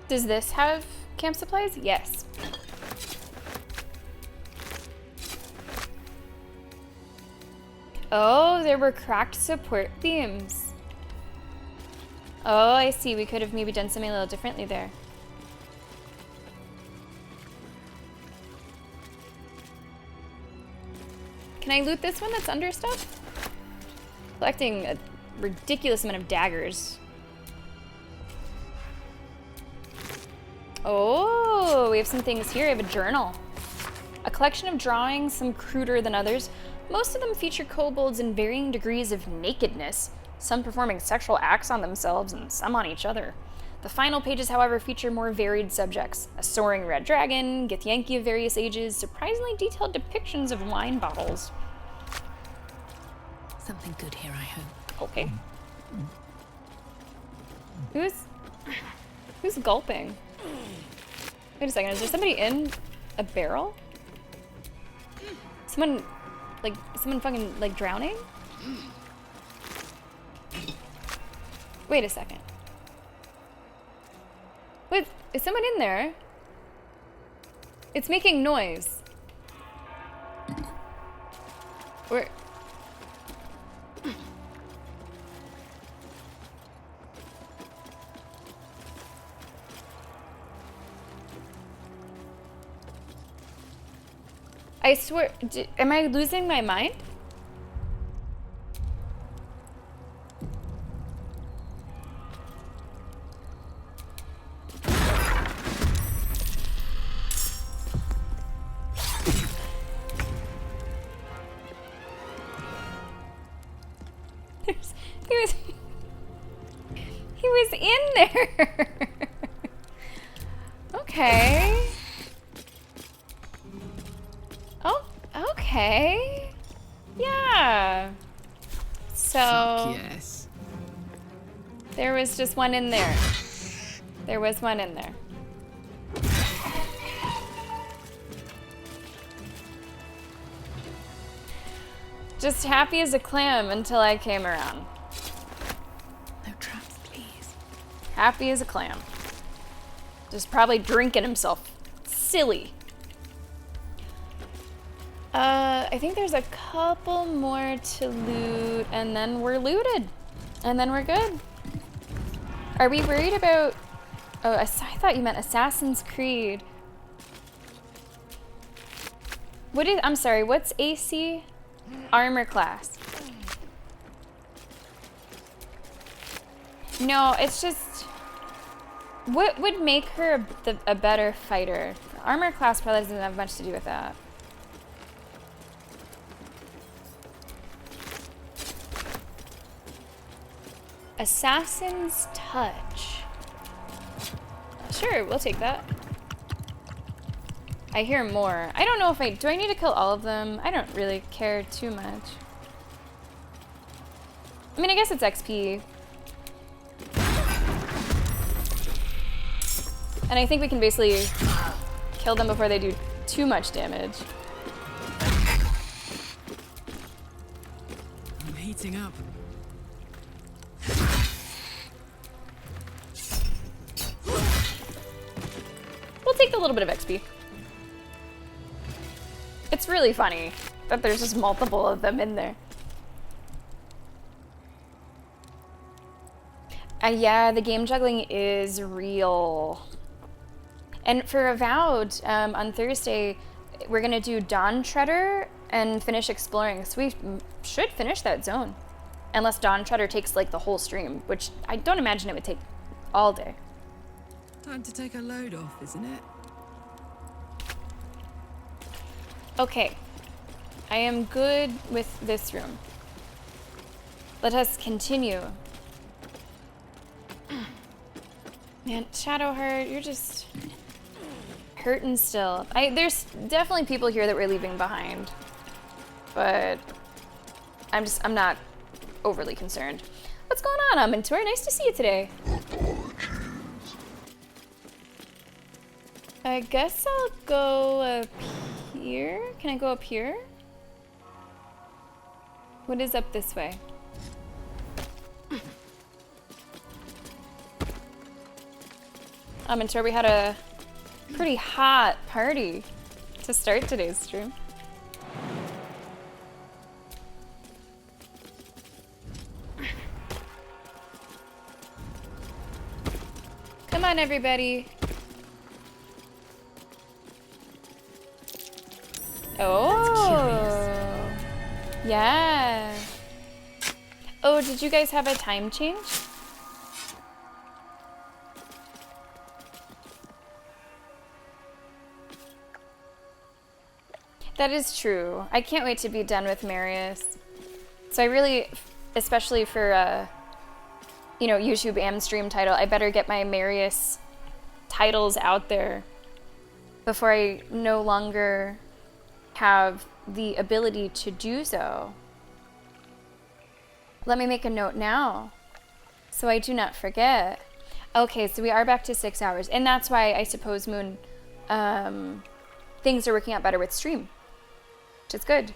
Does this have camp supplies? Yes. Oh, there were cracked support beams. Oh, I see. We could have maybe done something a little differently there. Can I loot this one that's under stuff? Collecting a ridiculous amount of daggers. Oh, we have some things here. I have a journal. A collection of drawings, some cruder than others. Most of them feature kobolds in varying degrees of nakedness, some performing sexual acts on themselves and some on each other. The final pages, however, feature more varied subjects. A soaring red dragon, Githyanki of various ages, surprisingly detailed depictions of wine bottles. Something good here, I hope. Okay. Who's gulping? Wait a second, is there somebody in a barrel? Someone fucking, like, drowning? Wait a second. Wait, is someone in there? It's making noise. Where? I swear, am I losing my mind? He was in there. Okay. Oh, okay. Yeah. So yes. There was just one in there. There was one in there. Just happy as a clam until I came around. No traps, please. Happy as a clam. Just probably drinking himself. Silly. I think there's a couple more to loot, and then we're looted. And then we're good. Are we worried about... Oh, I thought you meant Assassin's Creed. What is... I'm sorry, what's AC? Armor class. No, it's just... What would make her a better fighter? Armor class probably doesn't have much to do with that. Assassin's Touch. Sure, we'll take that. I hear more. I don't know if do I need to kill all of them? I don't really care too much. I mean, I guess it's XP. And I think we can basically kill them before they do too much damage. I'm heating up. We'll take a little bit of XP. It's really funny that there's just multiple of them in there. Yeah, the game juggling is real. And for Avowed, on Thursday, we're gonna do Dawn Treader and finish exploring. So we should finish that zone. Unless Dawn Treader takes like the whole stream, which I don't imagine it would take all day. Time to take a load off, isn't it? Okay. I am good with this room. Let us continue. Man, Shadowheart, you're just hurting still. There's definitely people here that we're leaving behind. But I'm not overly concerned. What's going on, Mentor? Nice to see you today. I guess I'll go up here. Can I go up here? What is up this way? Mentor, we had a pretty hot party to start today's stream. Come on, everybody. Oh, yeah. Oh, did you guys have a time change? That is true. I can't wait to be done with Marius. So I really, especially for, you know, YouTube and stream title, I better get my Marius titles out there before I no longer have the ability to do so. Let me make a note now so I do not forget. Okay, so we are back to 6 hours, and that's why I suppose, Moon, things are working out better with stream, which is good.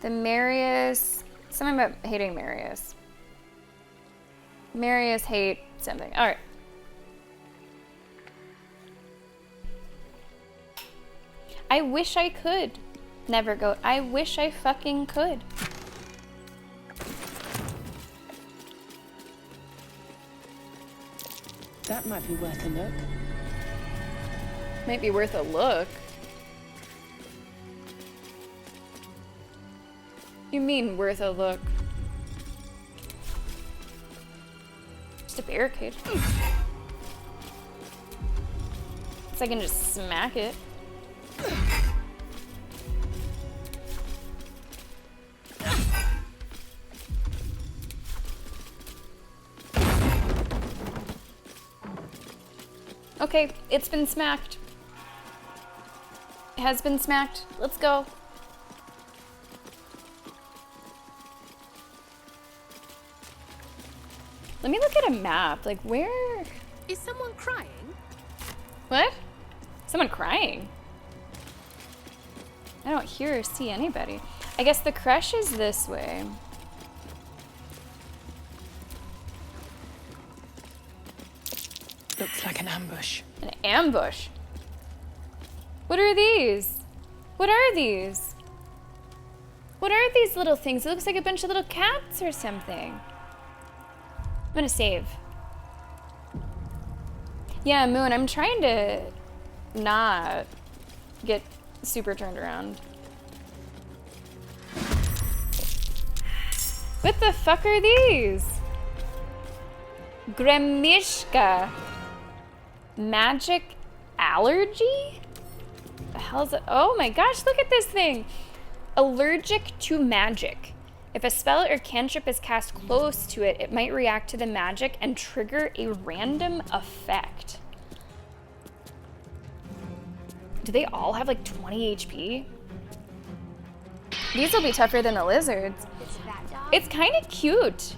The Marius, something about hating Marius. Marius hate something. All right. I wish I could. Never go. I wish I fucking could. That might be worth a look. Might be worth a look. You mean worth a look? Just a barricade. So I can just smack it. Okay, it's been smacked. It has been smacked. Let's go. Let me look at a map. Like, where? Is someone crying? What? Someone crying? I don't hear or see anybody. I guess the crush is this way. Looks like an ambush. An ambush? What are these? What are these? What are these little things? It looks like a bunch of little cats or something. I'm gonna save. Yeah, Moon, I'm trying to not get super turned around. What the fuck are these? Gremishka. Magic allergy? The hell's it? Oh my gosh, look at this thing. Allergic to magic. If a spell or cantrip is cast close to it, it might react to the magic and trigger a random effect. Do they all have like 20 HP? These will be tougher than the lizards. It's kind of cute.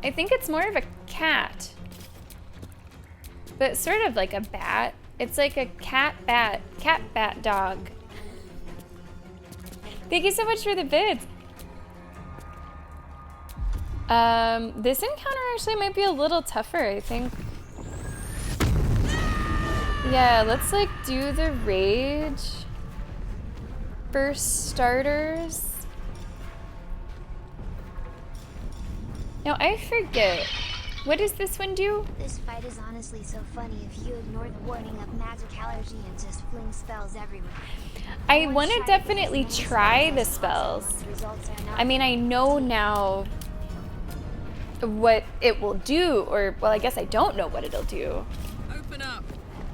I think it's more of a cat. But sort of like a bat. It's like a cat bat dog. Thank you so much for the bids. This encounter actually might be a little tougher, I think. Yeah, let's like do the rage for starters. Now I forget. What does this one do? This fight is honestly so funny if you ignore the warning of magic allergy and just fling spells everywhere. I want to definitely try the spells. I mean, I know now what it will do, or, well, I guess I don't know what it'll do. Open up.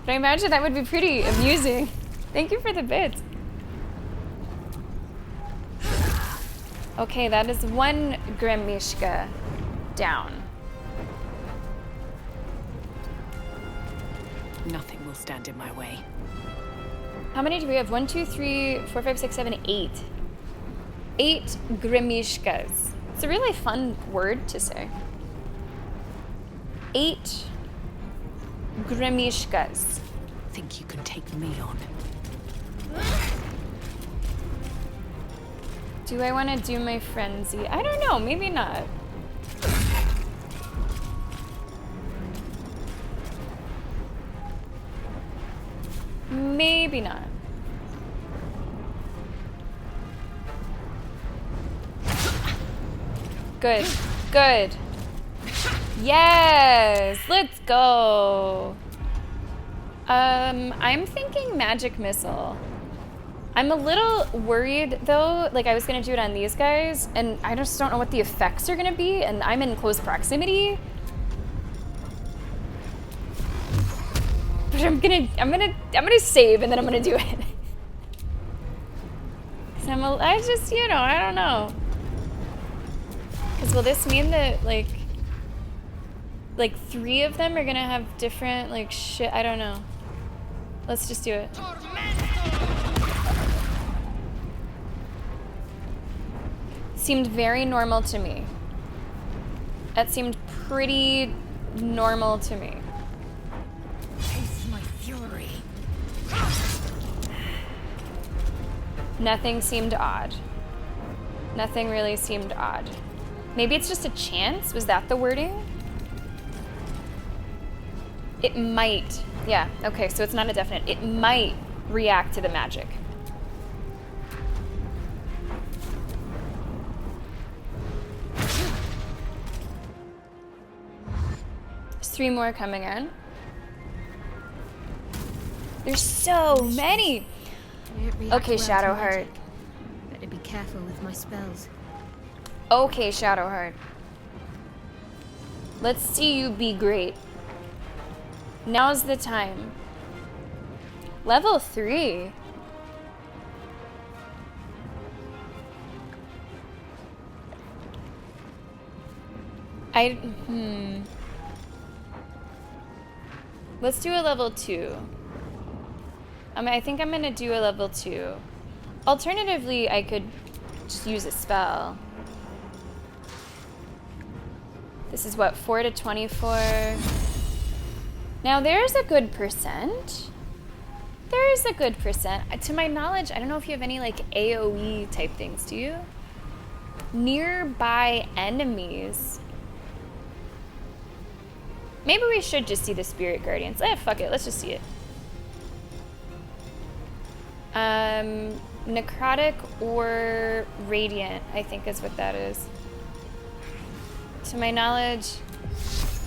But I imagine that would be pretty amusing. Thank you for the bits. Okay, that is one Gremishka down. Nothing will stand in my way. How many do we have? 1, 2, 3, 4, 5, 6, 7, 8. 8 Gremishkas. It's a really fun word to say. 8 Gremishkas. Think you can take me on? Do I want to do my frenzy? I don't know, maybe not. Maybe not. Good, good. Yes, let's go. I'm thinking magic missile. I'm a little worried though, like I was gonna do it on these guys, and I just don't know what the effects are gonna be, and I'm in close proximity. But I'm gonna save, and then I'm gonna do it. Cause I just, you know, I don't know. Cause will this mean that like 3 of them are gonna have different like shit? I don't know. Let's just do it. Seemed very normal to me. That seemed pretty normal to me. Taste my fury. Nothing seemed odd. Nothing really seemed odd. Maybe it's just a chance? Was that the wording? It might. Yeah, okay, so it's not a definite. It might react to the magic. There's 3 more coming in. There's so many! Okay, Shadowheart. Better be careful with my spells. Okay, Shadowheart. Let's see you be great. Now's the time. Level 3. Let's do a level 2. I think I'm gonna do a level 2. Alternatively, I could just use a spell. This is what, 4 to 24? Now there's a good percent. There is a good percent. To my knowledge, I don't know if you have any like AoE type things, do you? Nearby enemies. Maybe we should just see the spirit guardians. Fuck it, let's just see it. Necrotic or radiant, I think is what that is. To my knowledge,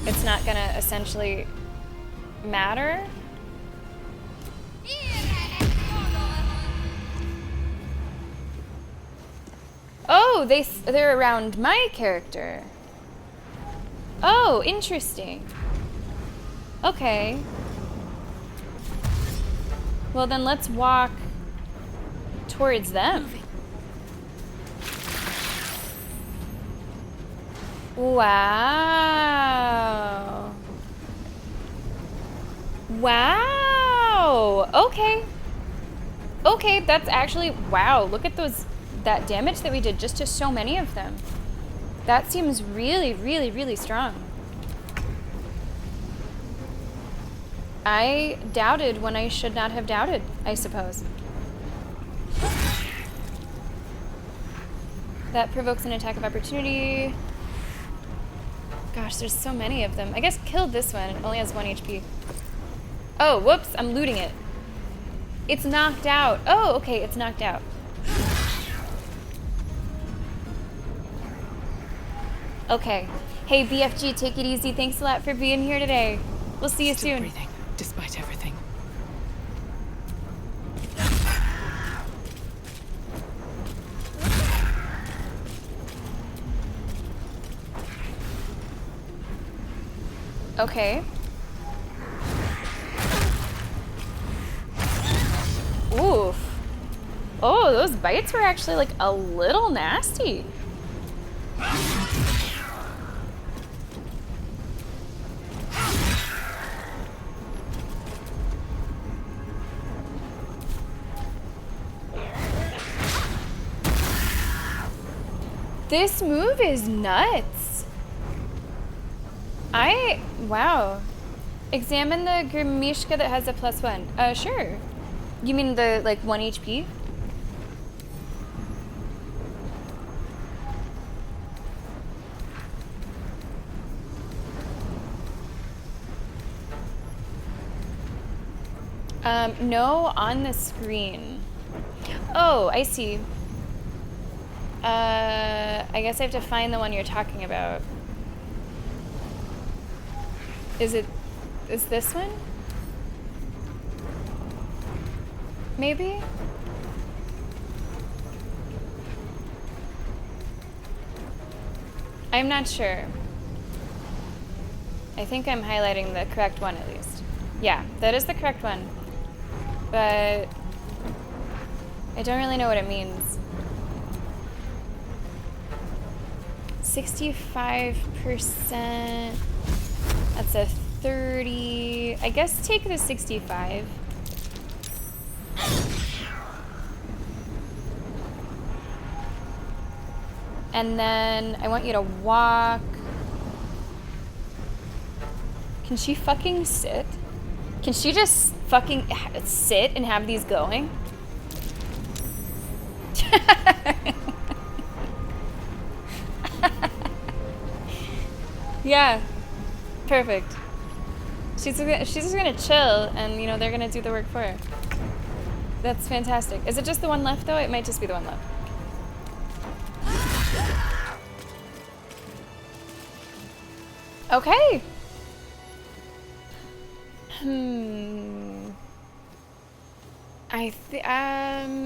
it's not gonna essentially matter. Oh, they're around my character. Oh, interesting. Okay. Well, then let's walk towards them. Wow. Wow. Okay. Okay, that's actually, wow, look at that damage that we did just to so many of them. That seems really, really, really strong. I doubted when I should not have doubted, I suppose. That provokes an attack of opportunity. Gosh, there's so many of them. I guess kill this one. It only has 1 HP. Oh, whoops, I'm looting it. It's knocked out. Oh, okay, it's knocked out. Okay. Hey, BFG, take it easy. Thanks a lot for being here today. We'll see you soon. Breathing, despite everything. Okay. Oof. Oh, those bites were actually like a little nasty. This move is nuts. Wow. Examine the Grimishka that has a +1. Sure. You mean the, like, 1 HP? No, on the screen. Oh, I see. I guess I have to find the one you're talking about. Is this one? Maybe? I'm not sure. I think I'm highlighting the correct one at least. Yeah, that is the correct one. But I don't really know what it means. 65%. That's a 30. I guess take the 65. And then I want you to walk. Can she fucking sit? Can she just fucking sit and have these going? Yeah, perfect. She's just gonna chill, and you know they're gonna do the work for her. That's fantastic. Is it just the one left though? It might just be the one left. Okay.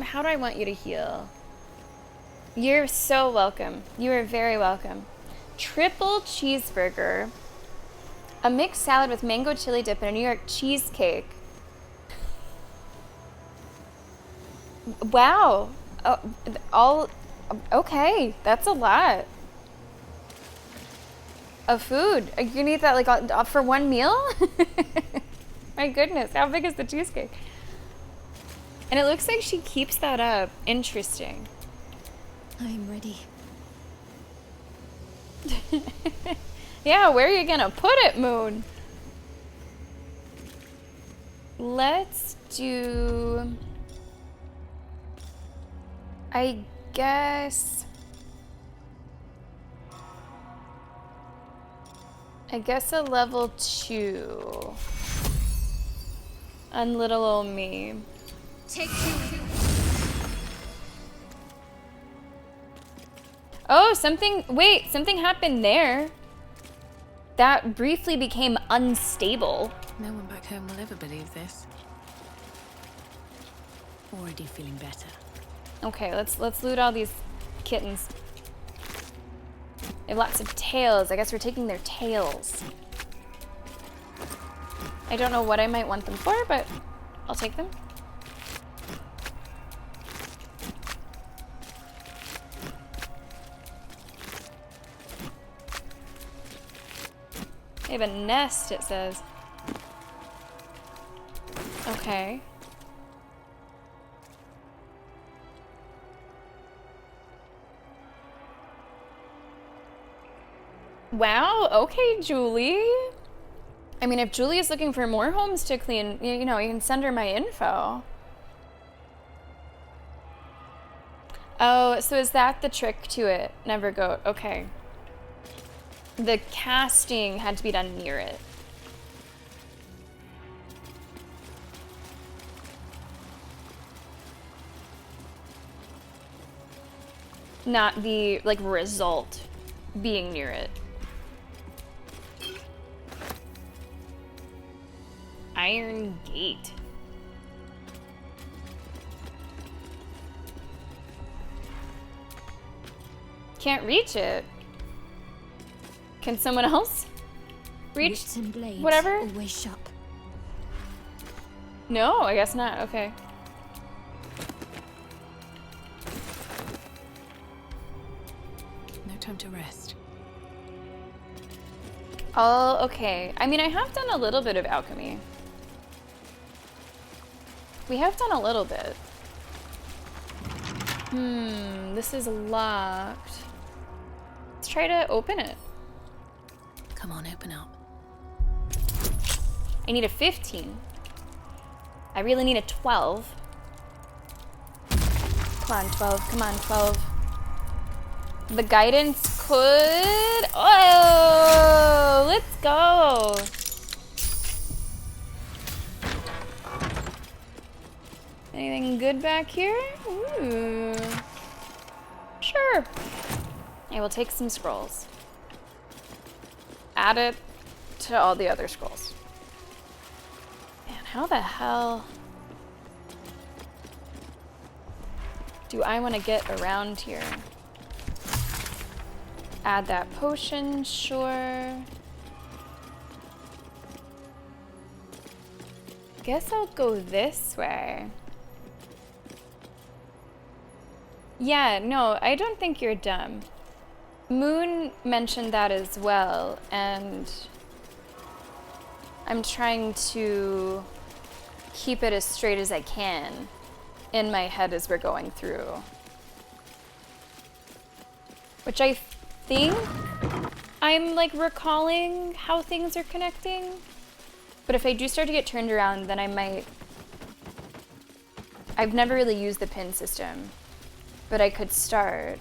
How do I want you to heal? You're so welcome. You are very welcome. Triple cheeseburger, a mixed salad with mango chili dip, and a New York cheesecake. Wow. Okay, that's a lot of food. You can eat that like for one meal? My goodness, how big is the cheesecake? And it looks like she keeps that up. Interesting. I'm ready. Yeah, where are you gonna put it, Moon? Let's do... I guess... I guess a level 2. On little old me. Take 2. Oh, wait, something happened there. That briefly became unstable. No one back home will ever believe this. Already feeling better. Okay, let's loot all these kittens. They have lots of tails. I guess we're taking their tails. I don't know what I might want them for, but I'll take them. They have a nest, it says. Okay. Wow, okay, Julie. I mean, if Julie is looking for more homes to clean, you know, you can send her my info. Oh, so is that the trick to it? Never goat, okay. The casting had to be done near it. Not the, like, result being near it. Iron Gate. Can't reach it. Can someone else reach whatever? Always sharp. No, I guess not. Okay. No time to rest. Oh, okay. I mean, I have done a little bit of alchemy. We have done a little bit. This is locked. Let's try to open it. Come on, open up. I need a 15. I really need a 12. Come on, 12. Come on, 12. The guidance could... Oh! Let's go! Anything good back here? Ooh. Sure. I will take some scrolls. Add it to all the other scrolls. Man, how the hell do I want to get around here? Add that potion, sure. Guess I'll go this way. Yeah, no, I don't think you're dumb. Moon mentioned that as well, and I'm trying to keep it as straight as I can in my head as we're going through. Which I think I'm like recalling how things are connecting. But if I do start to get turned around, then I might... I've never really used the pin system, but I could start.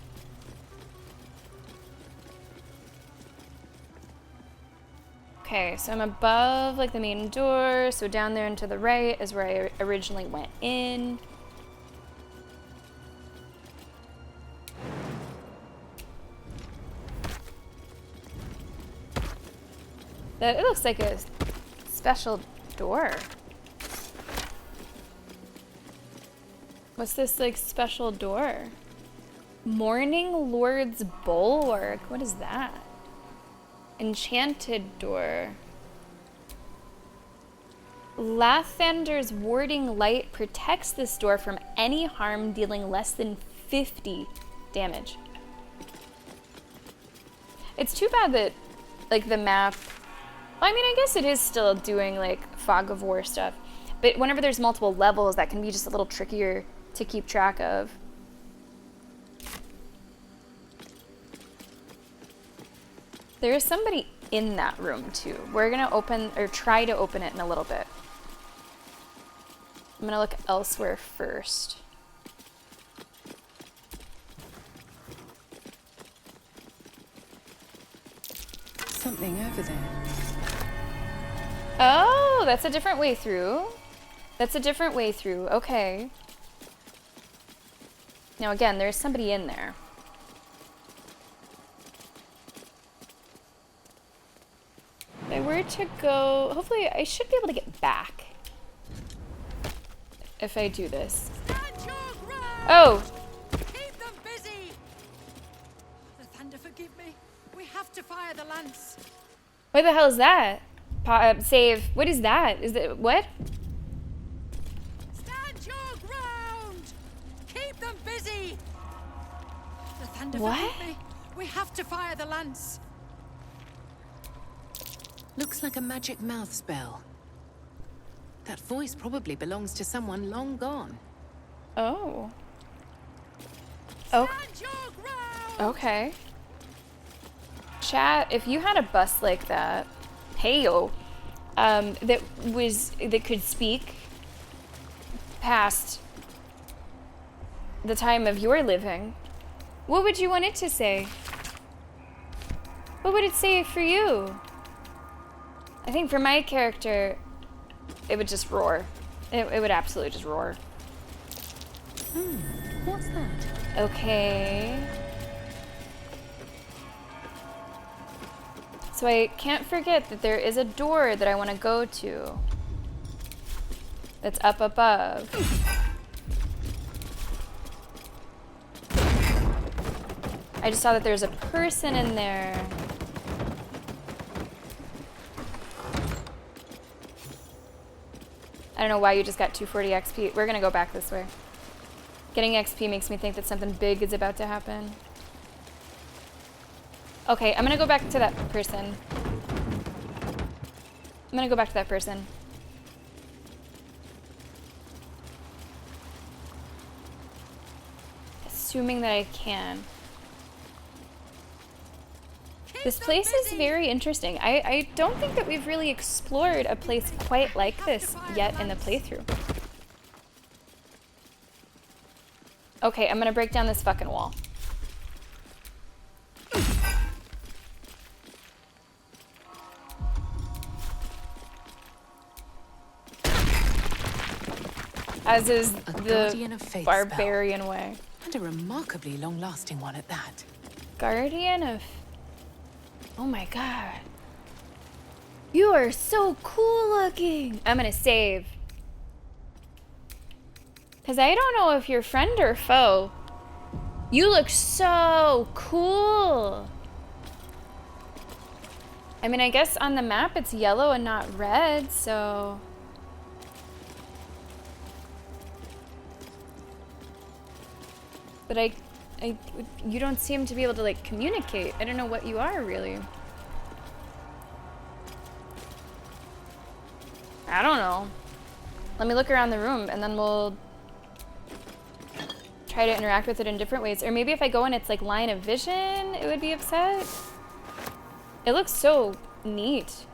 Okay, so I'm above like the main door, so down there and to the right is where I originally went in. It looks like a special door. What's this like special door? Morning Lord's Bulwark. What is that? Enchanted door. Lathander's warding light protects this door from any harm dealing less than 50 damage. It's too bad that like the map, well, I mean, I guess it is still doing like Fog of War stuff, but whenever there's multiple levels, that can be just a little trickier to keep track of. There is somebody in that room too. We're gonna open, or try to open it in a little bit. I'm gonna look elsewhere first. So something over there. Oh, that's a different way through. That's a different way through. Okay. Now again, there's somebody in there. If I were to go, hopefully I should be able to get back if I do this. Oh! Keep them busy! The thunder forgive me. We have to fire the lance. What the hell is that? Save. What is that? Is it what? Stand your ground! Keep them busy! The thunder What? forgive me. We have to fire the lance. Looks like a magic mouth spell. That voice probably belongs to someone long gone. Oh. Oh. Okay. Chat, if you had a bus like that, hey-yo, that could speak past the time of your living, what would you want it to say? What would it say for you? I think for my character, it would just roar. It would absolutely just roar. What's that? Okay. So I can't forget that there is a door that I want to go to. That's up above. I just saw that there's a person in there. I don't know why you just got 240 XP. We're gonna go back this way. Getting XP makes me think that something big is about to happen. Okay, I'm gonna go back to that person. I'm gonna go back to that person. Assuming that I can. This place is very interesting. I don't think that we've really explored a place quite like this yet in the playthrough. Okay, I'm gonna break down this fucking wall. As is the barbarian way. And a remarkably long-lasting one at that. Guardian of... Oh my god. You are so cool looking. I'm gonna save. Because I don't know if you're friend or foe. You look so cool. I mean, I guess on the map it's yellow and not red, so... But you don't seem to be able to, like, communicate. I don't know what you are, really. I don't know. Let me look around the room, and then we'll try to interact with it in different ways. Or maybe if I go in its, like, line of vision, it would be upset. It looks so neat.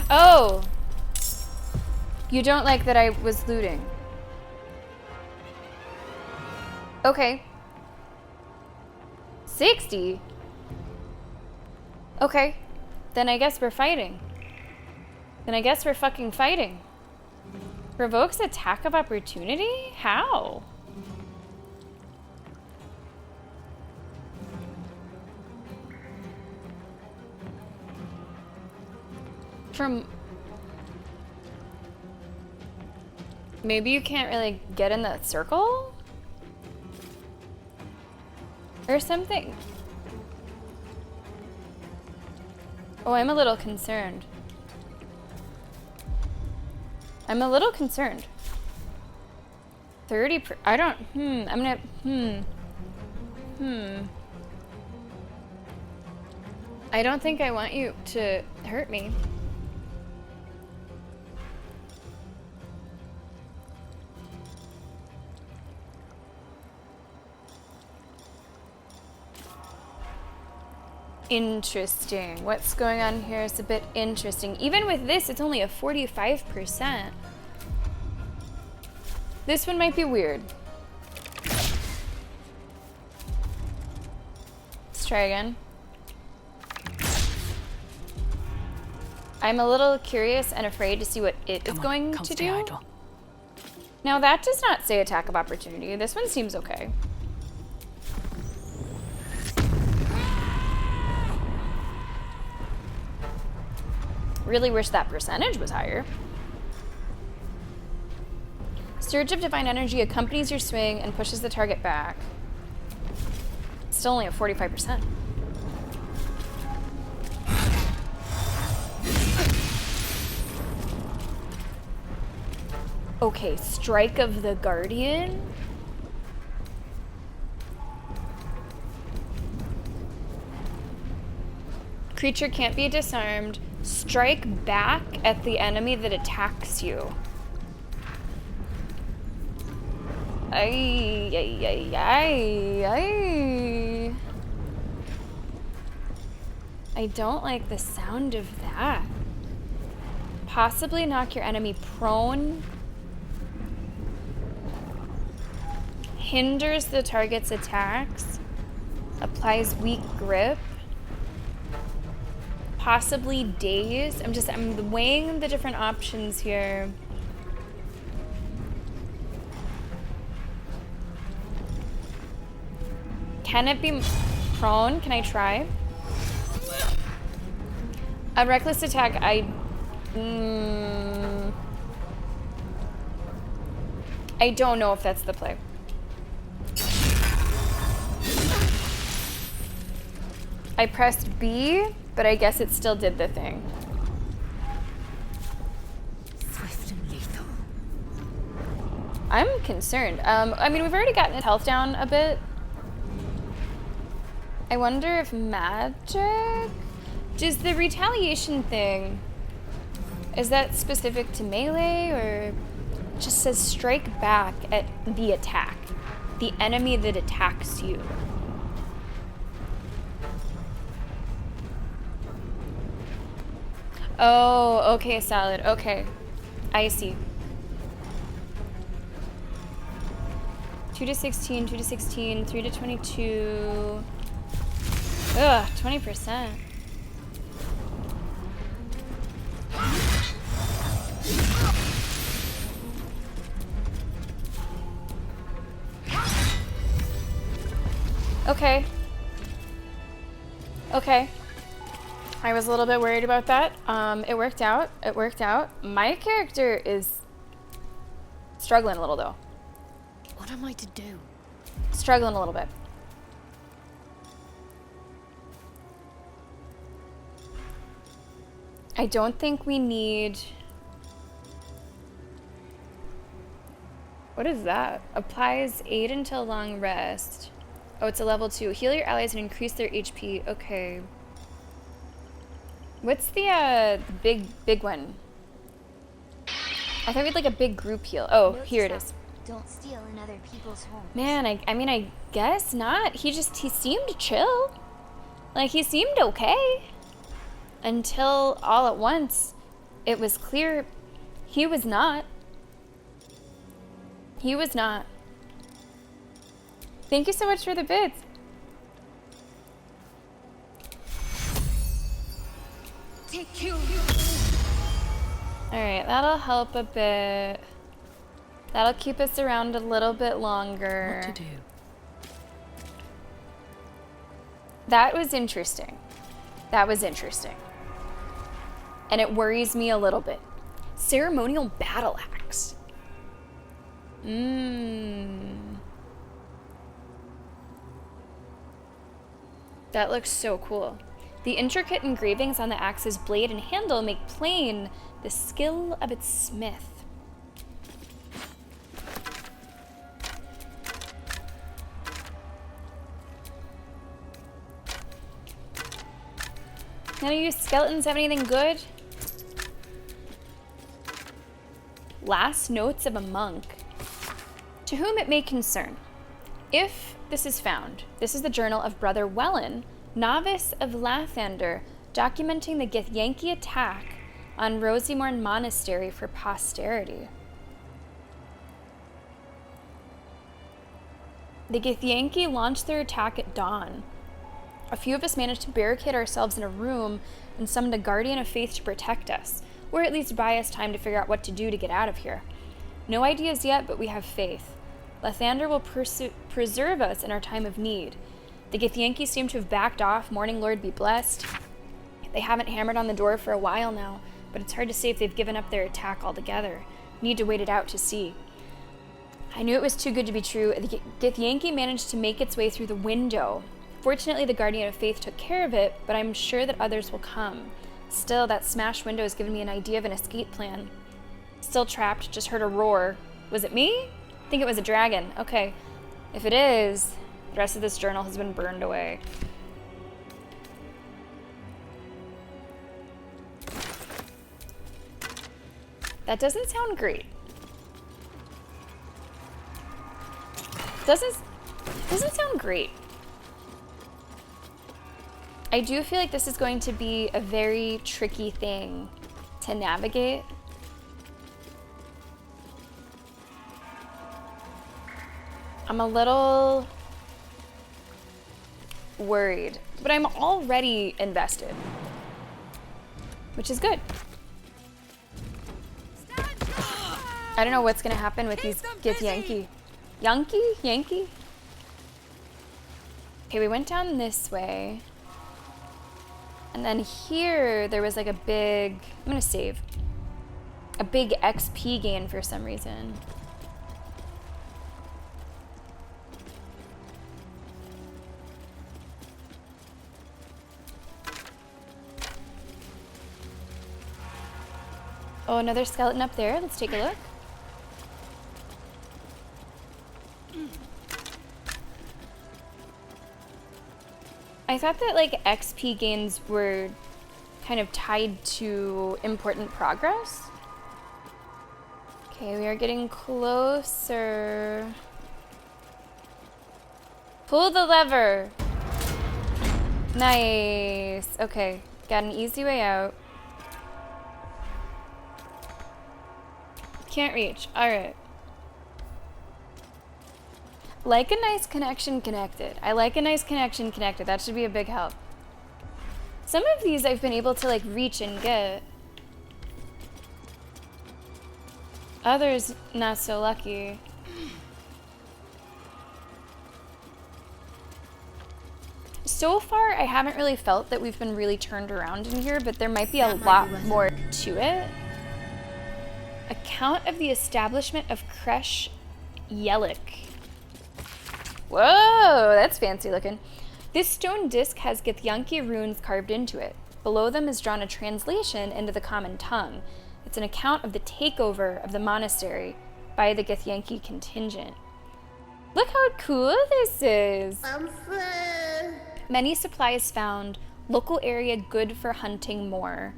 Oh! You don't like that I was looting. Okay. 60? Okay. Then I guess we're fighting. Then I guess we're fucking fighting. Provokes attack of opportunity? How? From... Maybe you can't really get in the circle? Or something. Oh, I'm a little concerned. I'm a little concerned. 30 per... I don't... I'm gonna... I don't think I want you to hurt me. Interesting. What's going on here is a bit interesting. Even with this, it's only a 45%. This one might be weird. Let's try again. I'm a little curious and afraid to see what it is going to do. Now that does not say attack of opportunity. This one seems okay. Really wish that percentage was higher. Surge of divine energy accompanies your swing and pushes the target back. Still only at 45%. Okay, Strike of the Guardian. Creature can't be disarmed. Strike back at the enemy that attacks you. Ay, ay, ay, ay, ay. I don't like the sound of that. Possibly knock your enemy prone. Hinders the target's attacks. Applies weak grip. Possibly daze. I'm weighing the different options here. Can it be prone? Can I try? A reckless attack, I don't know if that's the play. I pressed B, but I guess it still did the thing. Swift and lethal. I'm concerned. I mean, we've already gotten his health down a bit. I wonder if magic... Does the retaliation thing... Is that specific to melee, or... It just says strike back at the attack. The enemy that attacks you. Oh, okay, Salad. Okay. I see. 2 to 16, 2 to 16, 3 to 22. Ugh, 20%. Okay. Okay. I was a little bit worried about that. It worked out. It worked out. My character is struggling a little, though. What am I to do? Struggling a little bit. I don't think we need... What is that? Applies aid until long rest. Oh, it's a level 2. Heal your allies and increase their HP. Okay. What's the big one? I thought we had like a big group heal. Oh, here it is. Don't steal in other people's homes. Man, I mean, I guess not. He seemed chill. Like, he seemed okay. Until all at once, it was clear he was not. He was not. Thank you so much for the bits. Take you. Alright, that'll help a bit. That'll keep us around a little bit longer. What to do? That was interesting. That was interesting. And it worries me a little bit. Ceremonial battle axe. That looks so cool. The intricate engravings on the axe's blade and handle make plain the skill of its smith. None of you skeletons have anything good? Last notes of a monk. To whom it may concern. If this is found, this is the journal of Brother Wellen, novice of Lathander, documenting the Githyanki attack on Rosymorn Monastery for posterity. The Githyanki launched their attack at dawn. A few of us managed to barricade ourselves in a room and summoned a guardian of faith to protect us, or at least buy us time to figure out what to do to get out of here. No ideas yet, but we have faith. Lathander will preserve us in our time of need. The Githyanki seem to have backed off, Morning Lord be blessed. They haven't hammered on the door for a while now, but it's hard to say if they've given up their attack altogether. Need to wait it out to see. I knew it was too good to be true. The Githyanki managed to make its way through the window. Fortunately, the Guardian of Faith took care of it, but I'm sure that others will come. Still, that smashed window has given me an idea of an escape plan. Still trapped, just heard a roar. Was it me? I think it was a dragon. Okay. If it is, the rest of this journal has been burned away. That doesn't sound great. Doesn't sound great. I do feel like this is going to be a very tricky thing to navigate. I'm a little worried, but I'm already invested, which is good. I don't know what's gonna happen with these Githyanki. Yankee? Okay, we went down this way. And then here, there was like a big, I'm gonna save. A big XP gain for some reason. Oh, another skeleton up there. Let's take a look. I thought that like XP gains were kind of tied to important progress. Okay, we are getting closer. Pull the lever. Nice. Okay, got an easy way out. Can't reach. All right. Like a nice connection connected. I like a nice connection connected. That should be a big help. Some of these I've been able to like reach and get. Others not so lucky. So far, I haven't really felt that we've been really turned around in here, but there might be a lot more to it. Account of the establishment of Kresh Yelik. Whoa, that's fancy looking. This stone disc has Githyanki runes carved into it. Below them is drawn a translation into the common tongue. It's an account of the takeover of the monastery by the Githyanki contingent. Look how cool this is. Many supplies found. Local area good for hunting more.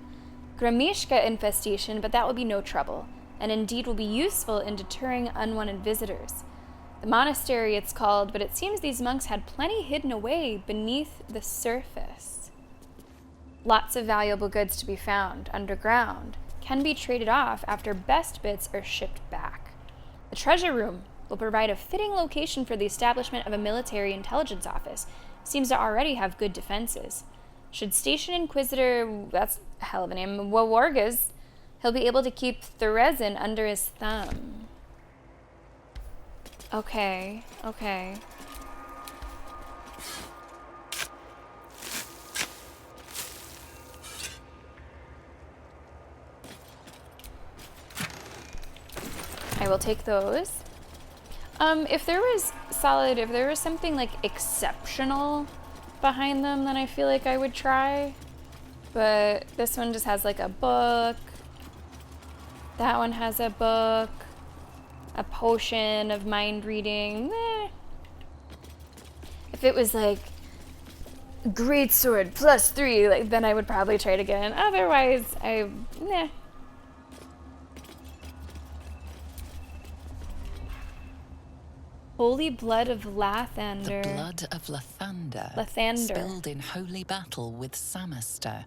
Gramishka infestation, but that will be no trouble, and indeed will be useful in deterring unwanted visitors. The monastery it's called, but it seems these monks had plenty hidden away beneath the surface. Lots of valuable goods to be found underground, can be traded off after best bits are shipped back. The treasure room will provide a fitting location for the establishment of a military intelligence office. Seems to already have good defenses. Should station Inquisitor, that's a hell of a name, Wawargas, he'll be able to keep Therezin under his thumb. Okay. I will take those. If there was something like exceptional behind them, then I feel like I would try. But this one just has like a book. That one has a book. A potion of mind reading. If it was like great sword +3, like then I would probably try it again. Otherwise, nah. Holy blood of Lathander. The blood of Lathander. Spilled in holy battle with Samaster.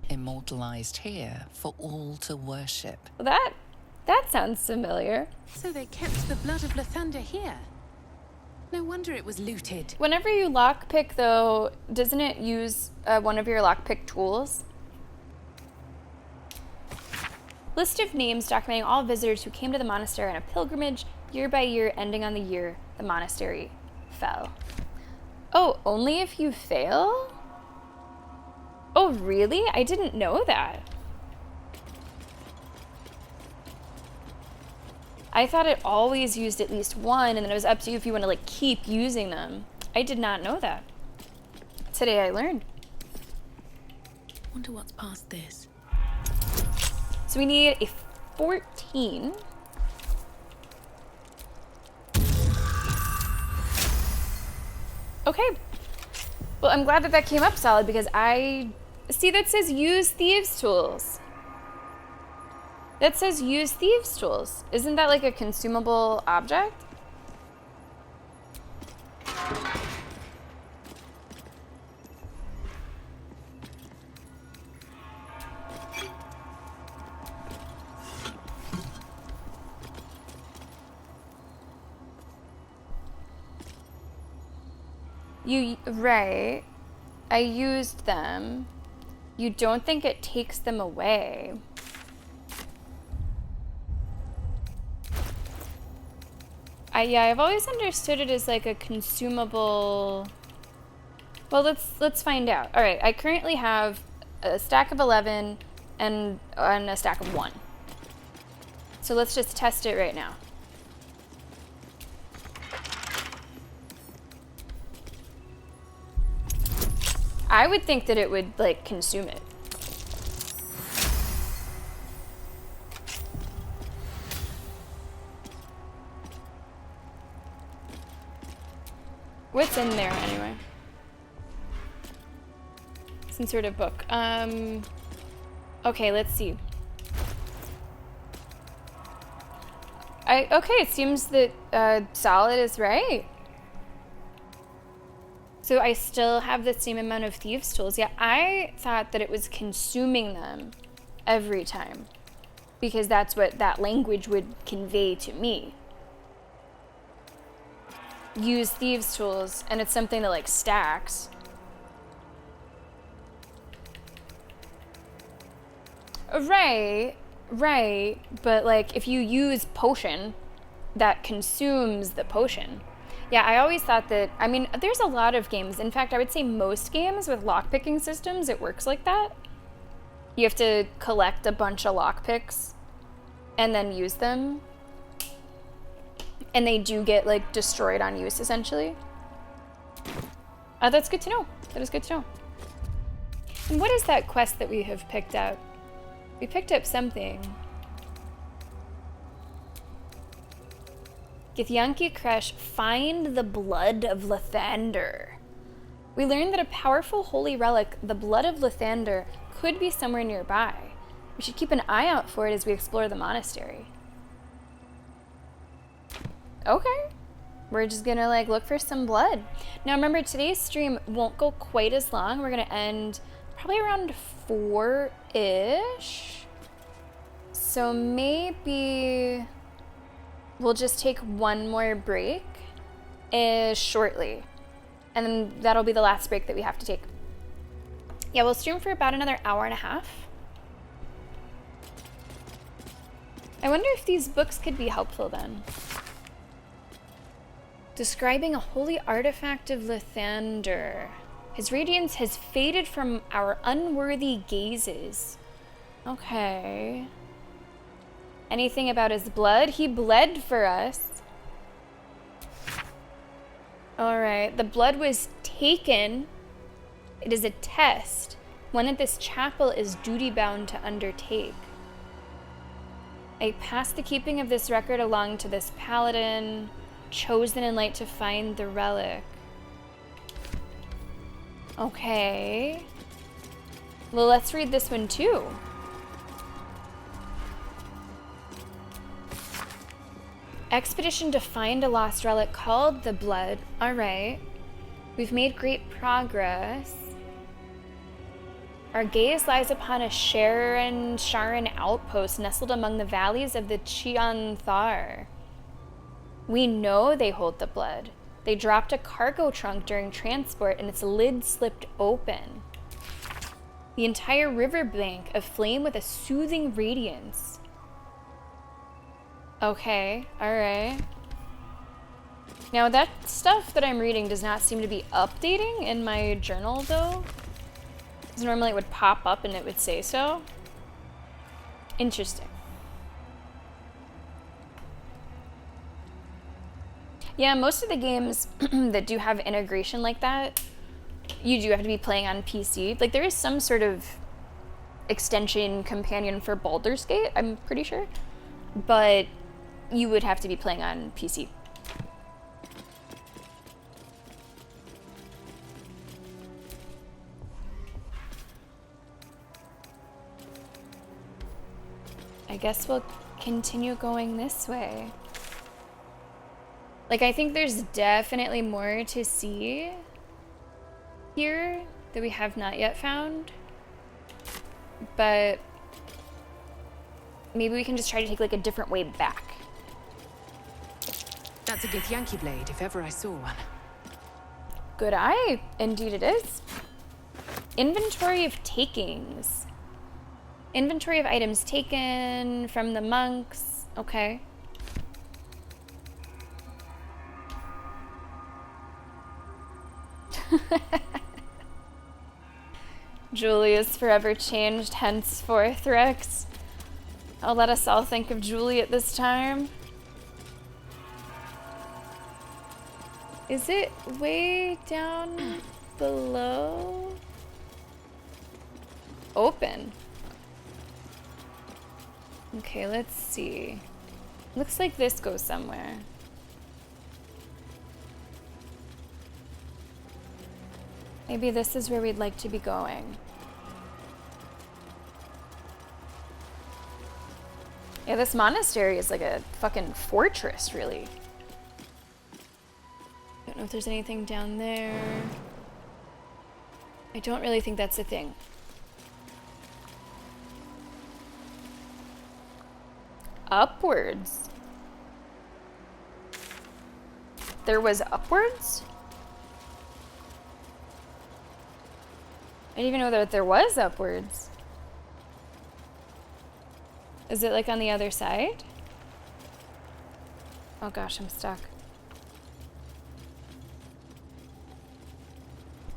Immortalized here for all to worship. That sounds familiar. So they kept the blood of Lathander here? No wonder it was looted. Whenever you lockpick, though, doesn't it use one of your lockpick tools? List of names documenting all visitors who came to the monastery on a pilgrimage, year by year, ending on the year the monastery fell. Oh, only if you fail? Oh, really? I didn't know that. I thought it always used at least one, and then it was up to you if you want to, like, keep using them. I did not know that. Today I learned. Wonder what's past this. So we need a 14. Okay. Well, I'm glad that that came up solid because I... See, that says use thieves' tools. That says use thieves' tools. Isn't that like a consumable object? Right. I used them. You don't think it takes them away. Yeah, I've always understood it as like a consumable. Well, let's find out. All right, I currently have a stack of 11 and a stack of 1. So let's just test it right now. I would think that it would like consume it. What's in there anyway? Some sort of book. Okay, let's see. Okay, it seems that Solid is right. So I still have the same amount of thieves' tools. Yeah, I thought that it was consuming them every time because that's what that language would convey to me. Use thieves' tools, and it's something that like stacks. Right, but like if you use potion, that consumes the potion. Yeah, I always thought that, I mean, there's a lot of games. In fact, I would say most games with lockpicking systems, it works like that. You have to collect a bunch of lockpicks and then use them. And they do get, like, destroyed on use, essentially. That's good to know. That is good to know. And what is that quest that we have picked up? We picked up something. Githyanki Kresh, find the blood of Lathander. We learned that a powerful holy relic, the blood of Lathander, could be somewhere nearby. We should keep an eye out for it as we explore the monastery. Okay. We're just gonna like look for some blood. Now remember, today's stream won't go quite as long. We're gonna end probably around 4-ish. So maybe we'll just take one more break shortly. And then that'll be the last break that we have to take. Yeah, we'll stream for about another hour and a half. I wonder if these books could be helpful then. Describing a holy artifact of Lathander. His radiance has faded from our unworthy gazes. Okay. Anything about his blood? He bled for us. Alright, the blood was taken. It is a test, one that this chapel is duty-bound to undertake. I pass the keeping of this record along to this paladin, chosen in light to find the relic. Okay. Well, let's read this one too. Expedition to find a lost relic called the Blood. Alright. We've made great progress. Our gaze lies upon a Sharon outpost nestled among the valleys of the Chian Thar. We know they hold the blood. They dropped a cargo trunk during transport and its lid slipped open. The entire riverbank aflame with a soothing radiance. Okay, alright. Now that stuff that I'm reading does not seem to be updating in my journal though. Because normally it would pop up and it would say so. Interesting. Yeah, most of the games that do have integration like that, you do have to be playing on PC. Like there is some sort of extension companion for Baldur's Gate, I'm pretty sure. But you would have to be playing on PC. I guess we'll continue going this way. Like, I think there's definitely more to see here that we have not yet found. But maybe we can just try to take like a different way back. That's a Githyanki blade, if ever I saw one. Good eye. Indeed it is. Inventory of takings. Inventory of items taken from the monks. Okay. Julie is forever changed henceforth, Rex. I'll let us all think of Julie at this time. Is it way down below? Open. Okay, let's see. Looks like this goes somewhere. Maybe this is where we'd like to be going. Yeah, this monastery is like a fucking fortress, really. Don't know if there's anything down there. I don't really think that's a thing. Upwards. There was upwards? I didn't even know that there was upwards. Is it like on the other side? Oh gosh, I'm stuck.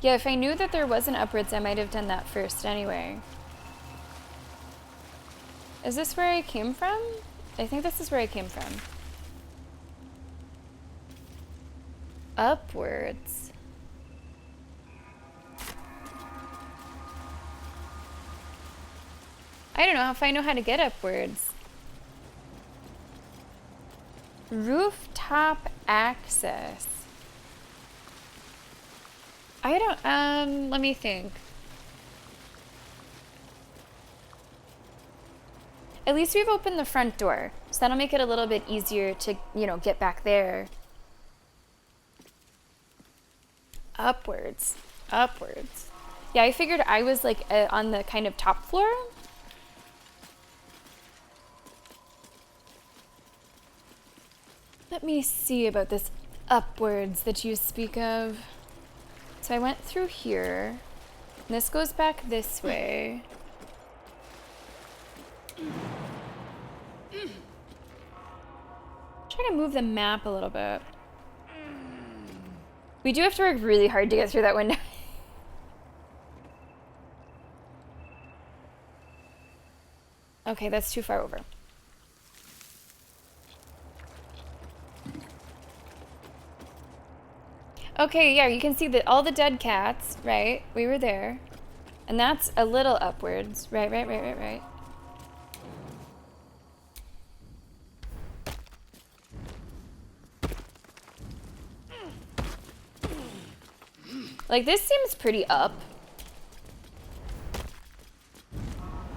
Yeah, if I knew that there was an upwards, I might have done that first anyway. Is this where I came from? I think this is where I came from. Upwards. I don't know if I know how to get upwards. Rooftop access. I don't, let me think. At least we've opened the front door, so that'll make it a little bit easier to, you know, get back there. Upwards. Upwards. Yeah, I figured I was like on the kind of top floor. Let me see about this upwards that you speak of. So I went through here. And this goes back this way. Try to move the map a little bit. We do have to work really hard to get through that window. Okay, that's too far over. Okay, yeah, you can see that all the dead cats, right? We were there. And that's a little upwards. Right. Like, this seems pretty up.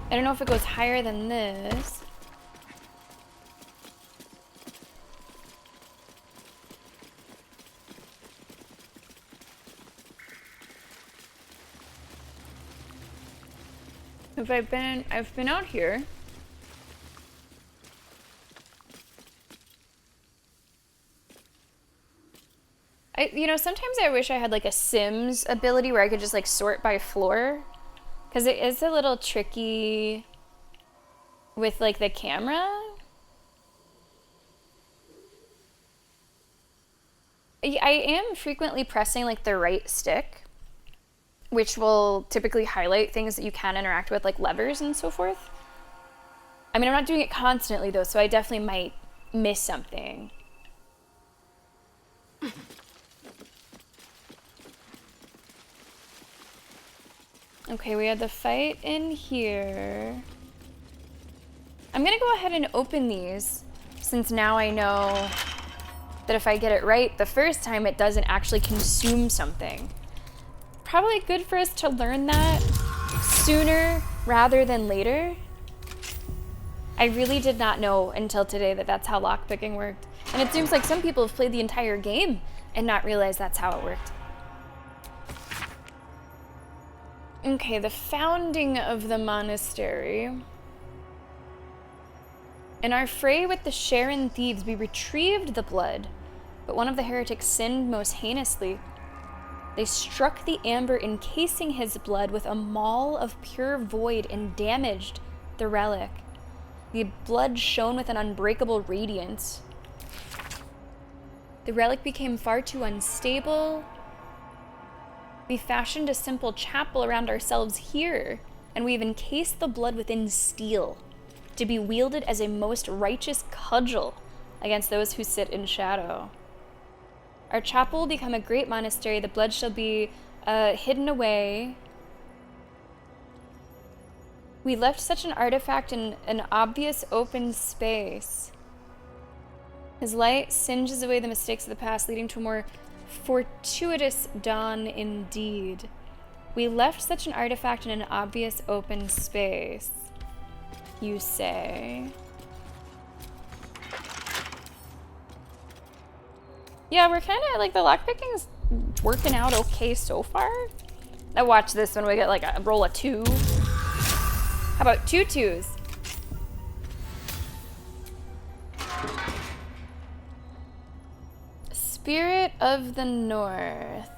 I don't know if it goes higher than this. I've been out here. You know, sometimes I wish I had like a Sims ability where I could just like sort by floor. Because it is a little tricky with like the camera. I am frequently pressing like the right stick, which will typically highlight things that you can interact with, like levers and so forth. I mean, I'm not doing it constantly though, so I definitely might miss something. Okay, we had the fight in here. I'm gonna go ahead and open these, since now I know that if I get it right the first time, it doesn't actually consume something. Probably good for us to learn that sooner rather than later. I really did not know until today that that's how lockpicking worked. And it seems like some people have played the entire game and not realized that's how it worked. Okay, the founding of the monastery. In our fray with the Sharon thieves, we retrieved the blood, but one of the heretics sinned most heinously. They struck the amber encasing his blood with a maul of pure void and damaged the relic. The blood shone with an unbreakable radiance. The relic became far too unstable. We fashioned a simple chapel around ourselves here, and we've encased the blood within steel, to be wielded as a most righteous cudgel against those who sit in shadow. Our chapel will become a great monastery. The blood shall be hidden away. We left such an artifact in an obvious open space. His light singes away the mistakes of the past, leading to a more fortuitous dawn indeed. We left such an artifact in an obvious open space, you say? Yeah, we're kind of like the lockpicking's working out okay so far. Now watch this when we get like a roll of 2. How about 2 2s? Spirit of the North.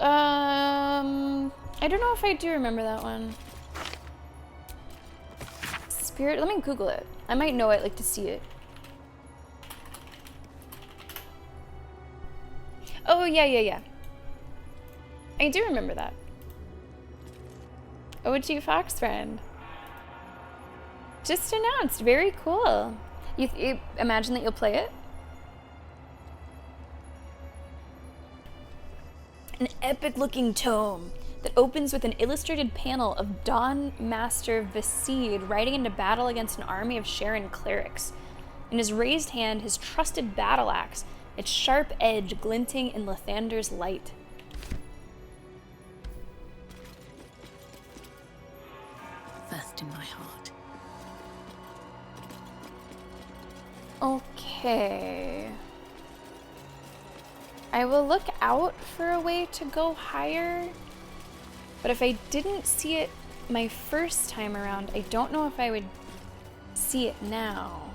I don't know if I do remember that one. Spirit, let me Google it. I might know it, like to see it. Oh, yeah. I do remember that. OG Fox Friend. Just announced. Very cool. You imagine that you'll play it? An epic-looking tome that opens with an illustrated panel of Dawn Master Viseed riding into battle against an army of Sharon clerics. In his raised hand, his trusted battle axe, its sharp edge glinting in Lathander's light. First in my heart. Okay. I will look out for a way to go higher, but if I didn't see it my first time around, I don't know if I would see it now.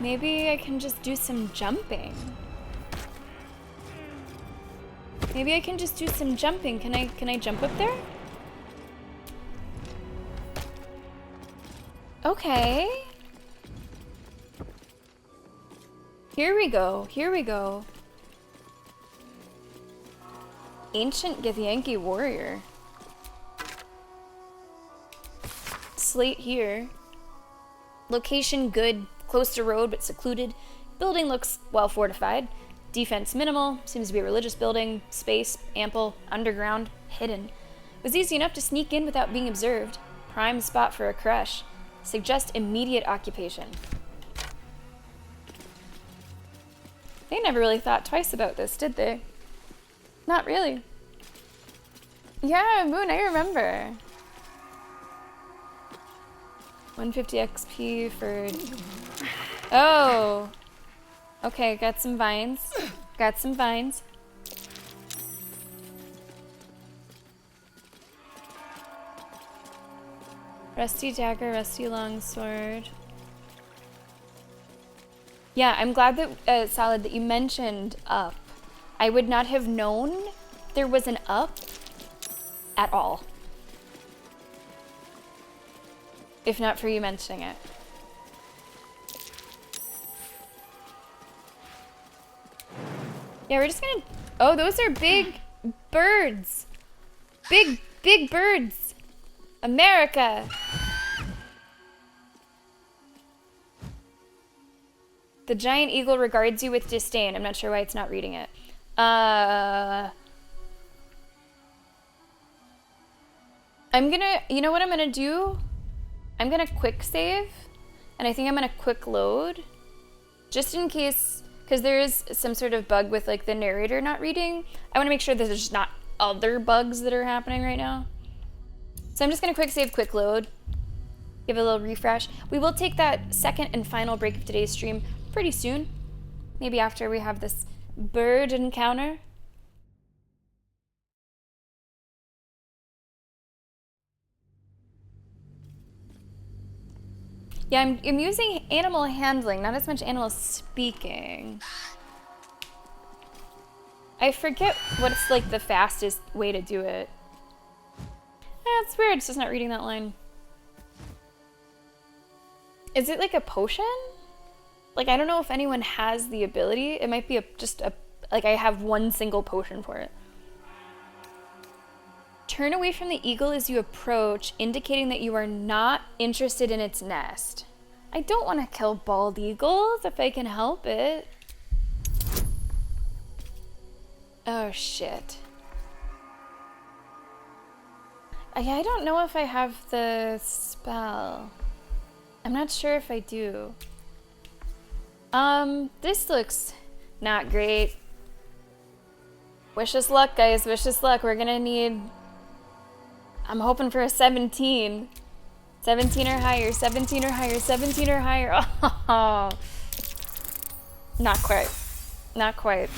Maybe I can just do some jumping. Can I jump up there? Okay. Here we go. Ancient Githyanki warrior. Slate here. Location good, close to road but secluded. Building looks well fortified. Defense minimal, seems to be a religious building. Space ample, underground, hidden. It was easy enough to sneak in without being observed. Prime spot for a crush. Suggest immediate occupation. They never really thought twice about this, did they? Not really. Yeah, Moon, I remember. 150 XP for... Oh! Okay, got some vines. Rusty dagger, rusty longsword. Yeah, I'm glad that, Salad, that you mentioned up. I would not have known there was an up at all. If not for you mentioning it. Yeah, we're just gonna... Oh, those are big birds. Big birds. America. The giant eagle regards you with disdain. I'm not sure why it's not reading it. I'm gonna... You know what I'm gonna do? I'm gonna quick save. And I think I'm gonna quick load. Just in case... Because there is some sort of bug with like the narrator not reading. I want to make sure that there's not other bugs that are happening right now. So I'm just going to quick save, quick load. Give it a little refresh. We will take that second and final break of today's stream pretty soon. Maybe after we have this bird encounter. Yeah, I'm using animal handling, not as much animal speaking. I forget what's like the fastest way to do it. It's weird, it's just not reading that line. Is it like a potion? Like, I don't know if anyone has the ability. It might be like I have one single potion for it. Turn away from the eagle as you approach, indicating that you are not interested in its nest. I don't want to kill bald eagles if I can help it. Oh, shit. I don't know if I have the spell. I'm not sure if I do. This looks not great. Wish us luck, guys. Wish us luck. We're gonna need... I'm hoping for a 17. 17 or higher, 17 or higher, 17 or higher. Oh, not quite. Not quite.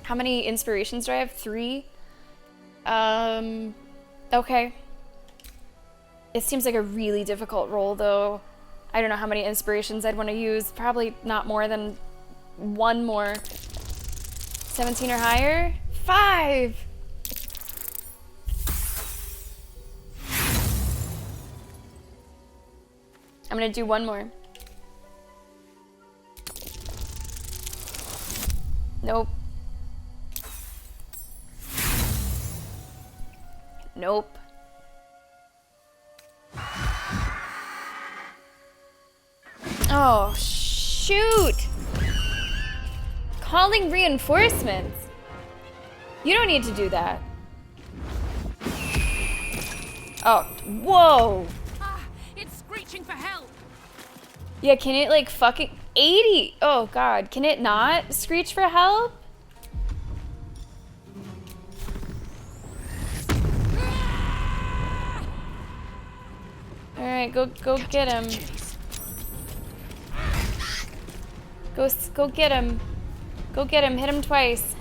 How many inspirations do I have? 3? Okay. It seems like a really difficult roll, though. I don't know how many inspirations I'd want to use. Probably not more than 1 more. 17 or higher? 5! I'm gonna do 1 more. Nope. Nope. Oh, shoot! Calling reinforcements. You don't need to do that. Oh, whoa! It's screeching for help. Yeah, can it like fucking 80? Oh god, can it not screech for help? All right, go get him. Go get him. Go get him. Hit him twice.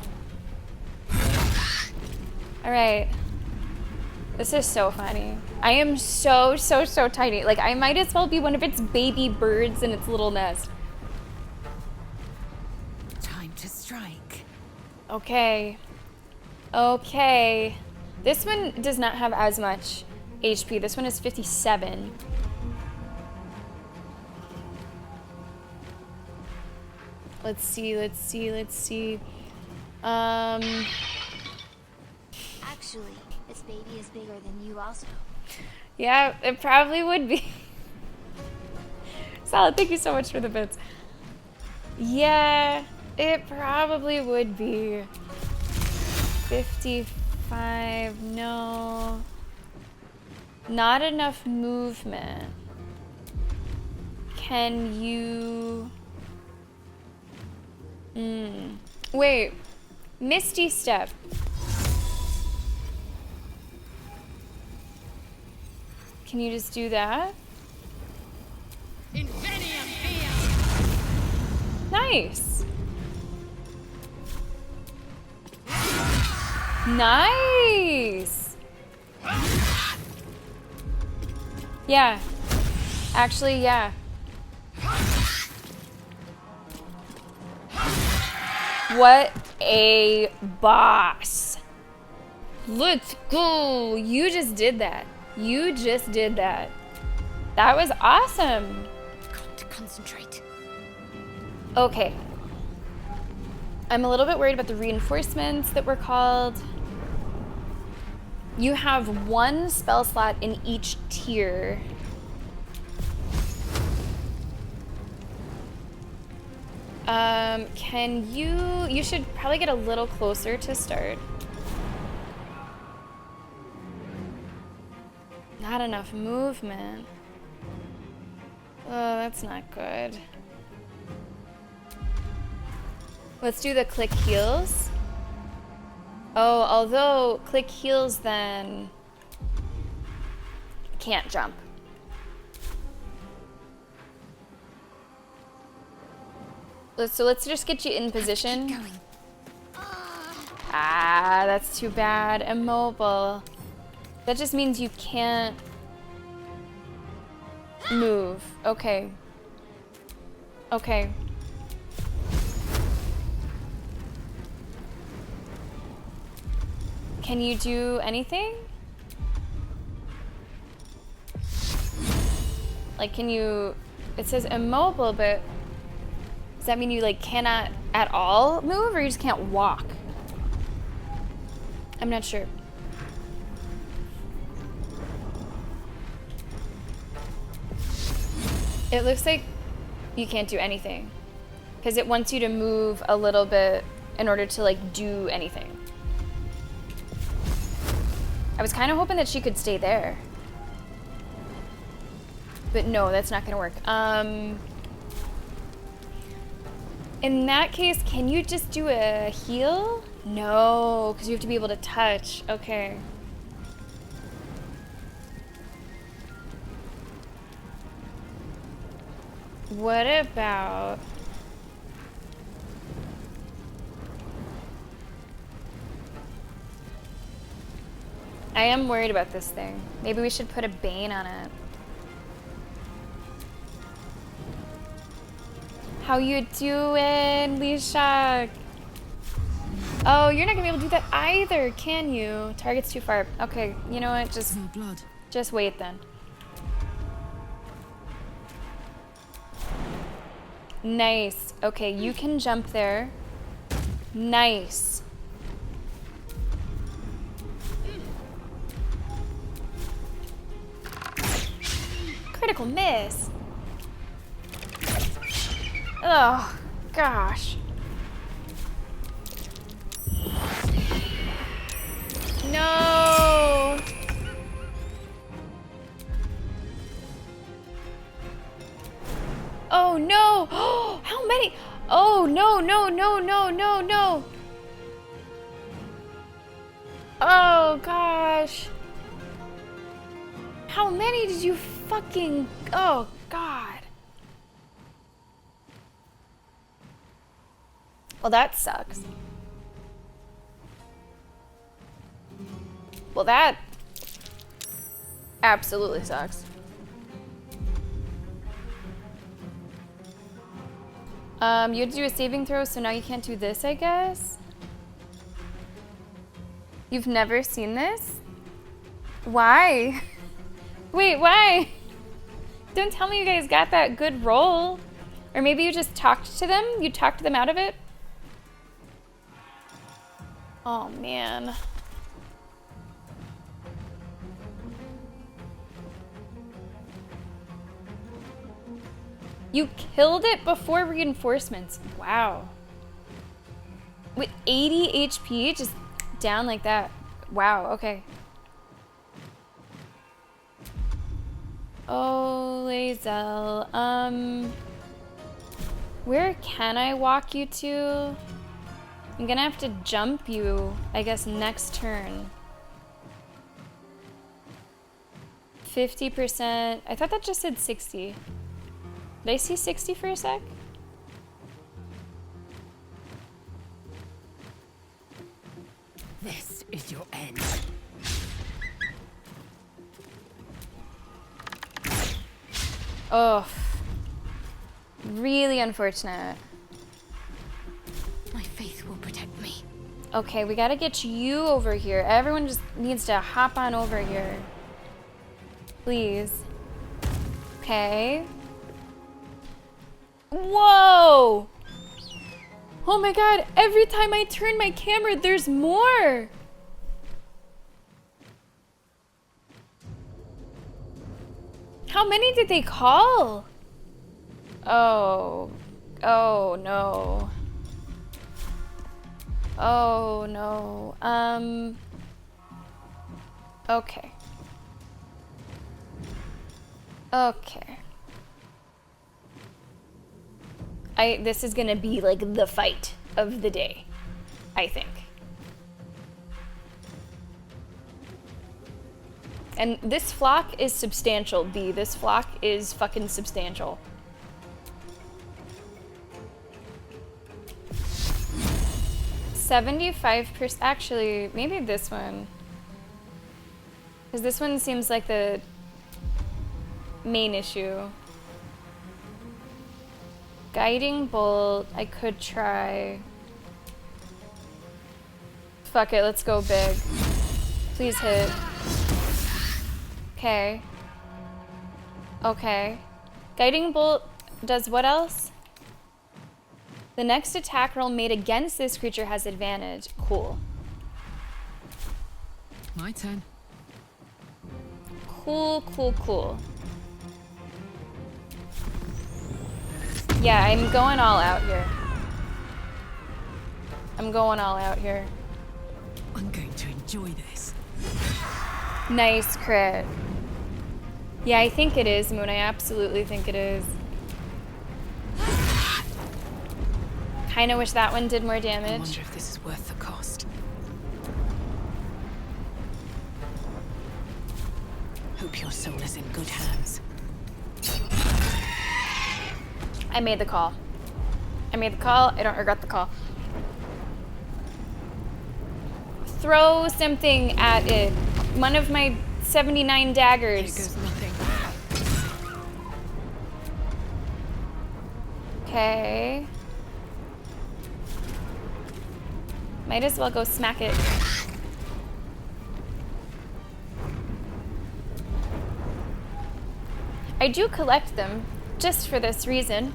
All right. This is so funny. I am so tiny. Like, I might as well be one of its baby birds in its little nest. Time to strike. Okay. Okay. This one does not have as much HP. This one is 57. Let's see. Actually, this baby is bigger than you also. Yeah, it probably would be. Salad, thank you so much for the bits. Yeah, it probably would be. 55, no. Not enough movement. Can you... Wait, Misty Step. Can you just do that? Nice. Nice. Yeah. Actually, yeah. What a boss. Let's go. You just did that. You just did that. That was awesome. Got to concentrate. Okay. I'm a little bit worried about the reinforcements that were called. You have one spell slot in each tier. Can you should probably get a little closer to start. Not enough movement. Oh, that's not good. Let's do the click heals. Oh, although click heals then can't jump. So let's just get you in position. Ah, that's too bad. Immobile. That just means you can't move. Okay. Okay. Can you do anything? Like, can you... It says immobile, but... Does that mean you, like, cannot at all move, or you just can't walk? I'm not sure. It looks like you can't do anything. Because it wants you to move a little bit in order to, like, do anything. I was kind of hoping that she could stay there. But no, that's not going to work. In that case, can you just do a heal? No, because you have to be able to touch. Okay. What about... I am worried about this thing. Maybe we should put a bane on it. How you doing, Lishak? Oh, you're not gonna be able to do that either, can you? Target's too far. Okay, you know what? Just wait then. Nice. Okay, you can jump there. Nice. Critical miss. Oh, gosh. No. Oh, no. How many? Oh, no, no, no, no, no, no. Oh, gosh. How many did you fucking... Oh, God. Well, that sucks. Well, that absolutely sucks. You had to do a saving throw, so now you can't do this, I guess? You've never seen this? Why? Wait, why? Don't tell me you guys got that good roll. Or maybe you just talked to them? You talked them out of it? Oh, man. You killed it before reinforcements. Wow. With 80 HP, just down like that. Wow, okay. Oh, Lae'zel. Where can I walk you to? I'm gonna have to jump you, I guess, next turn. 50%. I thought that just said 60. Did I see 60 for a sec? This is your end. Oh. Really unfortunate. My faith Okay, we gotta get you over here. Everyone just needs to hop on over here. Please. Okay. Whoa! Oh my god, every time I turn my camera, there's more! How many did they call? Oh. Oh no. Oh no. Okay. Okay. This is gonna be like the fight of the day, I think. And this flock is substantial, B. This flock is fucking substantial. %, actually, maybe this one. Because this one seems like the main issue. Guiding bolt, I could try. Fuck it, let's go big. Please hit. Okay. Okay. Guiding bolt does what else? The next attack roll made against this creature has advantage. Cool. My turn. Cool, cool, cool. Yeah, I'm going all out here. I'm going all out here. I'm going to enjoy this. Nice crit. Yeah, I think it is, Moon. I absolutely think it is. Kinda wish that one did more damage. I wonder if this is worth the cost. Hope your soul is in good hands. I made the call. I made the call. I don't regret the call. Throw something at it. One of my 79 daggers. Here goes nothing. Okay. Might as well go smack it. I do collect them, just for this reason.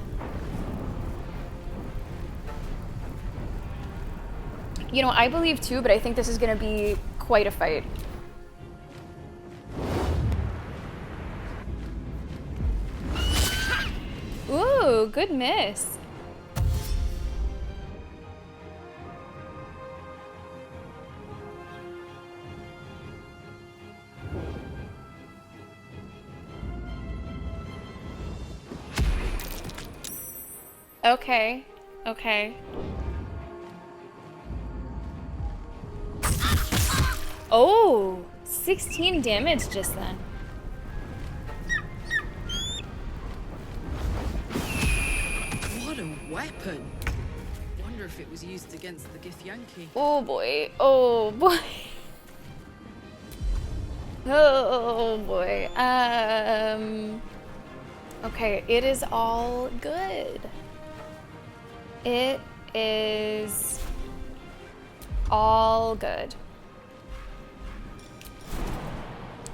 You know, I believe too, but I think this is gonna be quite a fight. Ooh, good miss. Okay, okay. Oh, 16 damage just then. What a weapon! Wonder if it was used against the Githyanki. Oh boy, oh boy. Oh boy. Okay, it is all good. It is all good.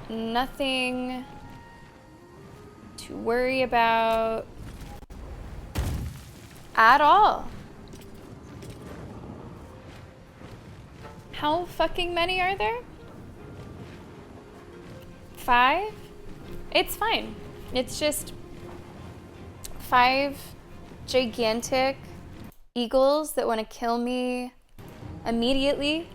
Nothing to worry about at all. How fucking many are there? 5? It's fine. It's just 5 gigantic eagles that want to kill me immediately.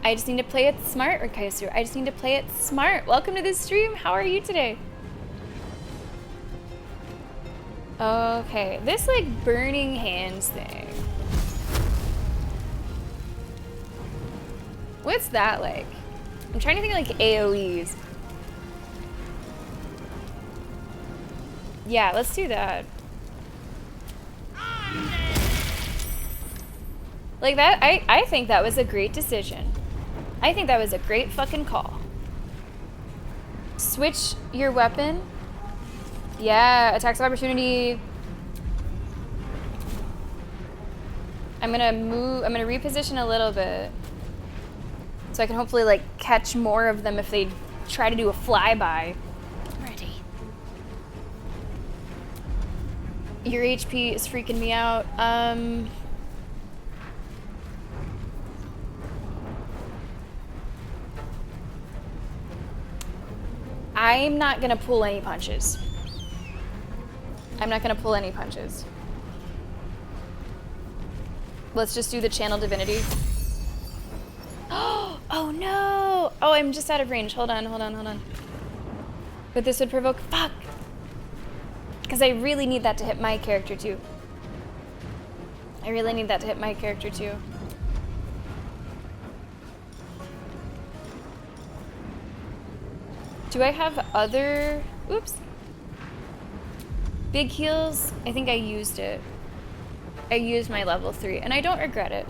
I just need to play it smart, Rikaisu. I just need to play it smart. Welcome to the stream. How are you today? Okay, this like burning hands thing. What's that like? I'm trying to think of like AoEs. Yeah, let's do that. Like that, I think that was a great decision. I think that was a great fucking call. Switch your weapon. Yeah, attacks of opportunity. I'm gonna reposition a little bit. So I can hopefully like catch more of them if they try to do a flyby. Ready. Your HP is freaking me out. I'm not gonna pull any punches. I'm not gonna pull any punches. Let's just do the channel divinity. Oh no! Oh, I'm just out of range. Hold on. But this would provoke, fuck! Because I really need that to hit my character too. Do I have other, oops. Big heals, I think I used it. I used my level 3 and I don't regret it.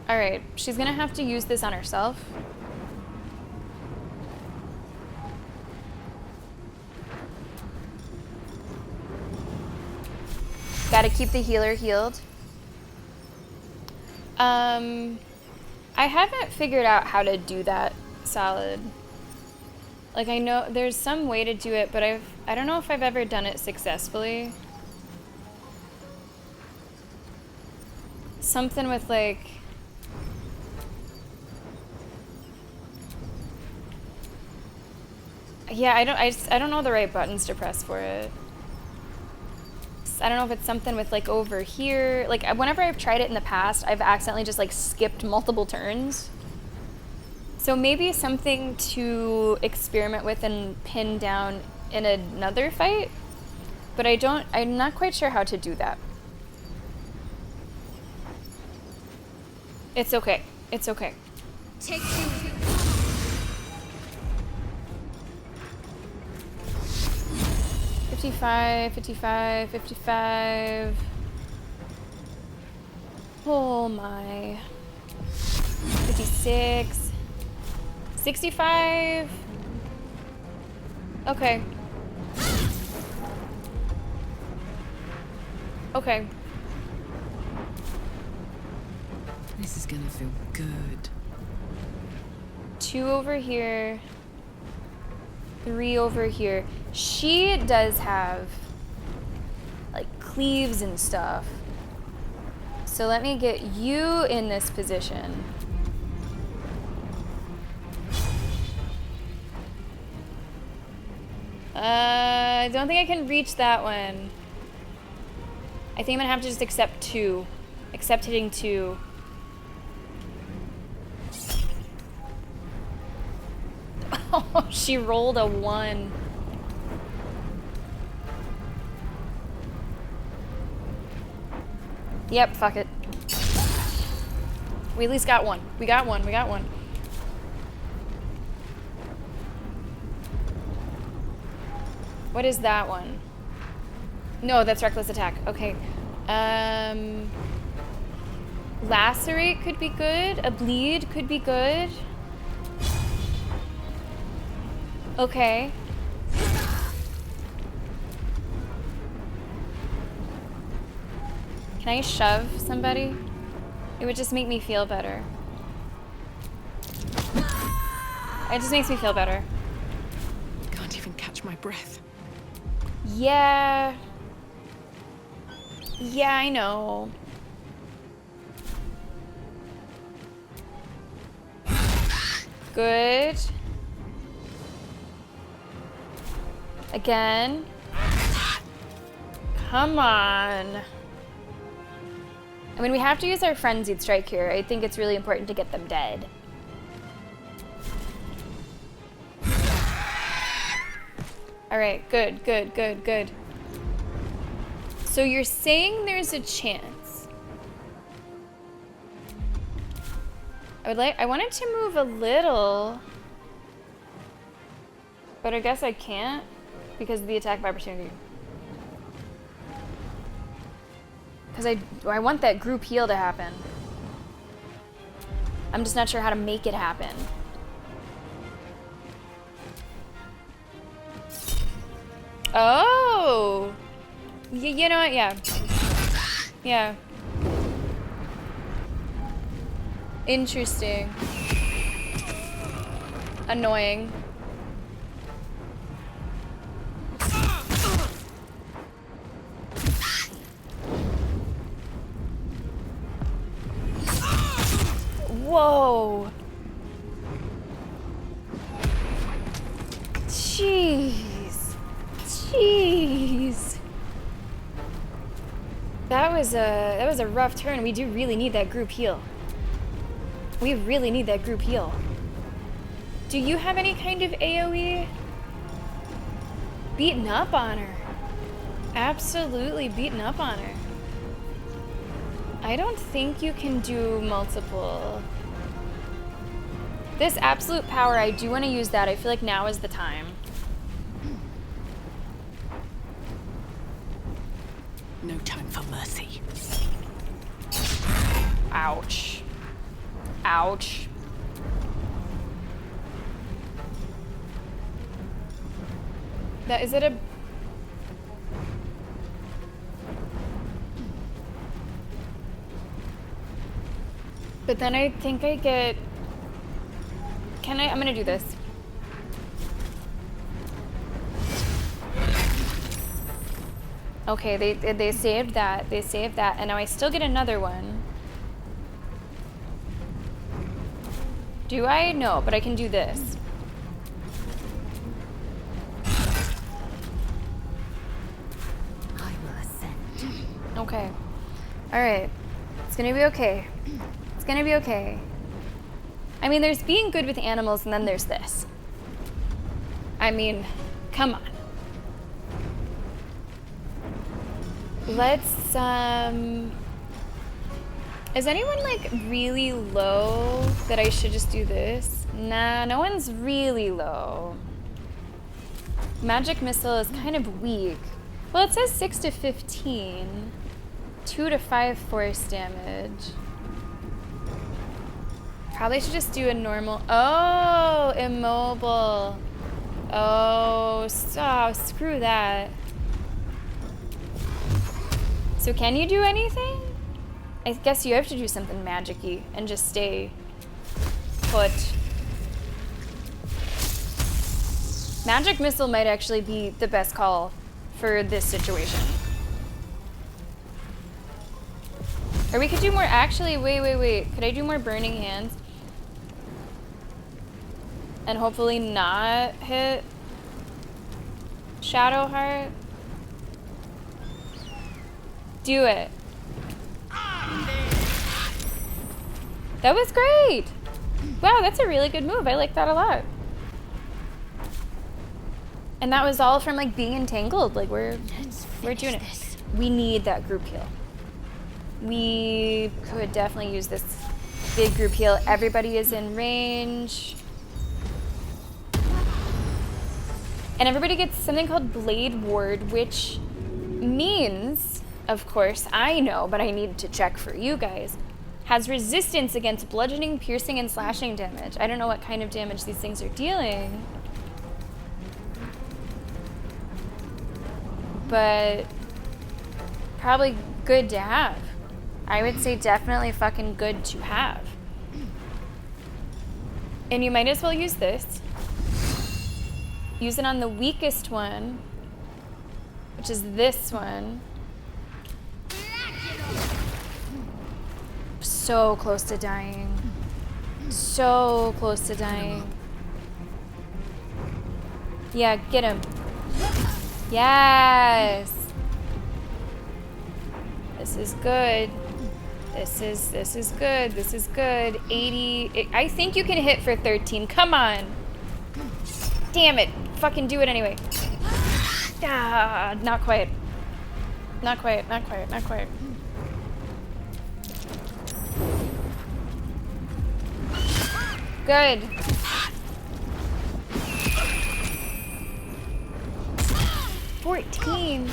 All right, she's gonna have to use this on herself. Gotta keep the healer healed. I haven't figured out how to do that solid. Like I know there's some way to do it, but I don't know if I've ever done it successfully. Something with like, yeah, I don't know the right buttons to press for it. I don't know if it's something with like over here. Like whenever I've tried it in the past, I've accidentally just like skipped multiple turns. So maybe something to experiment with and pin down in another fight. But I'm not quite sure how to do that. It's okay. It's okay. Take two. 55. Oh my. 56. 65. Okay. Okay. This is gonna feel good. 2 over here. 3 over here. She does have like cleaves and stuff. So let me get you in this position. I don't think I can reach that one. I think I'm gonna have to just accept 2. Accept hitting 2. Oh, she rolled a 1. Yep, fuck it. We at least got one. We got one. What is that one? No, that's reckless attack. Okay. Lacerate could be good. A bleed could be good. Okay. Can I shove somebody? It would just make me feel better. It just makes me feel better. Can't even catch my breath. Yeah. Yeah, I know. Good. Again. Come on. I mean, we have to use our frenzied strike here. I think it's really important to get them dead. All right, good. So you're saying there's a chance. I wanted to move a little, but I guess I can't because of the attack of opportunity. Because I want that group heal to happen. I'm just not sure how to make it happen. Oh! You know what? Yeah. Yeah. Interesting. Annoying. Whoa. Jeez. Jeez. That was a rough turn. We do really need that group heal. We really need that group heal. Do you have any kind of AoE? Beaten up on her. Absolutely beaten up on her. I don't think you can do multiple. This absolute power, I do want to use that. I feel like now is the time. No time for mercy. Ouch. Ouch. Is it a... But then I think I get... I'm gonna do this. Okay, they saved that. They saved that. And now I still get another one. Do I? No, but I can do this. I will ascend. Okay. Alright. It's gonna be okay. It's gonna be okay. I mean, there's being good with animals, and then there's this. I mean, come on. Let's, is anyone, like, really low that I should just do this? Nah, no one's really low. Magic Missile is kind of weak. Well, it says 6 to 15. 2 to 5 force damage. Probably should just do a normal... Oh, immobile. Oh, screw that. So can you do anything? I guess you have to do something magic-y and just stay put. Magic Missile might actually be the best call for this situation. Or we could do more... Actually, wait. Could I do more Burning Hands? And hopefully not hit Shadowheart? Do it. That was great! Wow, that's a really good move. I like that a lot. And that was all from like being entangled. Like we're doing it. We need that group heal. We could definitely use this big group heal. Everybody is in range. And everybody gets something called Blade Ward, which means, of course, I know, but I need to check for you guys, has resistance against bludgeoning, piercing, and slashing damage. I don't know what kind of damage these things are dealing, but probably good to have. I would say definitely fucking good to have. And you might as well use this. Use it on the weakest one, which is this one. So close to dying. So close to dying. Yeah, get him. Yes. This is good. This is good. This is good. 80. I think you can hit for 13. Come on. Damn it. Fucking do it anyway. Ah, not quite. Not quite. Not quite. Not quite. Good. $14.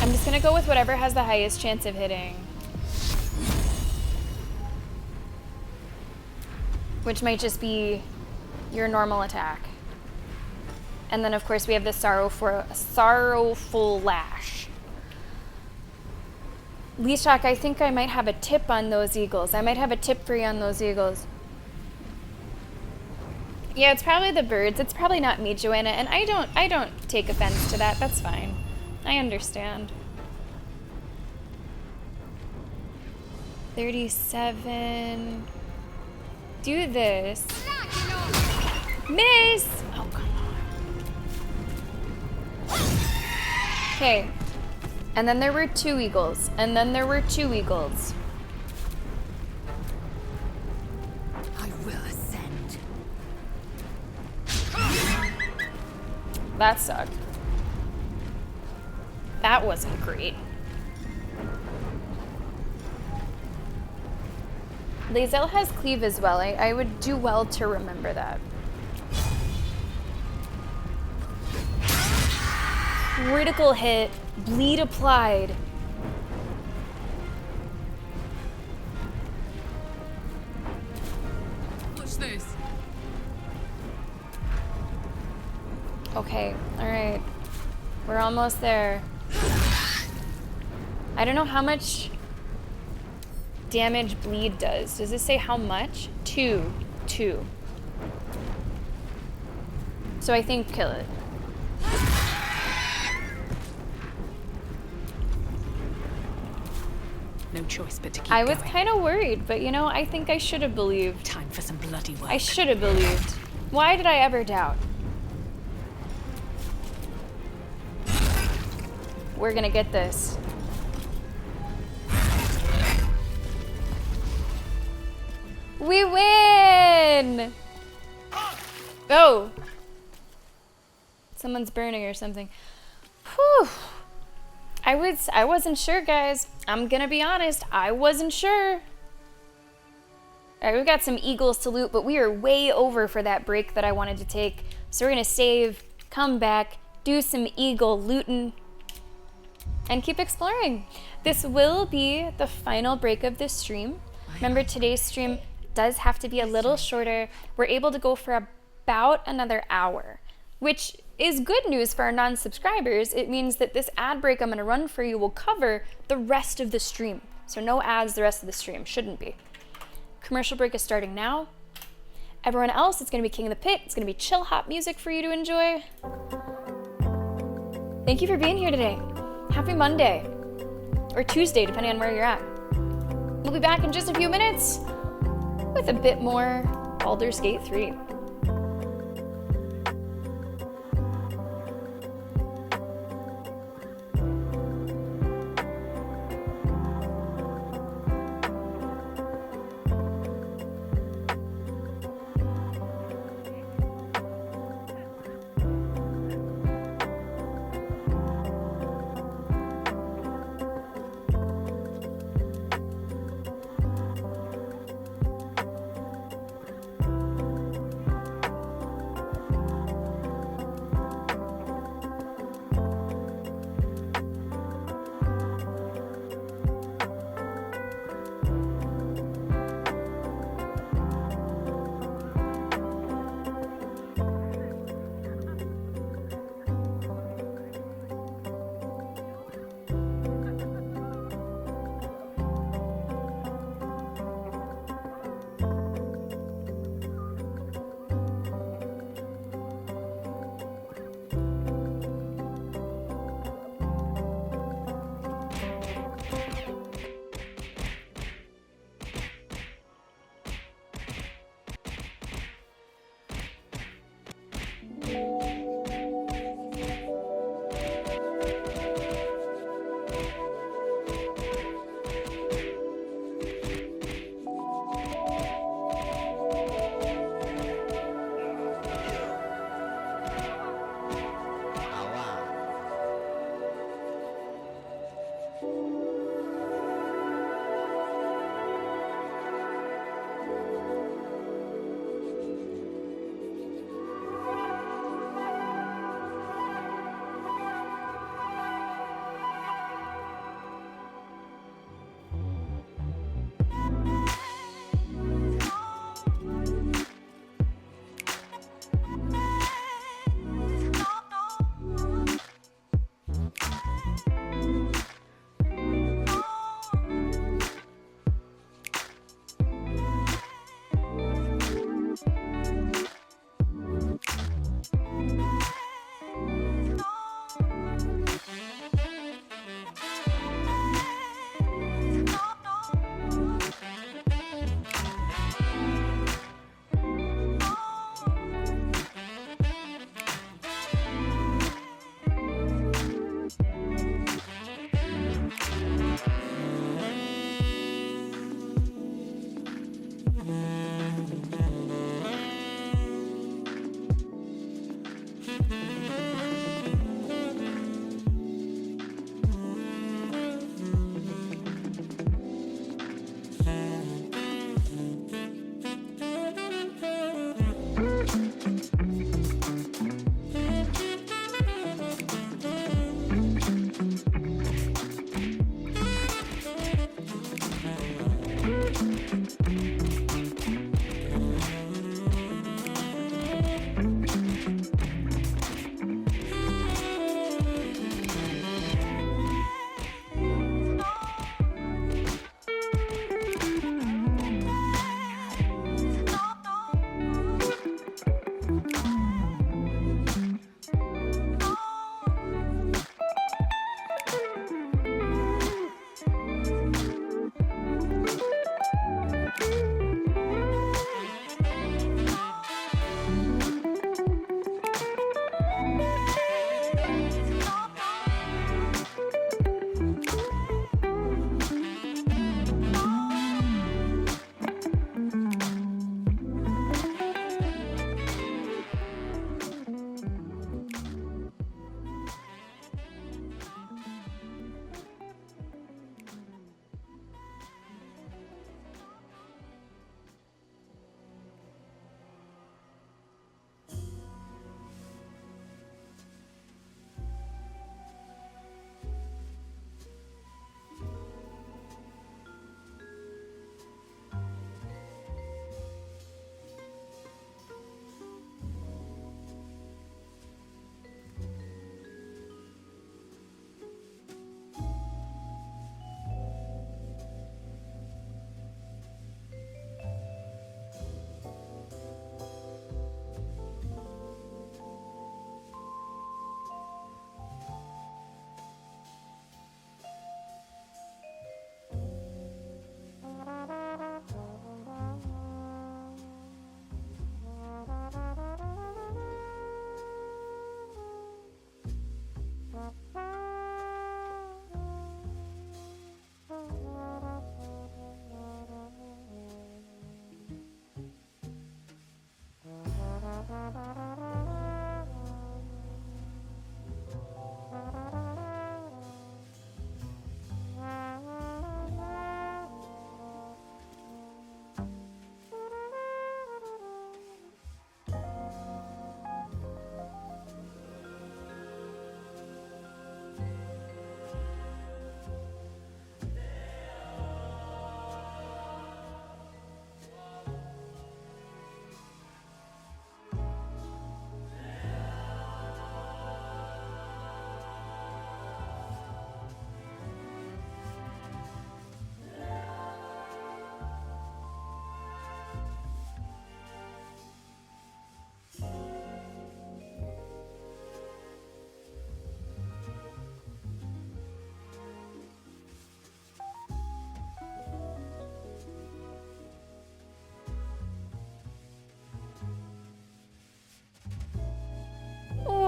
I'm just gonna go with whatever has the highest chance of hitting. which might just be your normal attack. And then of course we have the sorrowful lash. Leeshock, I think I might have a tip on those eagles. I might have a tip for you on those eagles. Yeah, it's probably the birds. It's probably not me, Joanna, and I don't take offense to that. That's fine. I understand. 37. Do this. Miss! Oh, come on. Okay. And then there were 2 eagles. And then there were 2 eagles. I will ascend. That sucked. That wasn't great. Lae'zel has cleave as well. I would do well to remember that. Critical hit. Bleed applied. Watch this. Okay, alright. We're almost there. I don't know how much damage bleed does. Does it say how much? 2. 2. So I think kill it. No choice but to keep I was going. kind of worried, but you know, I think I should have believed. Time for some bloody work. I should have believed. Why did I ever doubt? We're gonna get this. We win! Go! Someone's burning or something. Whew. I wasn't sure, guys. I'm gonna be honest. I wasn't sure. Alright, we've got some eagles to loot, but we are way over for that break that I wanted to take. So we're gonna save, come back, do some eagle looting, and keep exploring. This will be the final break of this stream. Remember, today's stream does have to be a little shorter. We're able to go for about another hour, which is good news for our non-subscribers. It means that this ad break I'm gonna run for you will cover the rest of the stream. So no ads the rest of the stream, shouldn't be. Commercial break is starting now. Everyone else, it's gonna be King of the Pit. It's gonna be chill hop music for you to enjoy. Thank you for being here today. Happy Monday, or Tuesday, depending on where you're at. We'll be back in just a few minutes with a bit more Baldur's Gate 3.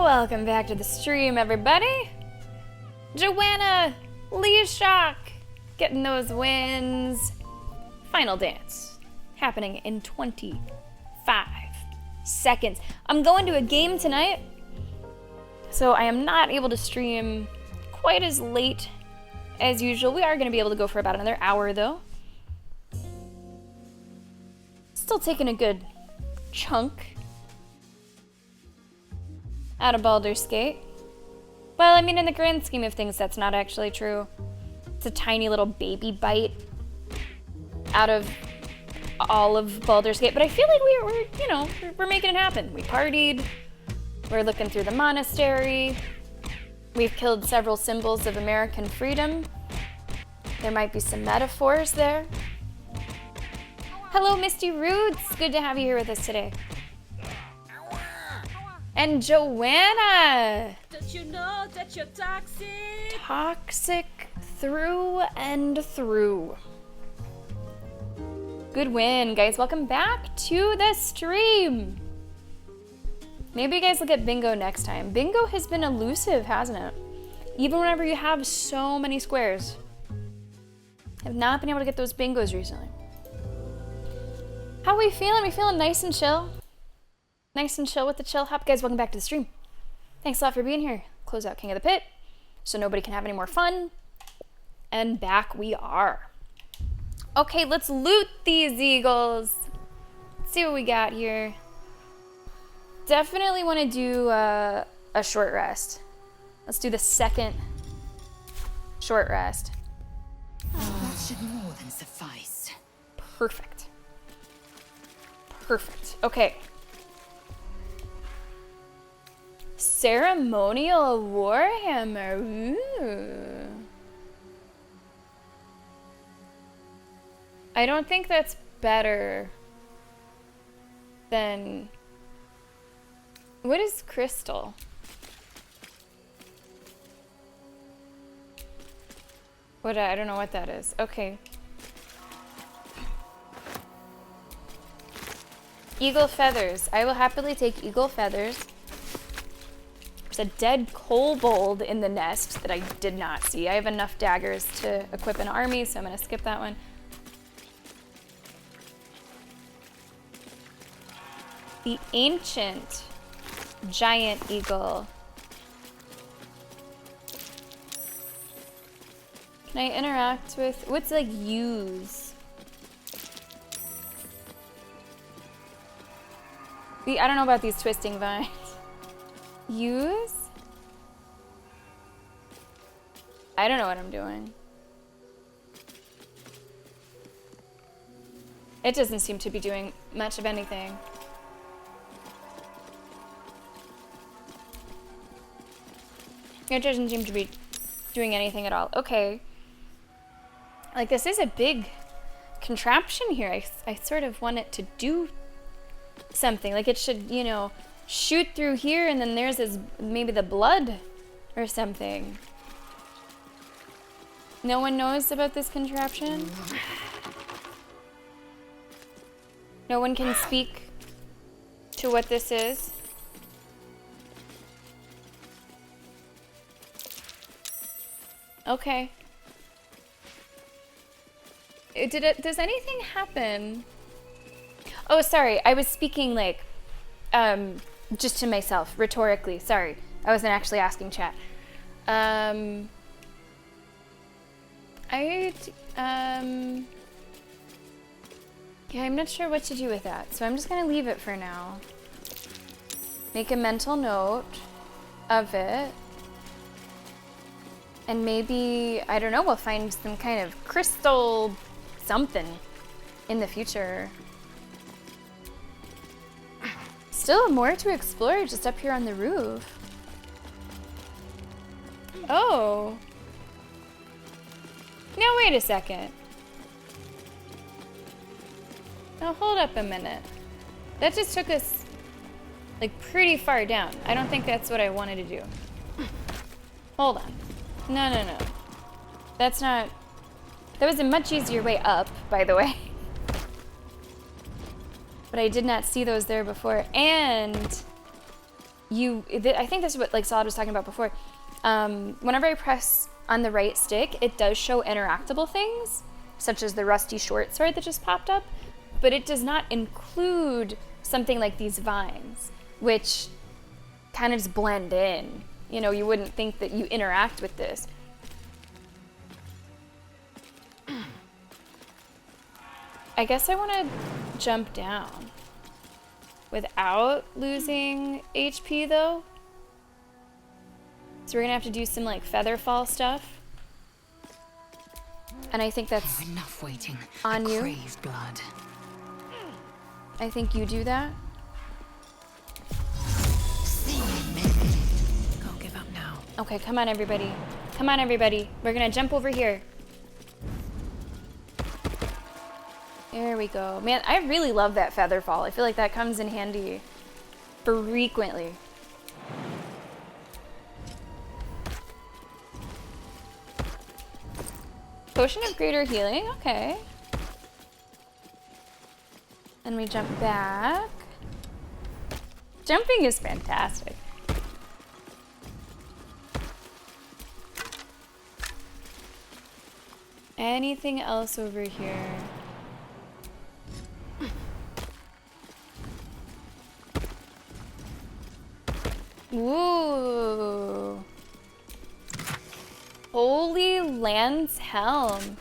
Welcome back to the stream, everybody. Joanna, Lee Shock, getting those wins. Final dance, happening in 25 seconds. I'm going to a game tonight, so I am not able to stream quite as late as usual. We are going to be able to go for about another hour, though. Still taking a good chunk out of Baldur's Gate. Well, I mean, in the grand scheme of things, that's not actually true. It's a tiny little baby bite out of all of Baldur's Gate, but I feel like we're making it happen. We partied, we're looking through the monastery, we've killed several symbols of American freedom. There might be some metaphors there. Hello, Misty Roots. Good to have you here with us today. And Joanna! Don't you know that you're toxic? Toxic through and through. Good win, guys. Welcome back to the stream. Maybe you guys will get bingo next time. Bingo has been elusive, hasn't it? Even whenever you have so many squares. I've not been able to get those bingos recently. How are we feeling? We feeling nice and chill? Nice and chill with the chill hop. Guys, welcome back to the stream. Thanks a lot for being here. Close out King of the Pit so nobody can have any more fun. And back we are. Okay, let's loot these eagles. Let's see what we got here. Definitely want to do a short rest. Let's do the second short rest. That should more than suffice. Perfect. Perfect. Okay. Ceremonial Warhammer. Ooh. I don't think that's better than... What is crystal? I don't know what that is. Okay. Eagle feathers. I will happily take eagle feathers. There's a dead kobold in the nest that I did not see. I have enough daggers to equip an army, so I'm going to skip that one. The ancient giant eagle. Can I interact with... What's like use? I don't know about these twisting vines. Use? I don't know what I'm doing. It doesn't seem to be doing much of anything. It doesn't seem to be doing anything at all. Okay. Like, this is a big contraption here. I sort of want it to do something. Like, it should, you know, shoot through here, and then there's this, maybe the blood or something. No one knows about this contraption? No one can speak to what this is? Okay. Does anything happen? Oh, sorry. I was speaking like, just to myself, rhetorically. Sorry. I wasn't actually asking chat. Yeah, I'm not sure what to do with that, so I'm just gonna leave it for now. Make a mental note of it. And maybe, I don't know, we'll find some kind of crystal something in the future. Still more to explore just up here on the roof. Oh. Now wait a second. Now hold up a minute. That just took us like pretty far down. I don't think that's what I wanted to do. Hold on. No. That's not... That was a much easier way up, by the way. But I did not see those there before. And I think this is what like Solid was talking about before. Whenever I press on the right stick, it does show interactable things, such as the rusty short sword that just popped up, but it does not include something like these vines, which kind of just blend in. You know, you wouldn't think that you interact with this. I guess I want to jump down without losing HP though. So we're gonna have to do some like feather fall stuff. And I think that's enough waiting. on you. Crave blood. I think you do that. Can't give up now. Okay, come on everybody. Come on everybody. We're gonna jump over here. There we go. Man, I really love that feather fall. I feel like that comes in handy frequently. Potion of greater healing, okay. And we jump back. Jumping is fantastic. Anything else over here? Ooh. Holy Land's Helm.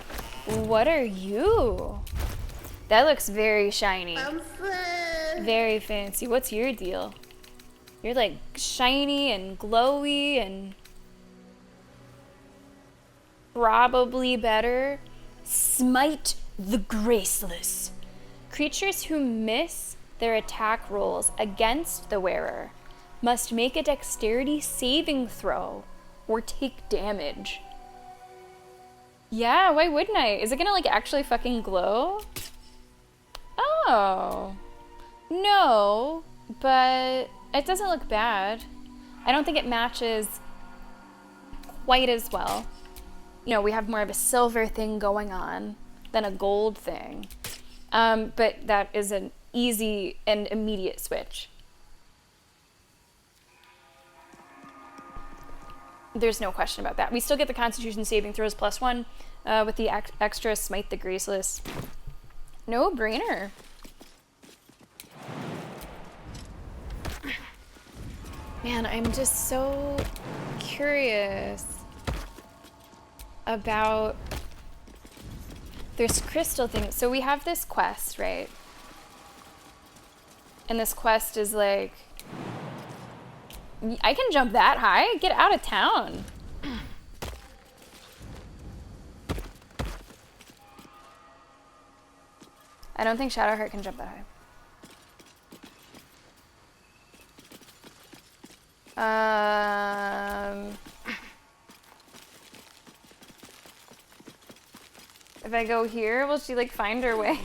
What are you? That looks very shiny. Very fancy. What's your deal? You're like shiny and glowy and probably better. Smite the Graceless. Creatures who miss their attack rolls against the wearer must make a dexterity saving throw or take damage. Yeah, why wouldn't I? Is it gonna like actually fucking glow? Oh. No, but it doesn't look bad. I don't think it matches quite as well. You know, we have more of a silver thing going on than a gold thing. But that is an easy and immediate switch. There's no question about that. We still get the Constitution saving throws +1 with the extra Smite the Graceless. No brainer. Man, I'm just so curious about this crystal thing. So we have this quest, right? And this quest is like, I can jump that high? Get out of town. I don't think Shadowheart can jump that high. If I go here, will she like find her way?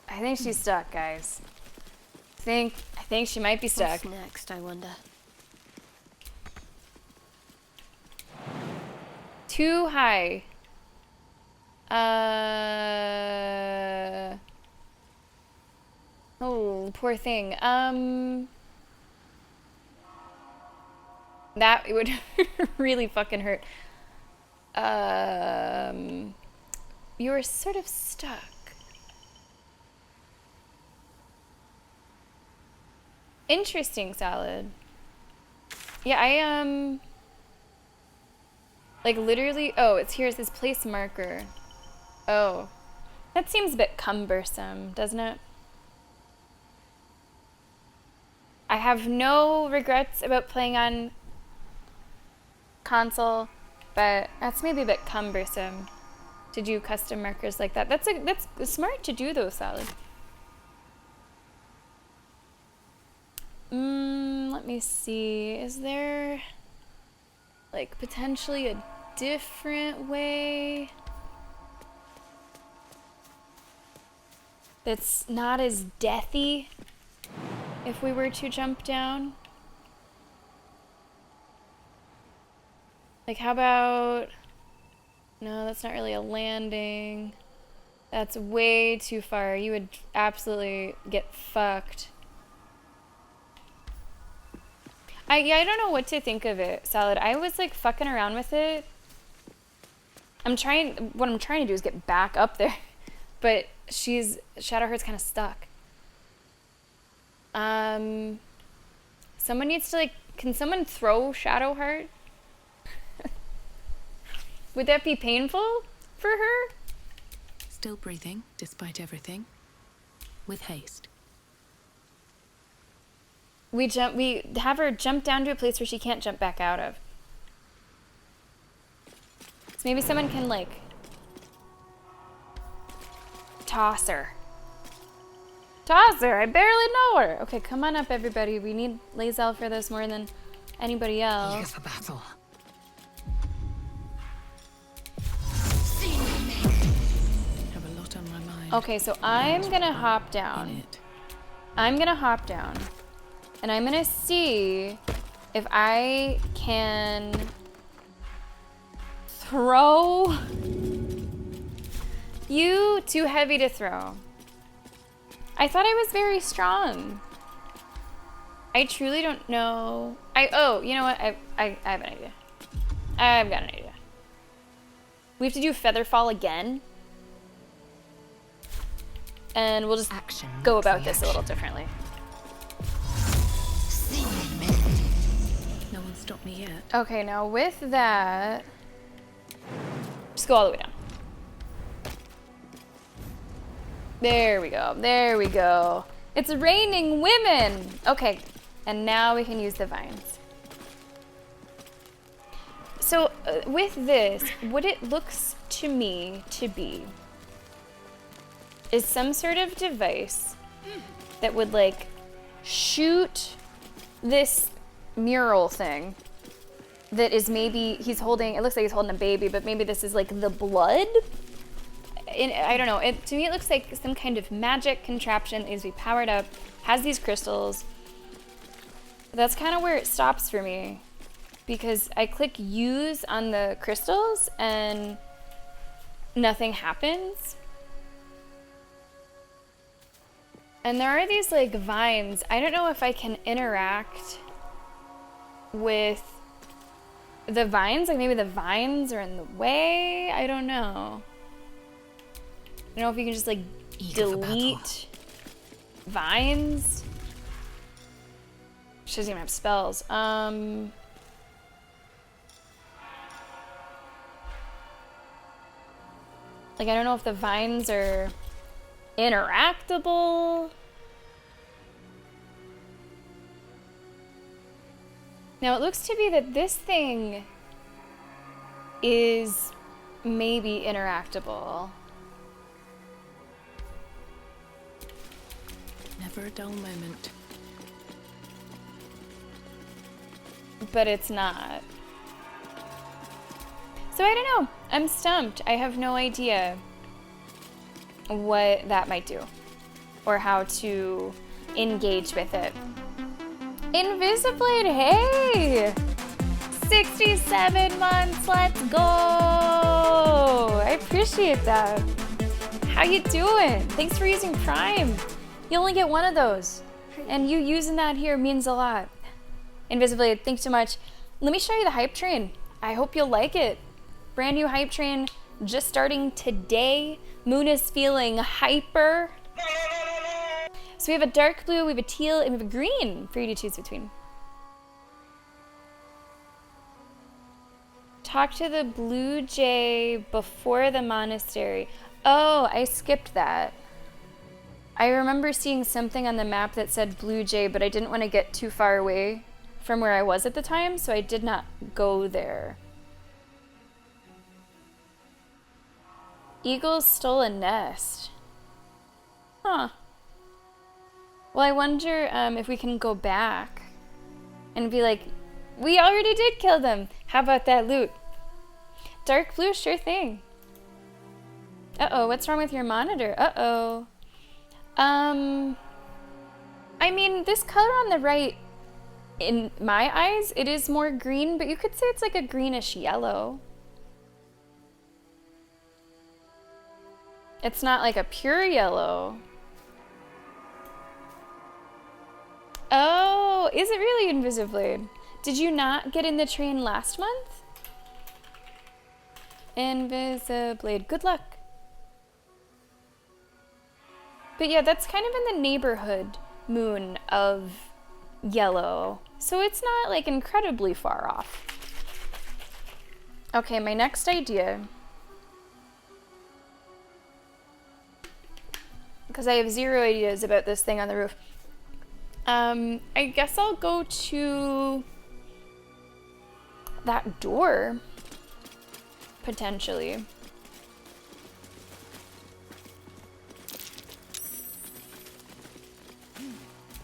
I think she's stuck, guys. I think she might be stuck. What's next, I wonder? Too high. Oh, poor thing. That would really fucking hurt. You were sort of stuck. Interesting, Salad. Yeah, I like literally, oh, here's this place marker. Oh, that seems a bit cumbersome, doesn't it? I have no regrets about playing on console, but that's maybe a bit cumbersome to do custom markers like that. That's smart to do though, Salad. Let me see. Is there like potentially a different way that's not as deathy if we were to jump down? Like how about, no, that's not really a landing. That's way too far. You would absolutely get fucked. I don't know what to think of it, Salad. I was like fucking around with it. What I'm trying to do is get back up there. But Shadowheart's kind of stuck. Someone needs to can someone throw Shadowheart? Would that be painful for her? Still breathing, despite everything. With haste. We have her jump down to a place where she can't jump back out of. So maybe someone can toss her. Toss her, I barely know her. Okay, come on up everybody. We need Lae'zel for this more than anybody else. Eager for battle. Have a lot on my mind. Okay, so I'm gonna hop down. I'm gonna hop down. And I'm gonna see if I can throw you. Too heavy to throw. I thought I was very strong. I truly don't know. Oh, you know what? I have an idea. I've got an idea. We have to do Featherfall again. And we'll just go about this a little differently. No one stopped me yet. Okay, now with that, just go all the way down. There we go. There we go. It's raining women. Okay, and now we can use the vines. So with this, what it looks to me to be is some sort of device that would shoot this mural thing that is maybe he's holding. It looks like he's holding a baby, but maybe this is the blood. I don't know. To me, it looks like some kind of magic contraption that needs to be powered up, has these crystals. That's kind of where it stops for me, because I click use on the crystals and nothing happens. And there are these vines. I don't know if I can interact with the vines. Maybe the vines are in the way. I don't know. I don't know if you can just delete vines. She doesn't even have spells. I don't know if the vines are interactable. Now it looks to be that this thing is maybe interactable. Never a dull moment. But it's not. So I don't know. I'm stumped. I have no idea what that might do or how to engage with it. Invisiblade, hey! 67 months, let's go! I appreciate that. How you doing? Thanks for using Prime. You only get one of those. And you using that here means a lot. Invisiblade, thanks so much. Let me show you the hype train. I hope you'll like it. Brand new hype train just starting today. Moon is feeling hyper. So we have a dark blue, we have a teal, and we have a green for you to choose between. Talk to the blue jay before the monastery. Oh, I skipped that. I remember seeing something on the map that said blue jay, but I didn't want to get too far away from where I was at the time, so I did not go there. Eagles stole a nest. Huh. Well, I wonder if we can go back and be like, we already did kill them. How about that loot? Dark blue, sure thing. Uh-oh, what's wrong with your monitor? Uh-oh. I mean, this color on the right, in my eyes, it is more green, but you could say it's like a greenish yellow. It's not like a pure yellow. Oh, is it really Invisiblade? Did you not get in the train last month? Invisiblade, good luck. But yeah, that's kind of in the neighborhood moon of yellow. So it's not like incredibly far off. Okay, my next idea. Because I have 0 ideas about this thing on the roof. I guess I'll go to that door, potentially.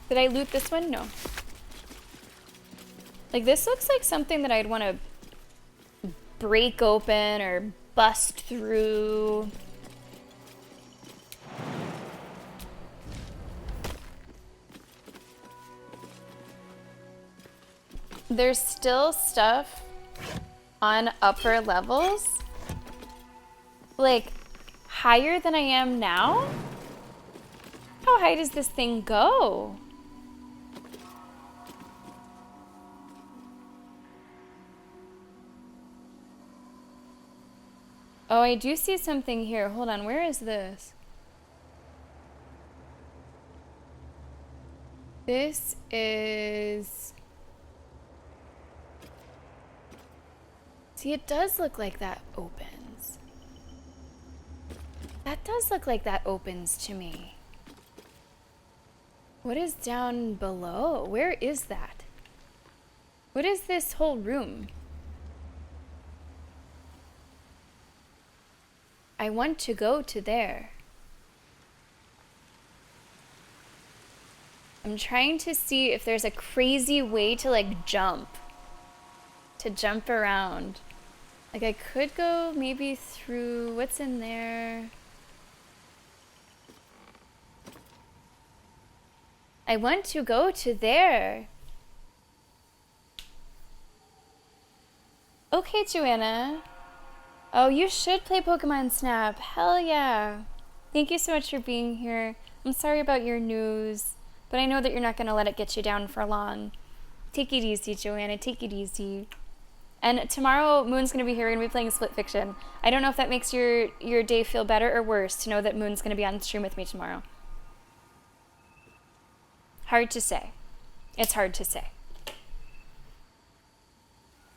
Did I loot this one? No. Like, this looks like something that I'd want to break open or bust through. There's still stuff on upper levels, like higher than I am now. How high does this thing go? Oh, I do see something here. Hold on, where is this? This is... See, it does look like that opens. That does look like that opens to me. What is down below? Where is that? What is this whole room? I want to go to there. I'm trying to see if there's a crazy way to like jump. To jump around. Like I could go maybe through, what's in there? I want to go to there. Okay, Joanna. Oh, you should play Pokemon Snap. Hell yeah. Thank you so much for being here. I'm sorry about your news, but I know that you're not going to let it get you down for long. Take it easy, Joanna. Take it easy. And tomorrow, Moon's going to be here. We're going to be playing Split Fiction. I don't know if that makes your day feel better or worse to know that Moon's going to be on stream with me tomorrow. Hard to say. It's hard to say.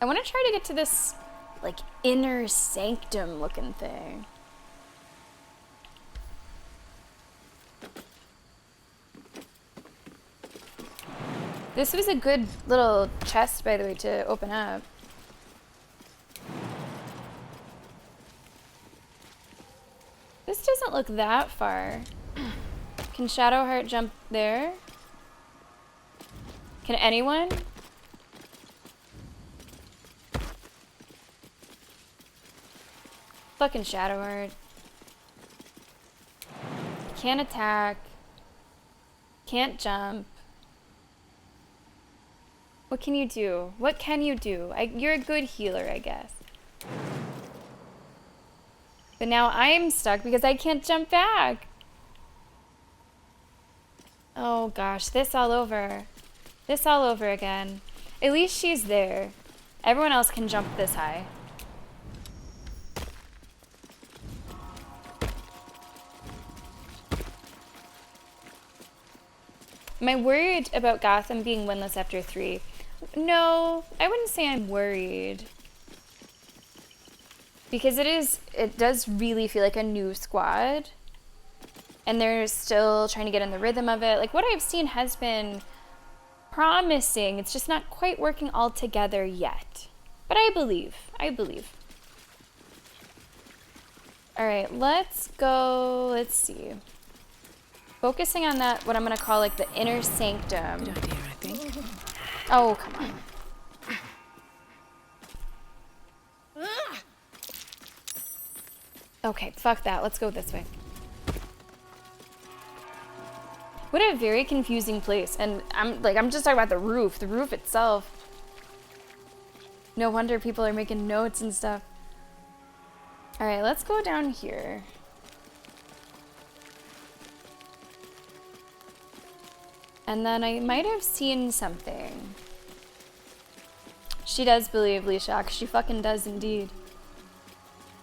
I want to try to get to this, like, inner sanctum looking thing. This was a good little chest, by the way, to open up. This doesn't look that far. Can Shadowheart jump there? Can anyone? Fucking Shadowheart. Can't attack. Can't jump. What can you do? What can you do? You're a good healer, I guess. But now I'm stuck because I can't jump back. Oh gosh, this all over. This all over again. At least she's there. Everyone else can jump this high. Am I worried about Gotham being winless after 3? No, I wouldn't say I'm worried. Because it does really feel like a new squad. And they're still trying to get in the rhythm of it. Like, what I've seen has been promising. It's just not quite working all together yet. But I believe. I believe. Alright, let's go. Let's see. Focusing on that, what I'm going to call, like, the inner sanctum. Good idea, I think. Oh, come on. Okay, fuck that. Let's go this way. What a very confusing place. And I'm just talking about the roof itself. No wonder people are making notes and stuff. All right, let's go down here. And then I might have seen something. She does believe Leshak. She fucking does indeed.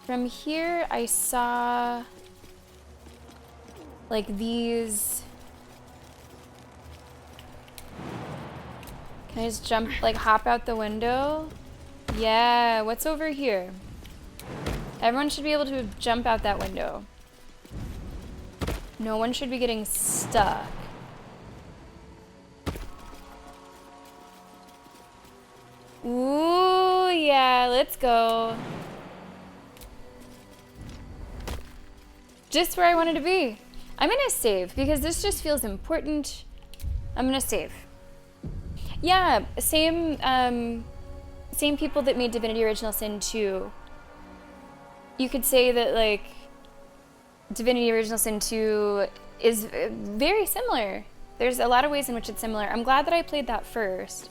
From here, I saw like these. Can I just jump, like hop out the window? Yeah, what's over here? Everyone should be able to jump out that window. No one should be getting stuck. Ooh, yeah, let's go. Just where I wanted to be. I'm gonna save because this just feels important. I'm gonna save. Yeah, same people that made Divinity Original Sin 2. You could say that like Divinity Original Sin 2 is very similar. There's a lot of ways in which it's similar. I'm glad that I played that first.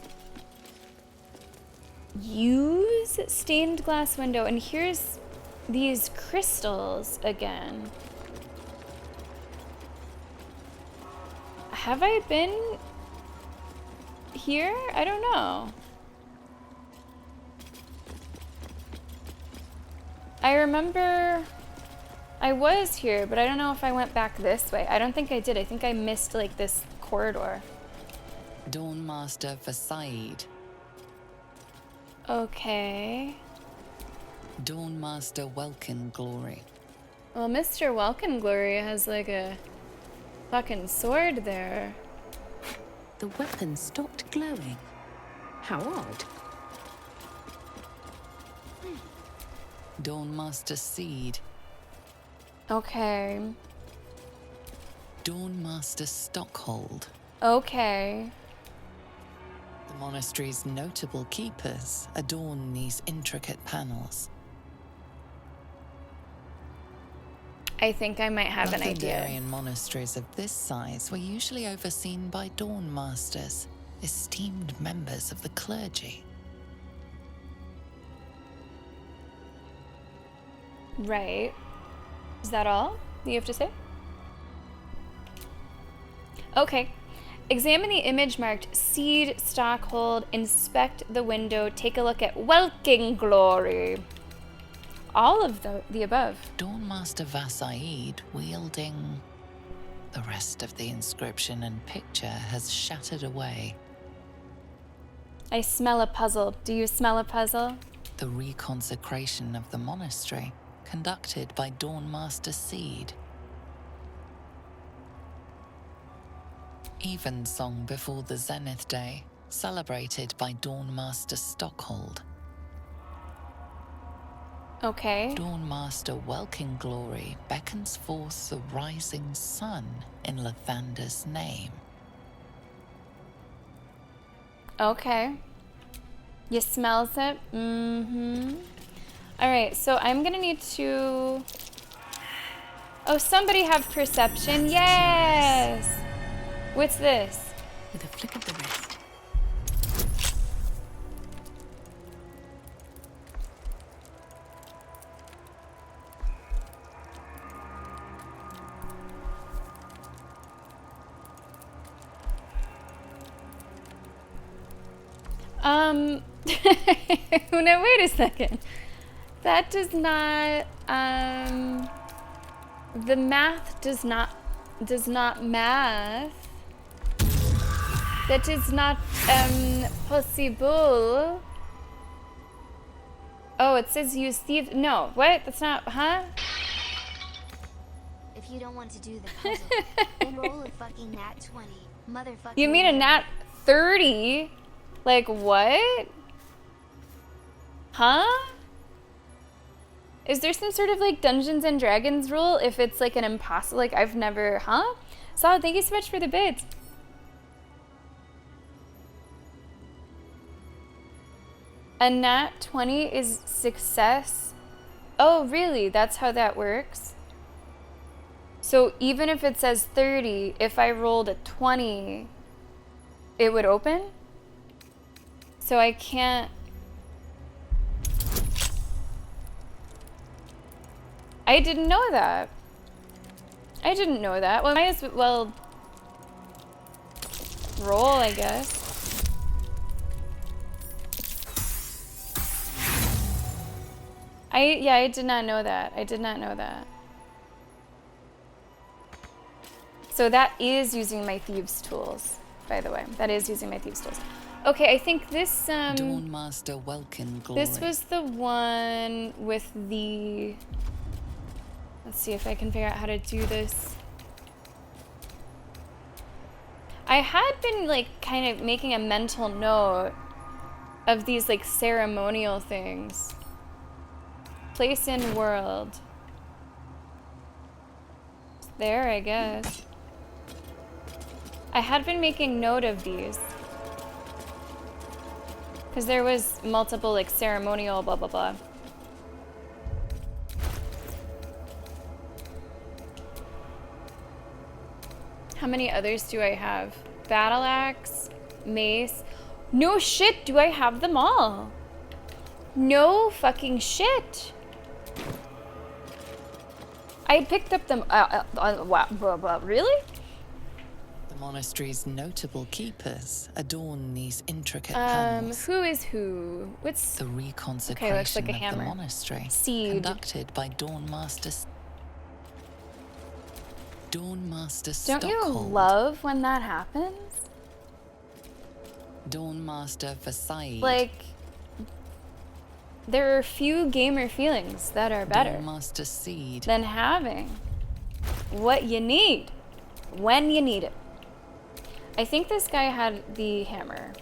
Use stained glass window, and here's these crystals again. Have I been here? I don't know. I remember I was here, but I don't know if I went back this way. I don't think I did. I think I missed like this corridor. Dawnmaster Versailles. Okay. Dawnmaster Welkin Glory. Well, Mr. Welkin Glory has like a fucking sword there. The weapon stopped glowing. How odd. Dawnmaster Seed. Okay. Dawnmaster Stockhold. Okay. The monastery's notable keepers adorn these intricate panels. I think I might have an idea. Londonderry monasteries of this size were usually overseen by Dawnmasters, esteemed members of the clergy. Right. Is that all you have to say? Okay. Examine the image marked Seed, Stockhold, inspect the window, take a look at Welkin Glory. All of the above. Dawnmaster Vasaid wielding... The rest of the inscription and picture has shattered away. I smell a puzzle. Do you smell a puzzle? The reconsecration of the monastery, conducted by Dawnmaster Seed. Evensong before the Zenith Day, celebrated by Dawnmaster Stockhold. Okay. Dawnmaster Welkin Glory beckons forth the rising sun in Lathander's name. Okay. You smells it? Mm-hmm. Alright, so I'm gonna need to... Oh, somebody have perception. Yes! What's this? With a flick of the wrist. No, wait a second. That does not, the math does not math. That is not, possible. Oh, it says use thief. No, what? That's not, huh? If you don't want to do the puzzle, then roll a fucking nat 20. Motherfucker. You mean a nat 30? Like what? Huh? Is there some sort of like Dungeons and Dragons rule if it's like an impossible, like I've never, huh? Solid, thank you so much for the bids. A nat 20 is success? Oh, really? That's how that works? So even if it says 30, if I rolled a 20, it would open? So I can't... I didn't know that. I didn't know that. Well, I might as well... roll, I guess. I did not know that. I did not know that. So that is using my thieves' tools, by the way. That is using my thieves' tools. Okay, I think this Dawnmaster Welkin Glory. this was the one with the. Let's see if I can figure out how to do this. I had been like kind of making a mental note of these like ceremonial things. Place in world. There, I guess. I had been making note of these. Because there was multiple like ceremonial blah blah blah. How many others do I have? Battle axe, mace. No shit, do I have them all? No fucking shit. I picked up them. Really? The monastery's notable keepers adorn these intricate panels. Who is who? What's the reconsecration okay, looks like a of hammer. the monastery? Seed. Conducted by Dawnmaster Don't you love when that happens? Dawnmaster Versailles. Like, there are few gamer feelings that are better Dawnmaster Seed than having what you need when you need it. I think this guy had the hammer.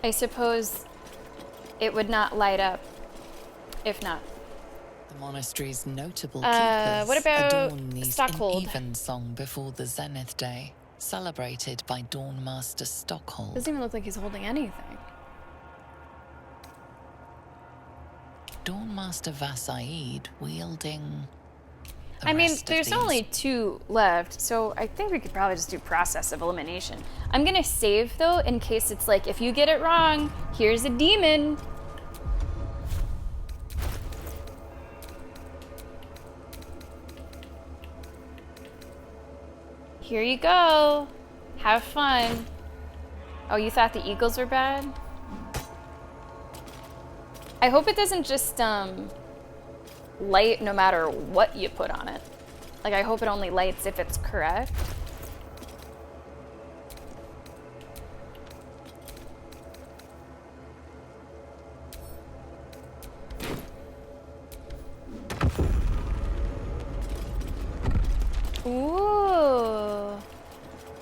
I suppose it would not light up if not. The monastery's notable keepers what about adorn these Stockhold? in evensong before the zenith day, celebrated by Dawnmaster Stockhold. Doesn't even look like he's holding anything. Dawnmaster Vasaid wielding. I mean, there's only 2 left, so I think we could probably just do process of elimination. I'm gonna save though, in case it's like, if you get it wrong, here's a demon. Here you go. Have fun. Oh, you thought the eagles were bad? I hope it doesn't just light no matter what you put on it. Like, I hope it only lights if it's correct. Ooh.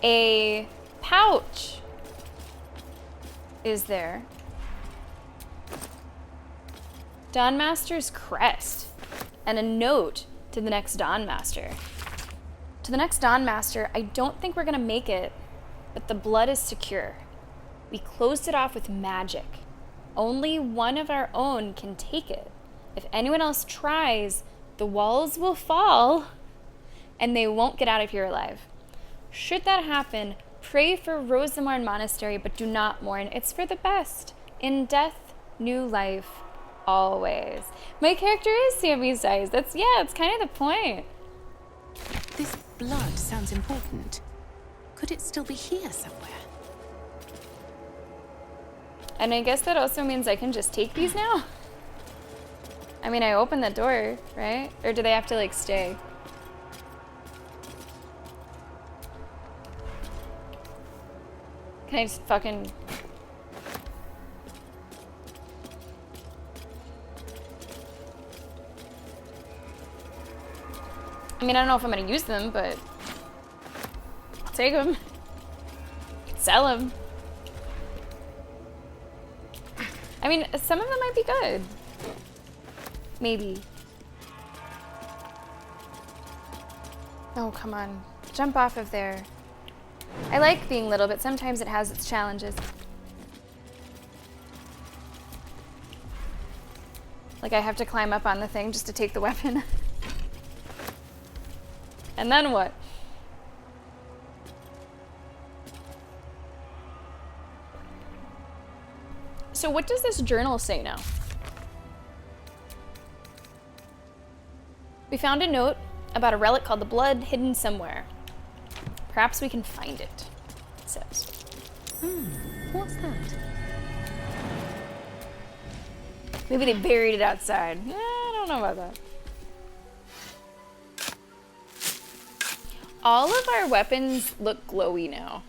A pouch is there. Dawnmaster's crest. And a note to the next Dawnmaster. To the next Dawnmaster, I don't think we're gonna make it, but the blood is secure. We closed it off with magic. Only one of our own can take it. If anyone else tries, the walls will fall and they won't get out of here alive. Should that happen, pray for Rosamorn Monastery, but do not mourn. It's for the best. In death, new life. Always. My character is Sammy's size. That's kind of the point. This blood sounds important. Could it still be here somewhere? And I guess that also means I can just take these now? I mean, I opened the door, right? Or do they have to, like, stay? Can I just fucking... I mean, I don't know if I'm gonna use them, but I'll take them. Sell them. I mean, some of them might be good. Maybe. Oh, come on. Jump off of there. I like being little, but sometimes it has its challenges. Like I have to climb up on the thing just to take the weapon. And then what? So what does this journal say now? We found a note about a relic called the Blood hidden somewhere. Perhaps we can find it, it says. What's that? Maybe they buried it outside. I don't know about that. All of our weapons look glowy now.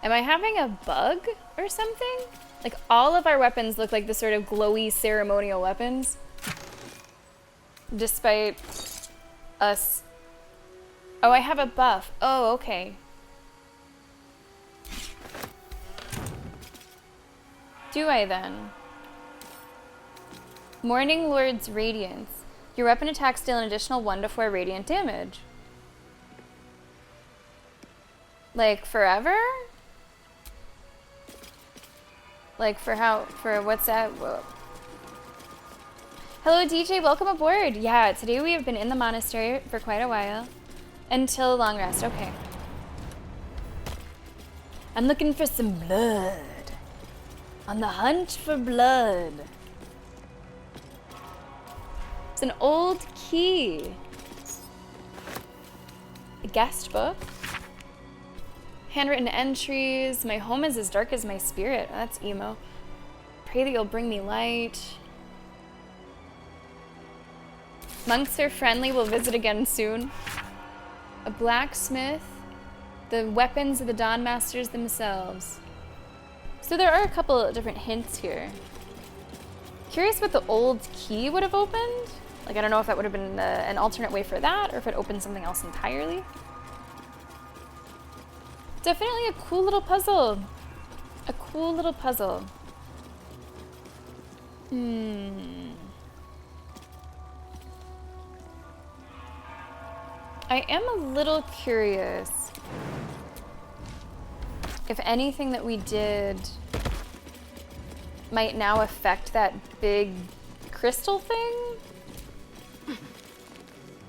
Am I having a bug or something? Like, all of our weapons look like the sort of glowy ceremonial weapons. Despite us... Oh, I have a buff. Oh, okay. Do I then? Morning Lord's Radiance. Your weapon attacks deal an additional 1 to 4 radiant damage. Like, forever? Like, for what's that? Whoa. Hello, DJ, welcome aboard. Yeah, today we have been in the monastery for quite a while. Until long rest, okay. I'm looking for some blood. On the hunt for blood. It's an old key. A guest book. Handwritten entries. My home is as dark as my spirit. Oh, that's emo. Pray that you'll bring me light. Monks are friendly. We'll visit again soon. A blacksmith. The weapons of the Dawn Masters themselves. So there are a couple of different hints here. Curious what the old key would have opened. Like, I don't know if that would have been an alternate way for that, or if it opened something else entirely. Definitely a cool little puzzle. A cool little puzzle. I am a little curious if anything that we did might now affect that big crystal thing.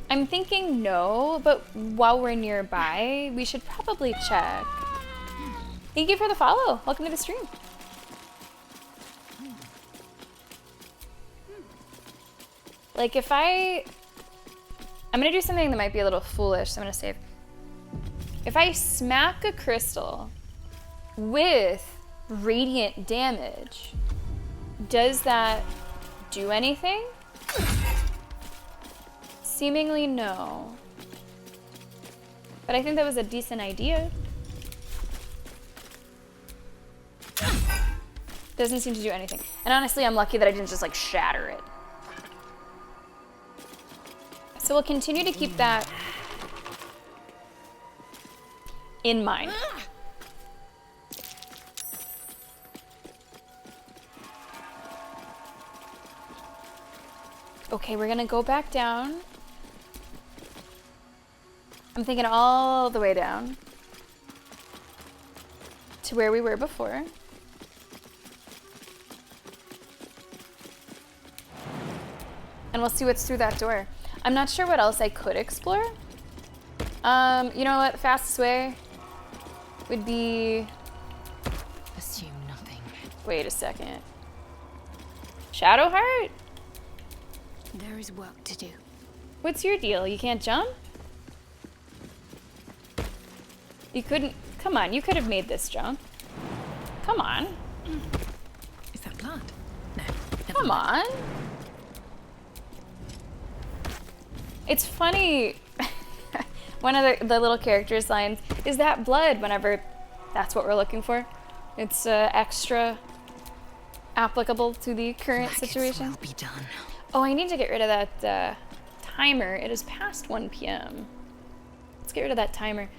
I'm thinking no, but while we're nearby, we should probably check. Thank you for the follow. Welcome to the stream. Like, if I'm gonna do something that might be a little foolish, so I'm gonna save. If I smack a crystal with radiant damage, does that do anything? Seemingly no. But I think that was a decent idea. Doesn't seem to do anything. And honestly, I'm lucky that I didn't just like shatter it. So we'll continue to keep that in mind. Okay, we're gonna go back down. I'm thinking all the way down to where we were before. And we'll see what's through that door. I'm not sure what else I could explore. You know what? The fastest way would be... Assume nothing. Wait a second. Shadowheart? There is work to do. What's your deal? You can't jump? You couldn't... Come on, you could have made this jump. Come on. Is that blood? No. Come on. It's funny. One of the little character's lines is that blood whenever that's what we're looking for. It's extra applicable to the current situation. Will be done. Oh, I need to get rid of that timer. It is past 1 p.m. Let's get rid of that timer.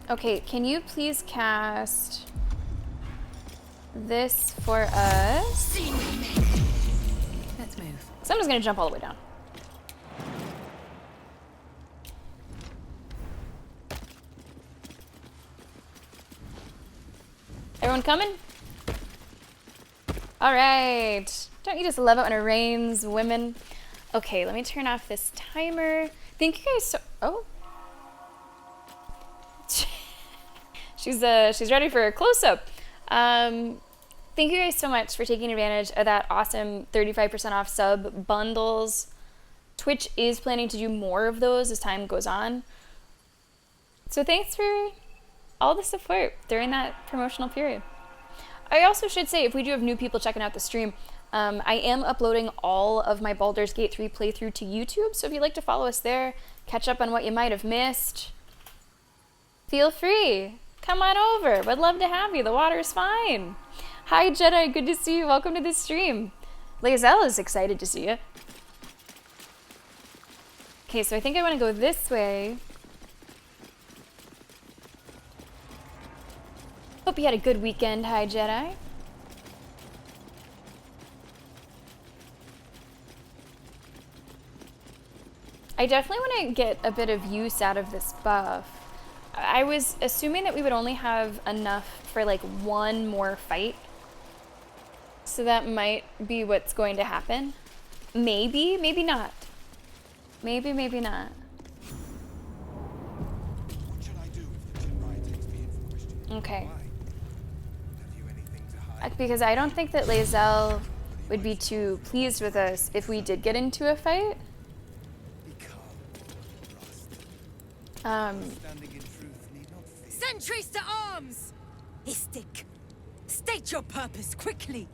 Okay, can you please cast this for us? Let's move. So I'm just gonna jump all the way down. Everyone coming? All right. Don't you just love it when it rains, women? Okay, let me turn off this timer. Thank you guys so... Oh. She's ready for a close-up. Thank you guys so much for taking advantage of that awesome 35% off sub bundles. Twitch is planning to do more of those as time goes on. So thanks for all the support during that promotional period. I also should say, if we do have new people checking out the stream, I am uploading all of my Baldur's Gate 3 playthrough to YouTube, so if you'd like to follow us there, catch up on what you might have missed, feel free. Come on over. Would love to have you. The water's fine. Hi, Jedi. Good to see you. Welcome to the stream. Lae'zel is excited to see you. Okay, so I think I want to go this way. Hope you had a good weekend. Hi, Jedi. I definitely want to get a bit of use out of this buff. I was assuming that we would only have enough for like one more fight. So that might be what's going to happen. Maybe, maybe not. Maybe, maybe not. Okay. Because I don't think that Lae'zel would be too pleased with us if we did get into a fight. Sentries to arms! Istik, state your purpose quickly.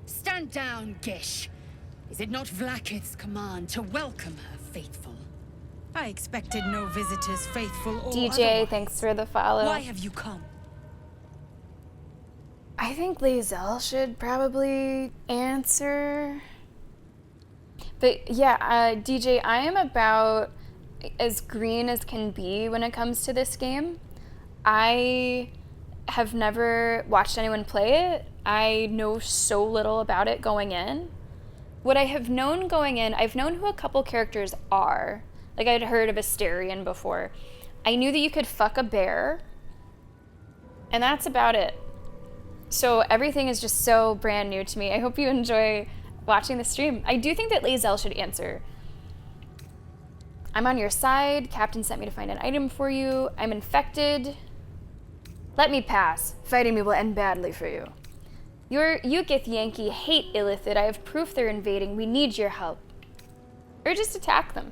Stand down, Gish. Is it not Vlaakith's command to welcome her faithful? I expected no visitors, faithful or DJ, otherwise. thanks for the follow. Why have you come? I think Lae'zel should probably answer. But yeah, DJ, I am about as green as can be when it comes to this game. I have never watched anyone play it. I know so little about it going in. What I have known going in, I've known who a couple characters are. Like, I'd heard of Asterion before. I knew that you could fuck a bear, and that's about it. So everything is just so brand new to me. I hope you enjoy watching the stream. I do think that Lae'zel should answer. I'm on your side. Captain sent me to find an item for you. I'm infected. Let me pass. Fighting me will end badly for you. You Githyanki hate Illithid. I have proof they're invading. We need your help. Or just attack them.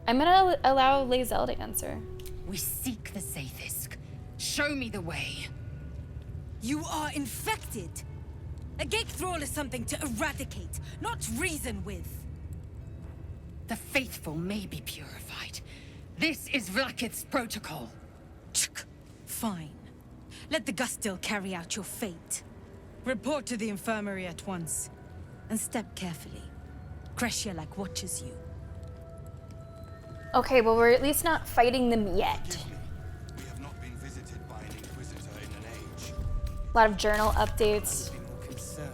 I'm gonna allow Lae'zel to answer. We seek the Sathisk. Show me the way. You are infected. A gate thrall is something to eradicate, not reason with. The faithful may be purified. This is Vlaakith's protocol. Fine. Let the Gustil carry out your fate. Report to the infirmary at once. And step carefully. Kreshia watches you. Okay, well, we're at least not fighting them yet. We have not been visited by an Inquisitor in an age. A lot of journal updates. Concerned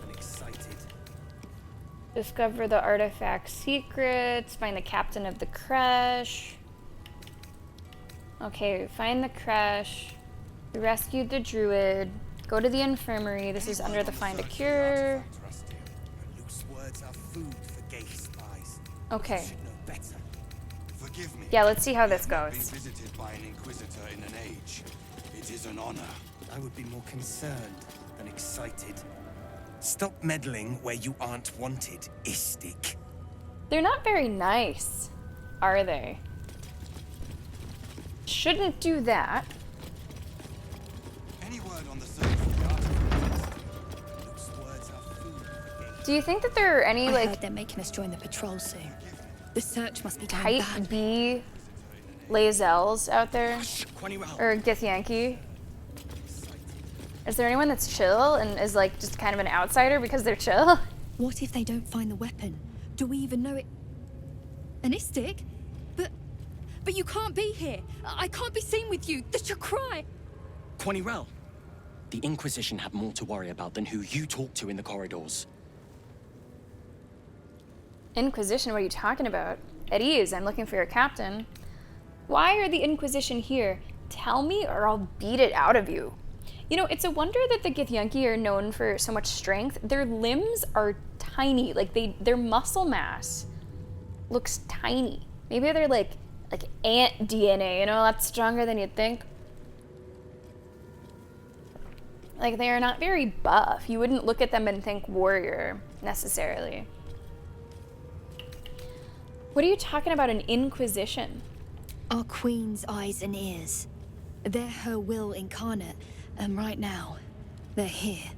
and excited. Discover the artifact secrets. Find the captain of the crash. Okay, find the crash. We rescued the druid. Go to the infirmary. This is under the find a cure. Okay. Forgive me. Yeah, let's see how this Been goes. visited by an Inquisitor in an age. It is an honor. I would be more concerned than excited. Stop meddling where you aren't wanted, Istik. They're not very nice, are they? Shouldn't do that. Any word on the search for the artifacts? Luke's words are food for the Do you think that there are any, I like, heard they're making us join the patrol soon. The search must be going type bad. B Lae'zels out there? Or Githyanki? Is there anyone that's chill and is like just kind of an outsider because they're chill? What if they don't find the weapon? Do we even know it? An Istik? But you can't be here. I can't be seen with you. That's your cry. Quanirel, the Inquisition have more to worry about than who you talk to in the corridors. Inquisition, what are you talking about? At ease, I'm looking for your captain. Why are the Inquisition here? Tell me or I'll beat it out of you. You know, it's a wonder that the Githyanki are known for so much strength. Their limbs are tiny, like their muscle mass looks tiny. Maybe they're like ant DNA, you know, a lot stronger than you'd think. Like, they are not very buff. You wouldn't look at them and think warrior, necessarily. What are you talking about, an inquisition? Our queen's eyes and ears. They're her will incarnate, and right now, they're here.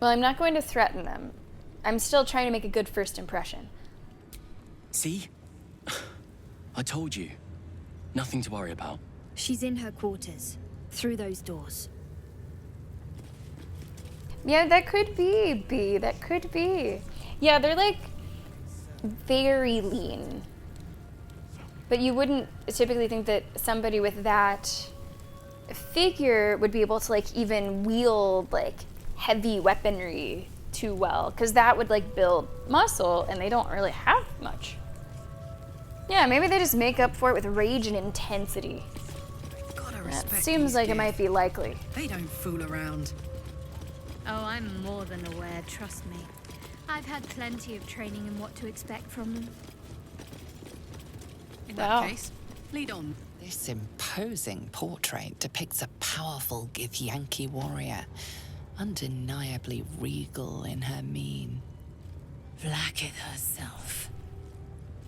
Well, I'm not going to threaten them. I'm still trying to make a good first impression. See? I told you. Nothing to worry about. She's in her quarters, through those doors. Yeah, that could be, B. That could be. Yeah, they're like very lean. But you wouldn't typically think that somebody with that figure would be able to like even wield like heavy weaponry too well, because that would like build muscle and they don't really have much. Yeah, maybe they just make up for it with rage and intensity. That seems like it might be likely. They don't fool around. Oh, I'm more than aware, trust me. I've had plenty of training in what to expect from them. In that case, lead on. This imposing portrait depicts a powerful Githyanki warrior, undeniably regal in her mien. Vlaakith herself.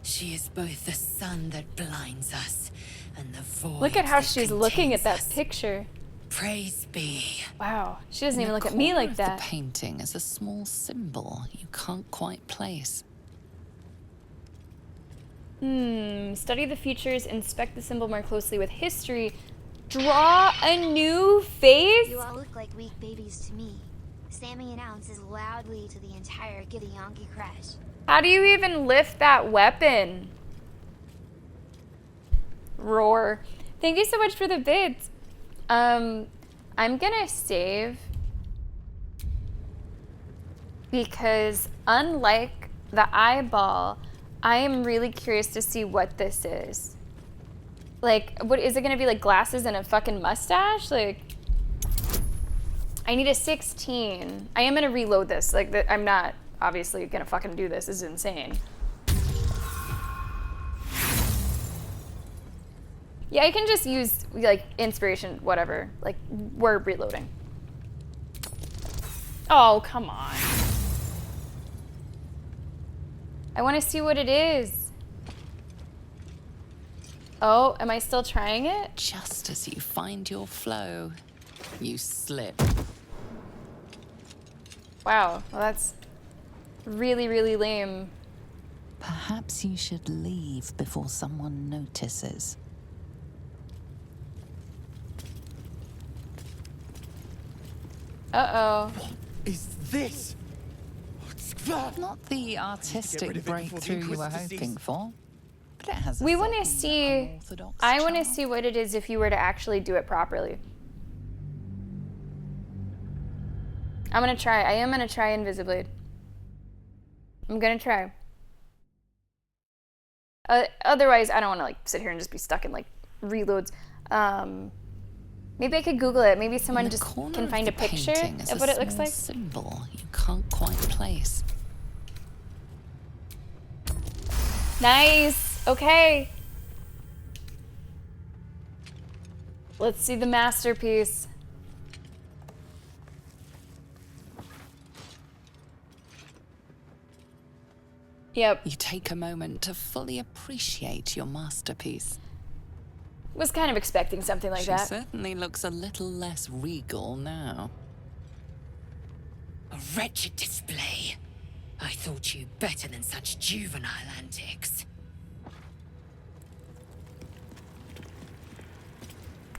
She is both the sun that blinds us and the void. Look at how that she's looking at that contains us. picture. Praise be. Wow, she doesn't even look at me like that. The painting is a small symbol you can't quite place. Study the features, inspect the symbol more closely with history, draw a new face? You all look like weak babies to me. Sammy announces loudly to the entire Githyanki crash. How do you even lift that weapon? Roar. Thank you so much for the bids. I'm gonna save because unlike the eyeball, I am really curious to see what this is. Like, what is it gonna be, like glasses and a fucking mustache? Like, I need a 16. I am gonna reload this. Like, I'm not obviously gonna fucking do this. This is insane. Yeah, I can just use like inspiration, whatever. Like, we're reloading. Oh, come on. I want to see what it is. Oh, am I still trying it? Just as you find your flow, you slip. Wow, well that's really, really lame. Perhaps you should leave before someone notices. Uh-oh. What is this? Not the artistic breakthrough you were hoping for, but it has. We want to see. I want to see what it is if you were to actually do it properly. I'm gonna try. I am gonna try Invisiblade. I'm gonna try. Otherwise, I don't want to like sit here and just be stuck in like reloads. Maybe I could Google it. Maybe someone just can find a picture of what it looks like. Symbol you can't quite place. Nice. Okay. Let's see the masterpiece. Yep. You take a moment to fully appreciate your masterpiece. Was kind of expecting something like that. She certainly looks a little less regal now. A wretched display. I thought you better than such juvenile antics.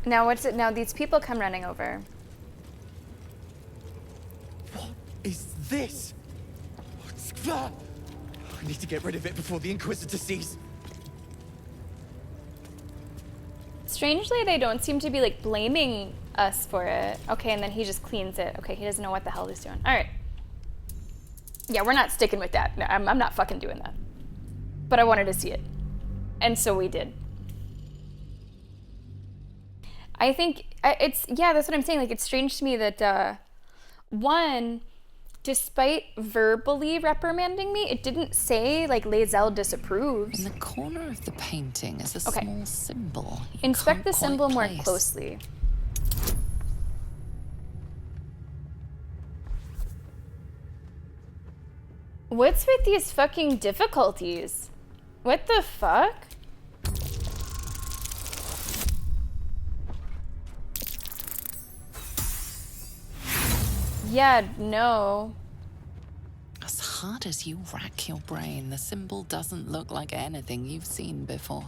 Now what's it? Now these people come running over. What is this? I need to get rid of it before the Inquisitor sees. Strangely, they don't seem to be like blaming us for it. Okay, and then he just cleans it. Okay, he doesn't know what the hell he's doing. All right. Yeah, we're not sticking with that. No, I'm not fucking doing that. But I wanted to see it. And so we did. I think it's, yeah, that's what I'm saying. Like, it's strange to me that, one, despite verbally reprimanding me, it didn't say, like, Lae'zel disapproves. In the corner of the painting is a small symbol. Inspect the symbol more closely. What's with these fucking difficulties? What the fuck? Yeah, no. As hard as you rack your brain, the symbol doesn't look like anything you've seen before.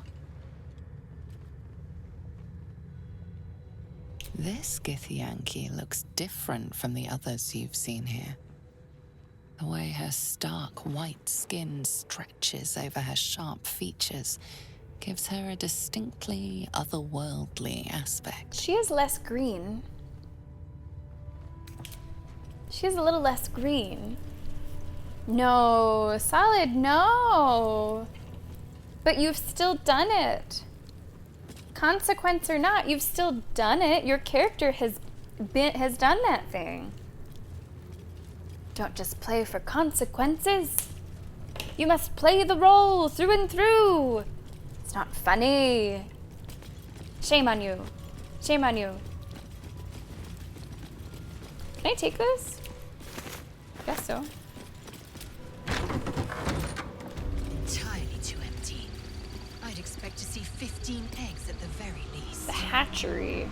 This Githyanki looks different from the others you've seen here. The way her stark white skin stretches over her sharp features gives her a distinctly otherworldly aspect. She is less green. She is a little less green. No, Solid, no. But you've still done it. Consequence or not, you've still done it. Your character has done that thing. Don't just play for consequences. You must play the role through and through. It's not funny. Shame on you. Shame on you. Can I take this? I guess so. Entirely too empty. I'd expect to see 15 eggs at the very least. The hatchery.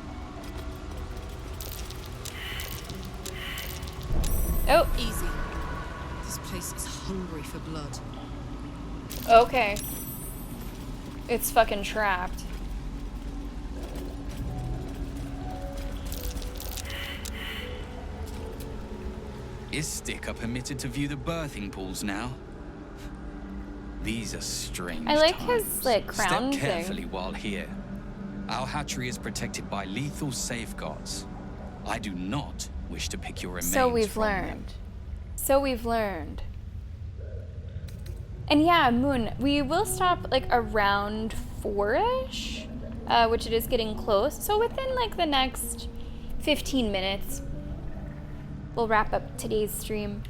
Oh. Easy. This place is hungry for blood. Okay. It's fucking trapped. Istik are permitted to view the birthing pools now. These are strange I like times. his like crown Step carefully thing. while here. Our hatchery is protected by lethal safeguards. I do not wish to pick your remains. So we've from them. learned. So we've learned. And yeah, Moon, we will stop like around 4-ish, which it is getting close. So within like the next 15 minutes, we'll wrap up today's stream.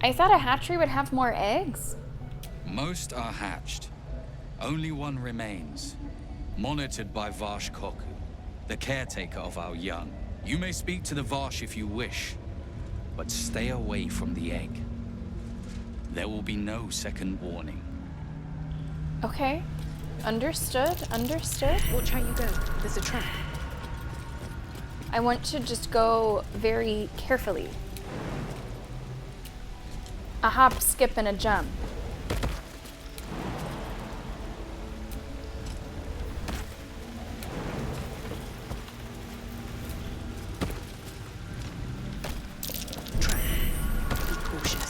I thought a hatchery would have more eggs. Most are hatched. Only one remains, monitored by Varsh Koku, the caretaker of our young. You may speak to the Varsh if you wish, but stay away from the egg. There will be no second warning. Okay. Understood. Understood. Watch how you go. There's a trap. I want to just go very carefully. A hop, skip, and a jump.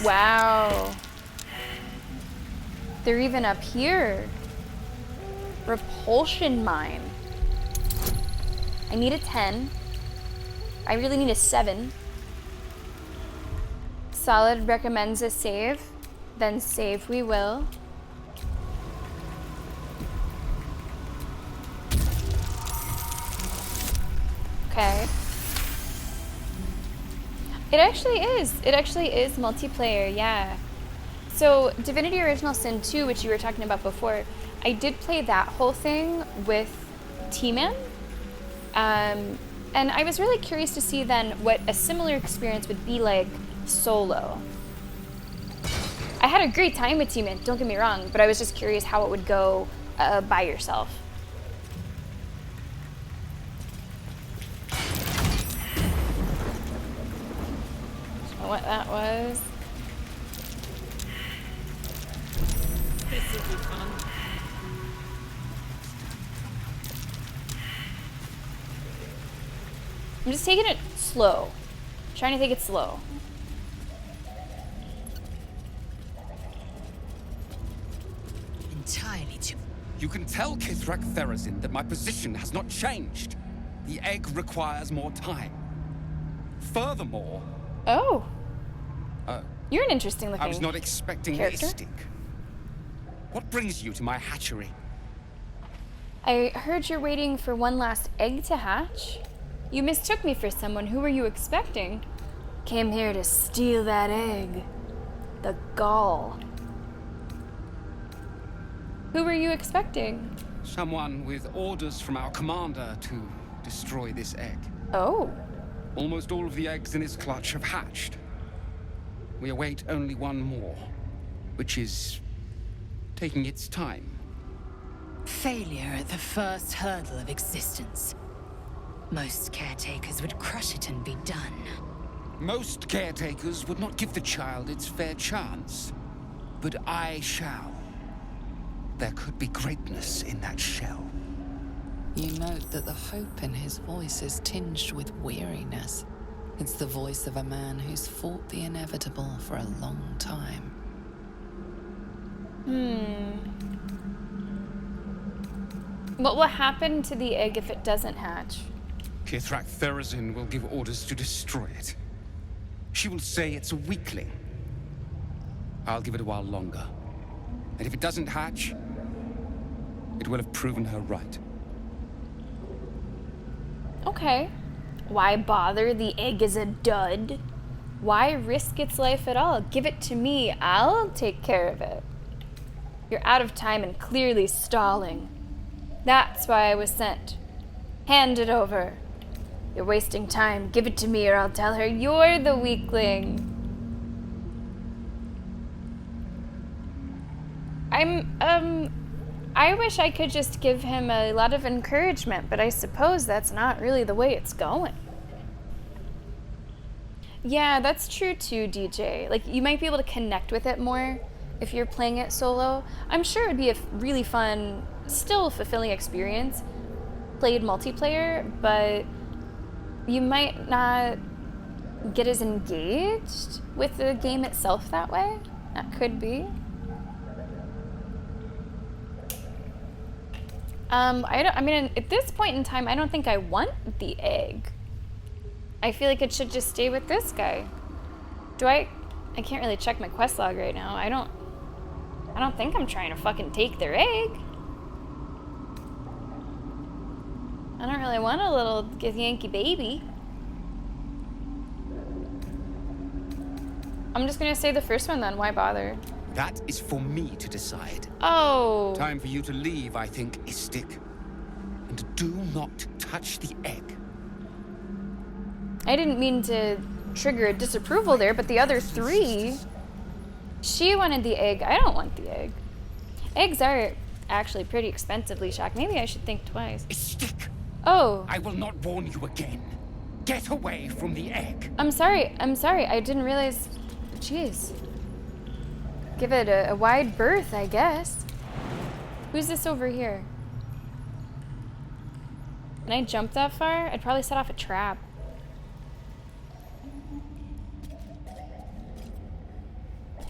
Wow. They're even up here. Repulsion mine. I need a 10. I really need a 7. Solid recommends a save. Then save we will. Okay. It actually is. It actually is multiplayer, yeah. So, Divinity Original Sin 2, which you were talking about before, I did play that whole thing with T-Man. And I was really curious to see then what a similar experience would be like solo. I had a great time with T-Man, don't get me wrong, but I was just curious how it would go by yourself. What that was. This will be fun. I'm just taking it slow. Trying to take it slow. Entirely too. You can tell Kithrak Therazin that my position has not changed. The egg requires more time. Furthermore... Oh. You're an interesting looking I was not expecting character. Istik. What brings you to my hatchery? I heard you're waiting for one last egg to hatch. You mistook me for someone. Who were you expecting? Came here to steal that egg. The gall. Who were you expecting? Someone with orders from our commander to destroy this egg. Oh. Almost all of the eggs in its clutch have hatched. we await only one more, which is taking its time. Failure at the first hurdle of existence. Most caretakers would crush it and be done. Most caretakers would not give the child its fair chance, but I shall. There could be greatness in that shell. You note that the hope in his voice is tinged with weariness. It's the voice of a man who's fought the inevitable for a long time. What will happen to the egg if it doesn't hatch? Kithrak Therazin will give orders to destroy it. She will say it's a weakling. I'll give it a while longer. And if it doesn't hatch, it will have proven her right. Okay. Why bother? The egg is a dud. Why risk its life at all? Give it to me. I'll take care of it. You're out of time and clearly stalling. That's why I was sent. Hand it over. You're wasting time. Give it to me or I'll tell her you're the weakling. I wish I could just give him a lot of encouragement, but I suppose that's not really the way it's going. Yeah, that's true too, DJ. Like, you might be able to connect with it more if you're playing it solo. I'm sure it'd be a really fun, still fulfilling experience played multiplayer, but you might not get as engaged with the game itself that way. That could be. I mean, at this point in time, I don't think I want the egg. I feel like it should just stay with this guy. I can't really check my quest log right now. I don't think I'm trying to fucking take their egg. I don't really want a little Yankee baby. I'm just gonna say the first one then, why bother? That is for me to decide. Oh. Time for you to leave, I think, Istik. And do not touch the egg. I didn't mean to trigger a disapproval there, but the other three... She wanted the egg. I don't want the egg. Eggs are actually pretty expensively shocked. Maybe I should think twice. Istik! Oh. I will not warn you again. Get away from the egg. I'm sorry. I didn't realize... Jeez. Give it a wide berth, I guess. Who's this over here? Can I jump that far? I'd probably set off a trap.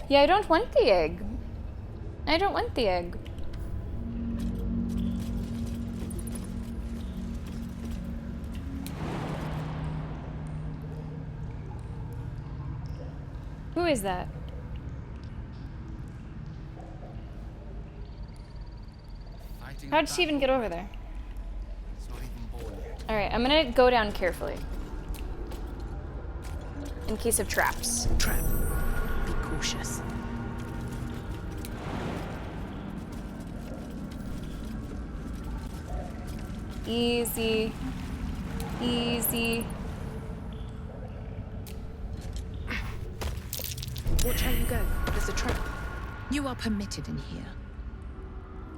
Yeah, I don't want the egg. I don't want the egg. Who is that? How did she even get over there? Alright, I'm gonna go down carefully. In case of traps. Trap. Be cautious. Easy. Easy. Watch how you go. There's a trap. You are permitted in here.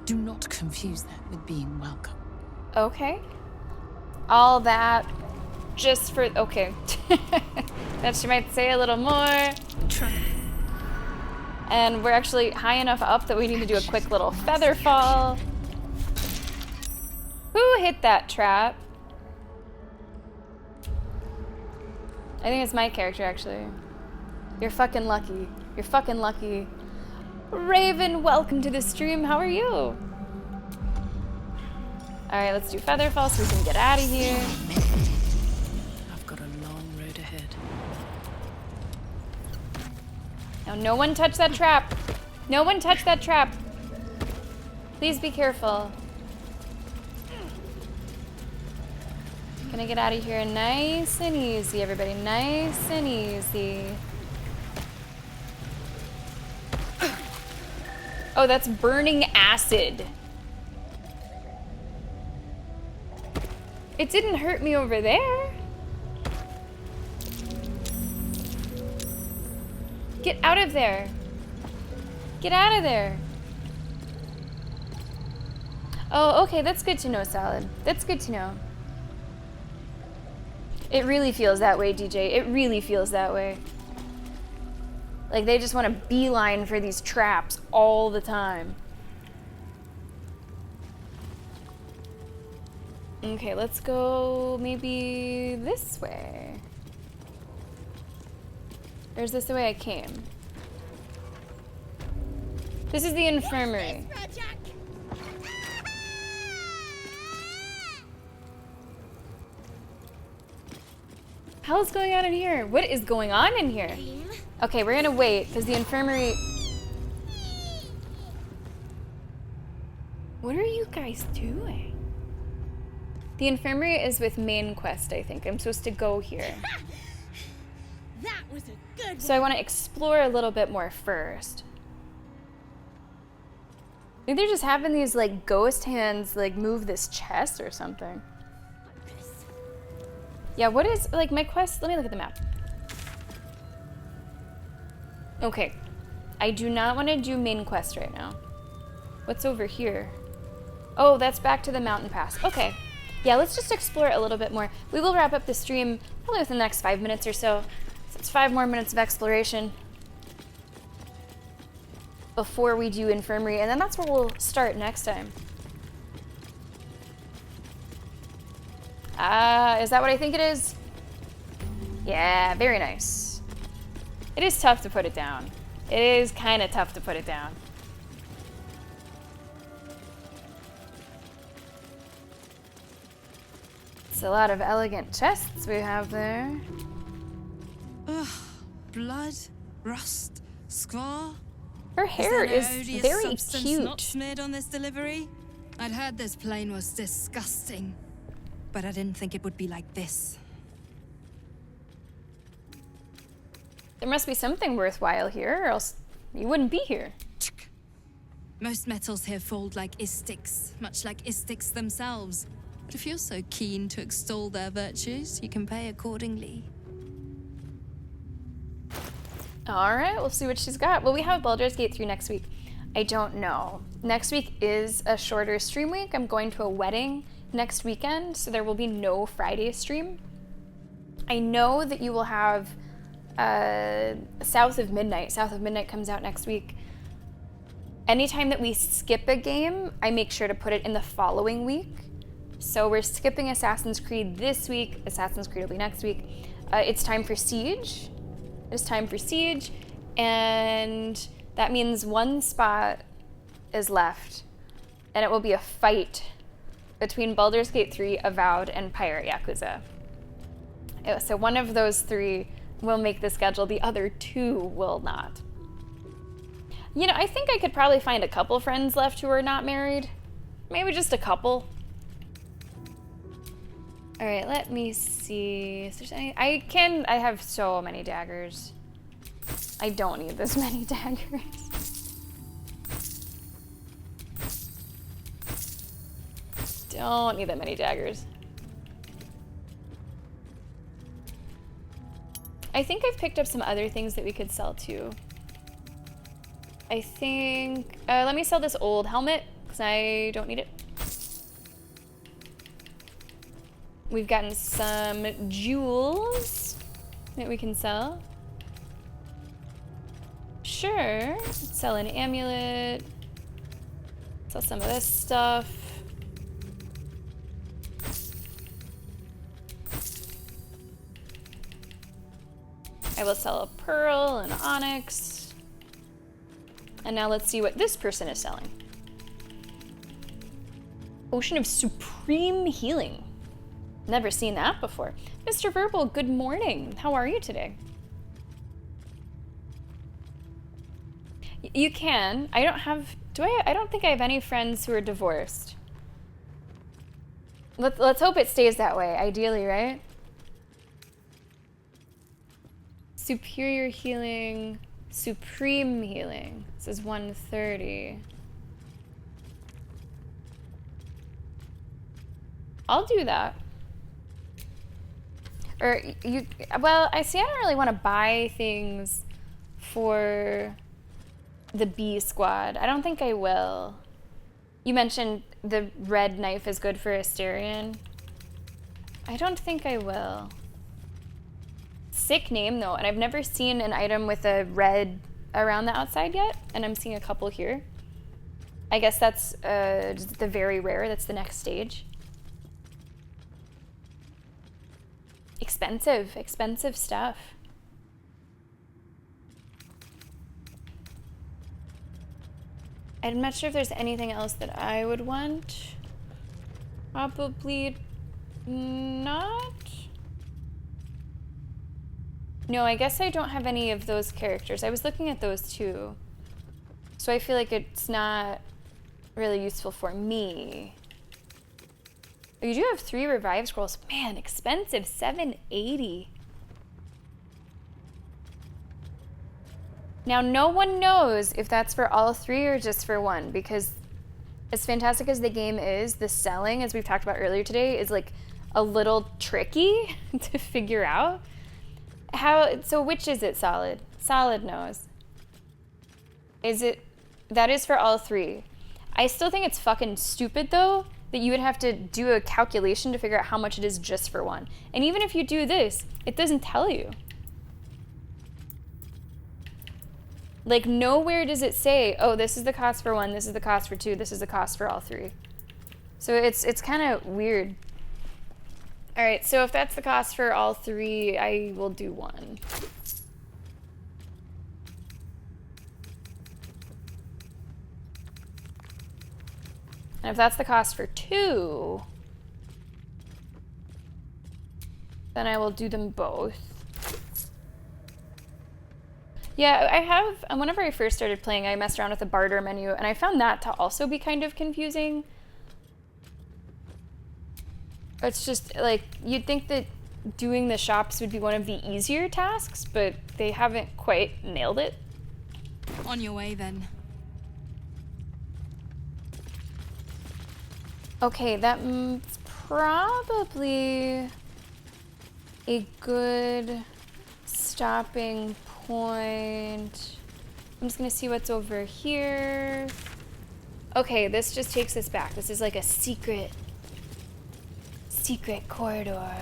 Do not confuse that with being welcome. Okay. All that just for... Okay. That she might say a little more. Trap. And we're actually high enough up that we need to do a quick little feather fall. Who hit that trap? I think it's my character, actually. You're fucking lucky. You're fucking lucky. Raven, welcome to the stream. How are you? Alright, let's do feather fall so we can get out of here. I've got a long road ahead. Now, no one touch that trap. No one touch that trap. Please be careful. Gonna get out of here nice and easy, everybody. Nice and easy. Oh, that's burning acid. It didn't hurt me over there. Get out of there. Get out of there. Oh, okay, that's good to know, Salad. That's good to know. It really feels that way, DJ. It really feels that way. Like they just want to beeline for these traps all the time. Okay, let's go maybe this way. Or is this the way I came? This is the infirmary. Hell's going on in here? What is going on in here? Okay, we're gonna wait because the infirmary. What are you guys doing? The infirmary is with main quest, I think. I'm supposed to go here. That was a good So I want to explore a little bit more first. I think they're just having these like ghost hands like move this chest or something. Yeah, what is like my quest? Let me look at the map. Okay. I do not want to do main quest right now. What's over here? Oh, that's back to the mountain pass. Okay. Yeah, let's just explore a little bit more. We will wrap up the stream probably within the next 5 minutes or so. So it's 5 more minutes of exploration before we do infirmary, and then that's where we'll start next time. Is that what I think it is? Yeah, very nice. It is tough to put it down. It is kind of tough to put it down. It's a lot of elegant chests we have there. Ugh, blood, rust, scar. Her hair is odious very substance cute. Not smeared on this delivery. I'd heard this plane was disgusting, but I didn't think it would be like this. There must be something worthwhile here, or else you wouldn't be here. Most metals here fold like istics, much like istics themselves. But if you're so keen to extol their virtues, you can pay accordingly. All right, we'll see what she's got. Will we have Baldur's Gate 3 next week? I don't know. Next week is a shorter stream week. I'm going to a wedding next weekend, so there will be no Friday stream. I know that you will have South of Midnight. South of Midnight comes out next week. Anytime that we skip a game, I make sure to put it in the following week. So we're skipping Assassin's Creed this week. Assassin's Creed will be next week. It's time for Siege. It's time for Siege, and that means one spot is left, and it will be a fight between Baldur's Gate 3, Avowed, and Pirate Yakuza. So one of those 3 will make the schedule, the other 2 will not. You know, I think I could probably find a couple friends left who are not married. Maybe just a couple. All right, let me see. Is there any, I have so many daggers. I don't need this many daggers. Don't need that many daggers. I think I've picked up some other things that we could sell too. I think, let me sell this old helmet because I don't need it. We've gotten some jewels that we can sell. Sure, let's sell an amulet. Sell some of this stuff. I will sell a pearl and onyx. And now let's see what this person is selling. Ocean of Supreme Healing. Never seen that before. Mr. Verbal, good morning. How are you today? You can. I don't have, I don't think I have any friends who are divorced. Let's hope it stays that way, ideally, right? Superior Healing, Supreme Healing. This is 130. I'll do that. Or you, well, I see I don't really want to buy things for the B squad. I don't think I will. You mentioned the red knife is good for Asterion. I don't think I will. Sick name though, and I've never seen an item with a red around the outside yet, and I'm seeing a couple here. I guess that's just the very rare, that's the next stage. Expensive, expensive stuff. I'm not sure if there's anything else that I would want. Probably not. No, I guess I don't have any of those characters. I was looking at those too. So I feel like it's not really useful for me. Oh, you do have 3 revive scrolls. Man, expensive, 780. Now, no one knows if that's for all 3 or just for 1, because as fantastic as the game is, the selling, as we've talked about earlier today, is like a little tricky to figure out. So which is it, Solid? Solid knows. Is it, that is for all 3. I still think it's fucking stupid though, that you would have to do a calculation to figure out how much it is just for 1. And even if you do this, it doesn't tell you. Like, nowhere does it say, oh, this is the cost for 1, this is the cost for 2, this is the cost for all 3. So it's kind of weird. All right, so if that's the cost for all 3, I will do 1. And if that's the cost for 2, then I will do them both. Yeah, I have, whenever I first started playing, I messed around with the barter menu, and I found that to also be kind of confusing. It's just, like, you'd think that doing the shops would be one of the easier tasks, but they haven't quite nailed it. On your way, then. Okay, that's probably a good stopping point. I'm just gonna see what's over here. Okay, this just takes us back. This is like a secret corridor.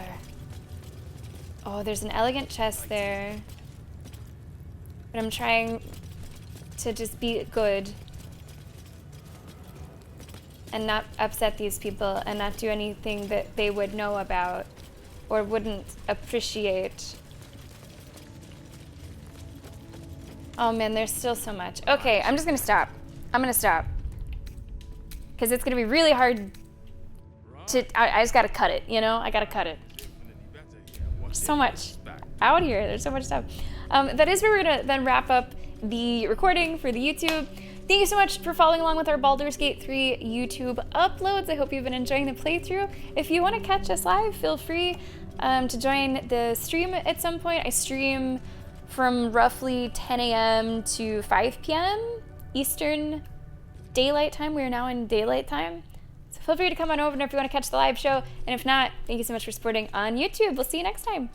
Oh, there's an elegant chest there. But I'm trying to just be good and not upset these people and not do anything that they would know about or wouldn't appreciate. Oh man, there's still so much. Okay, I'm just gonna stop. I'm gonna stop. Because it's gonna be really hard to, I just gotta cut it, you know? I gotta cut it. There's so much out here, there's so much stuff. That is where we're gonna then wrap up the recording for the YouTube. Thank you so much for following along with our Baldur's Gate 3 YouTube uploads. I hope you've been enjoying the playthrough. If you want to catch us live, feel free to join the stream at some point. I stream from roughly 10 a.m. to 5 p.m. Eastern Daylight Time. We are now in Daylight Time. So feel free to come on over if you want to catch the live show. And if not, thank you so much for supporting on YouTube. We'll see you next time.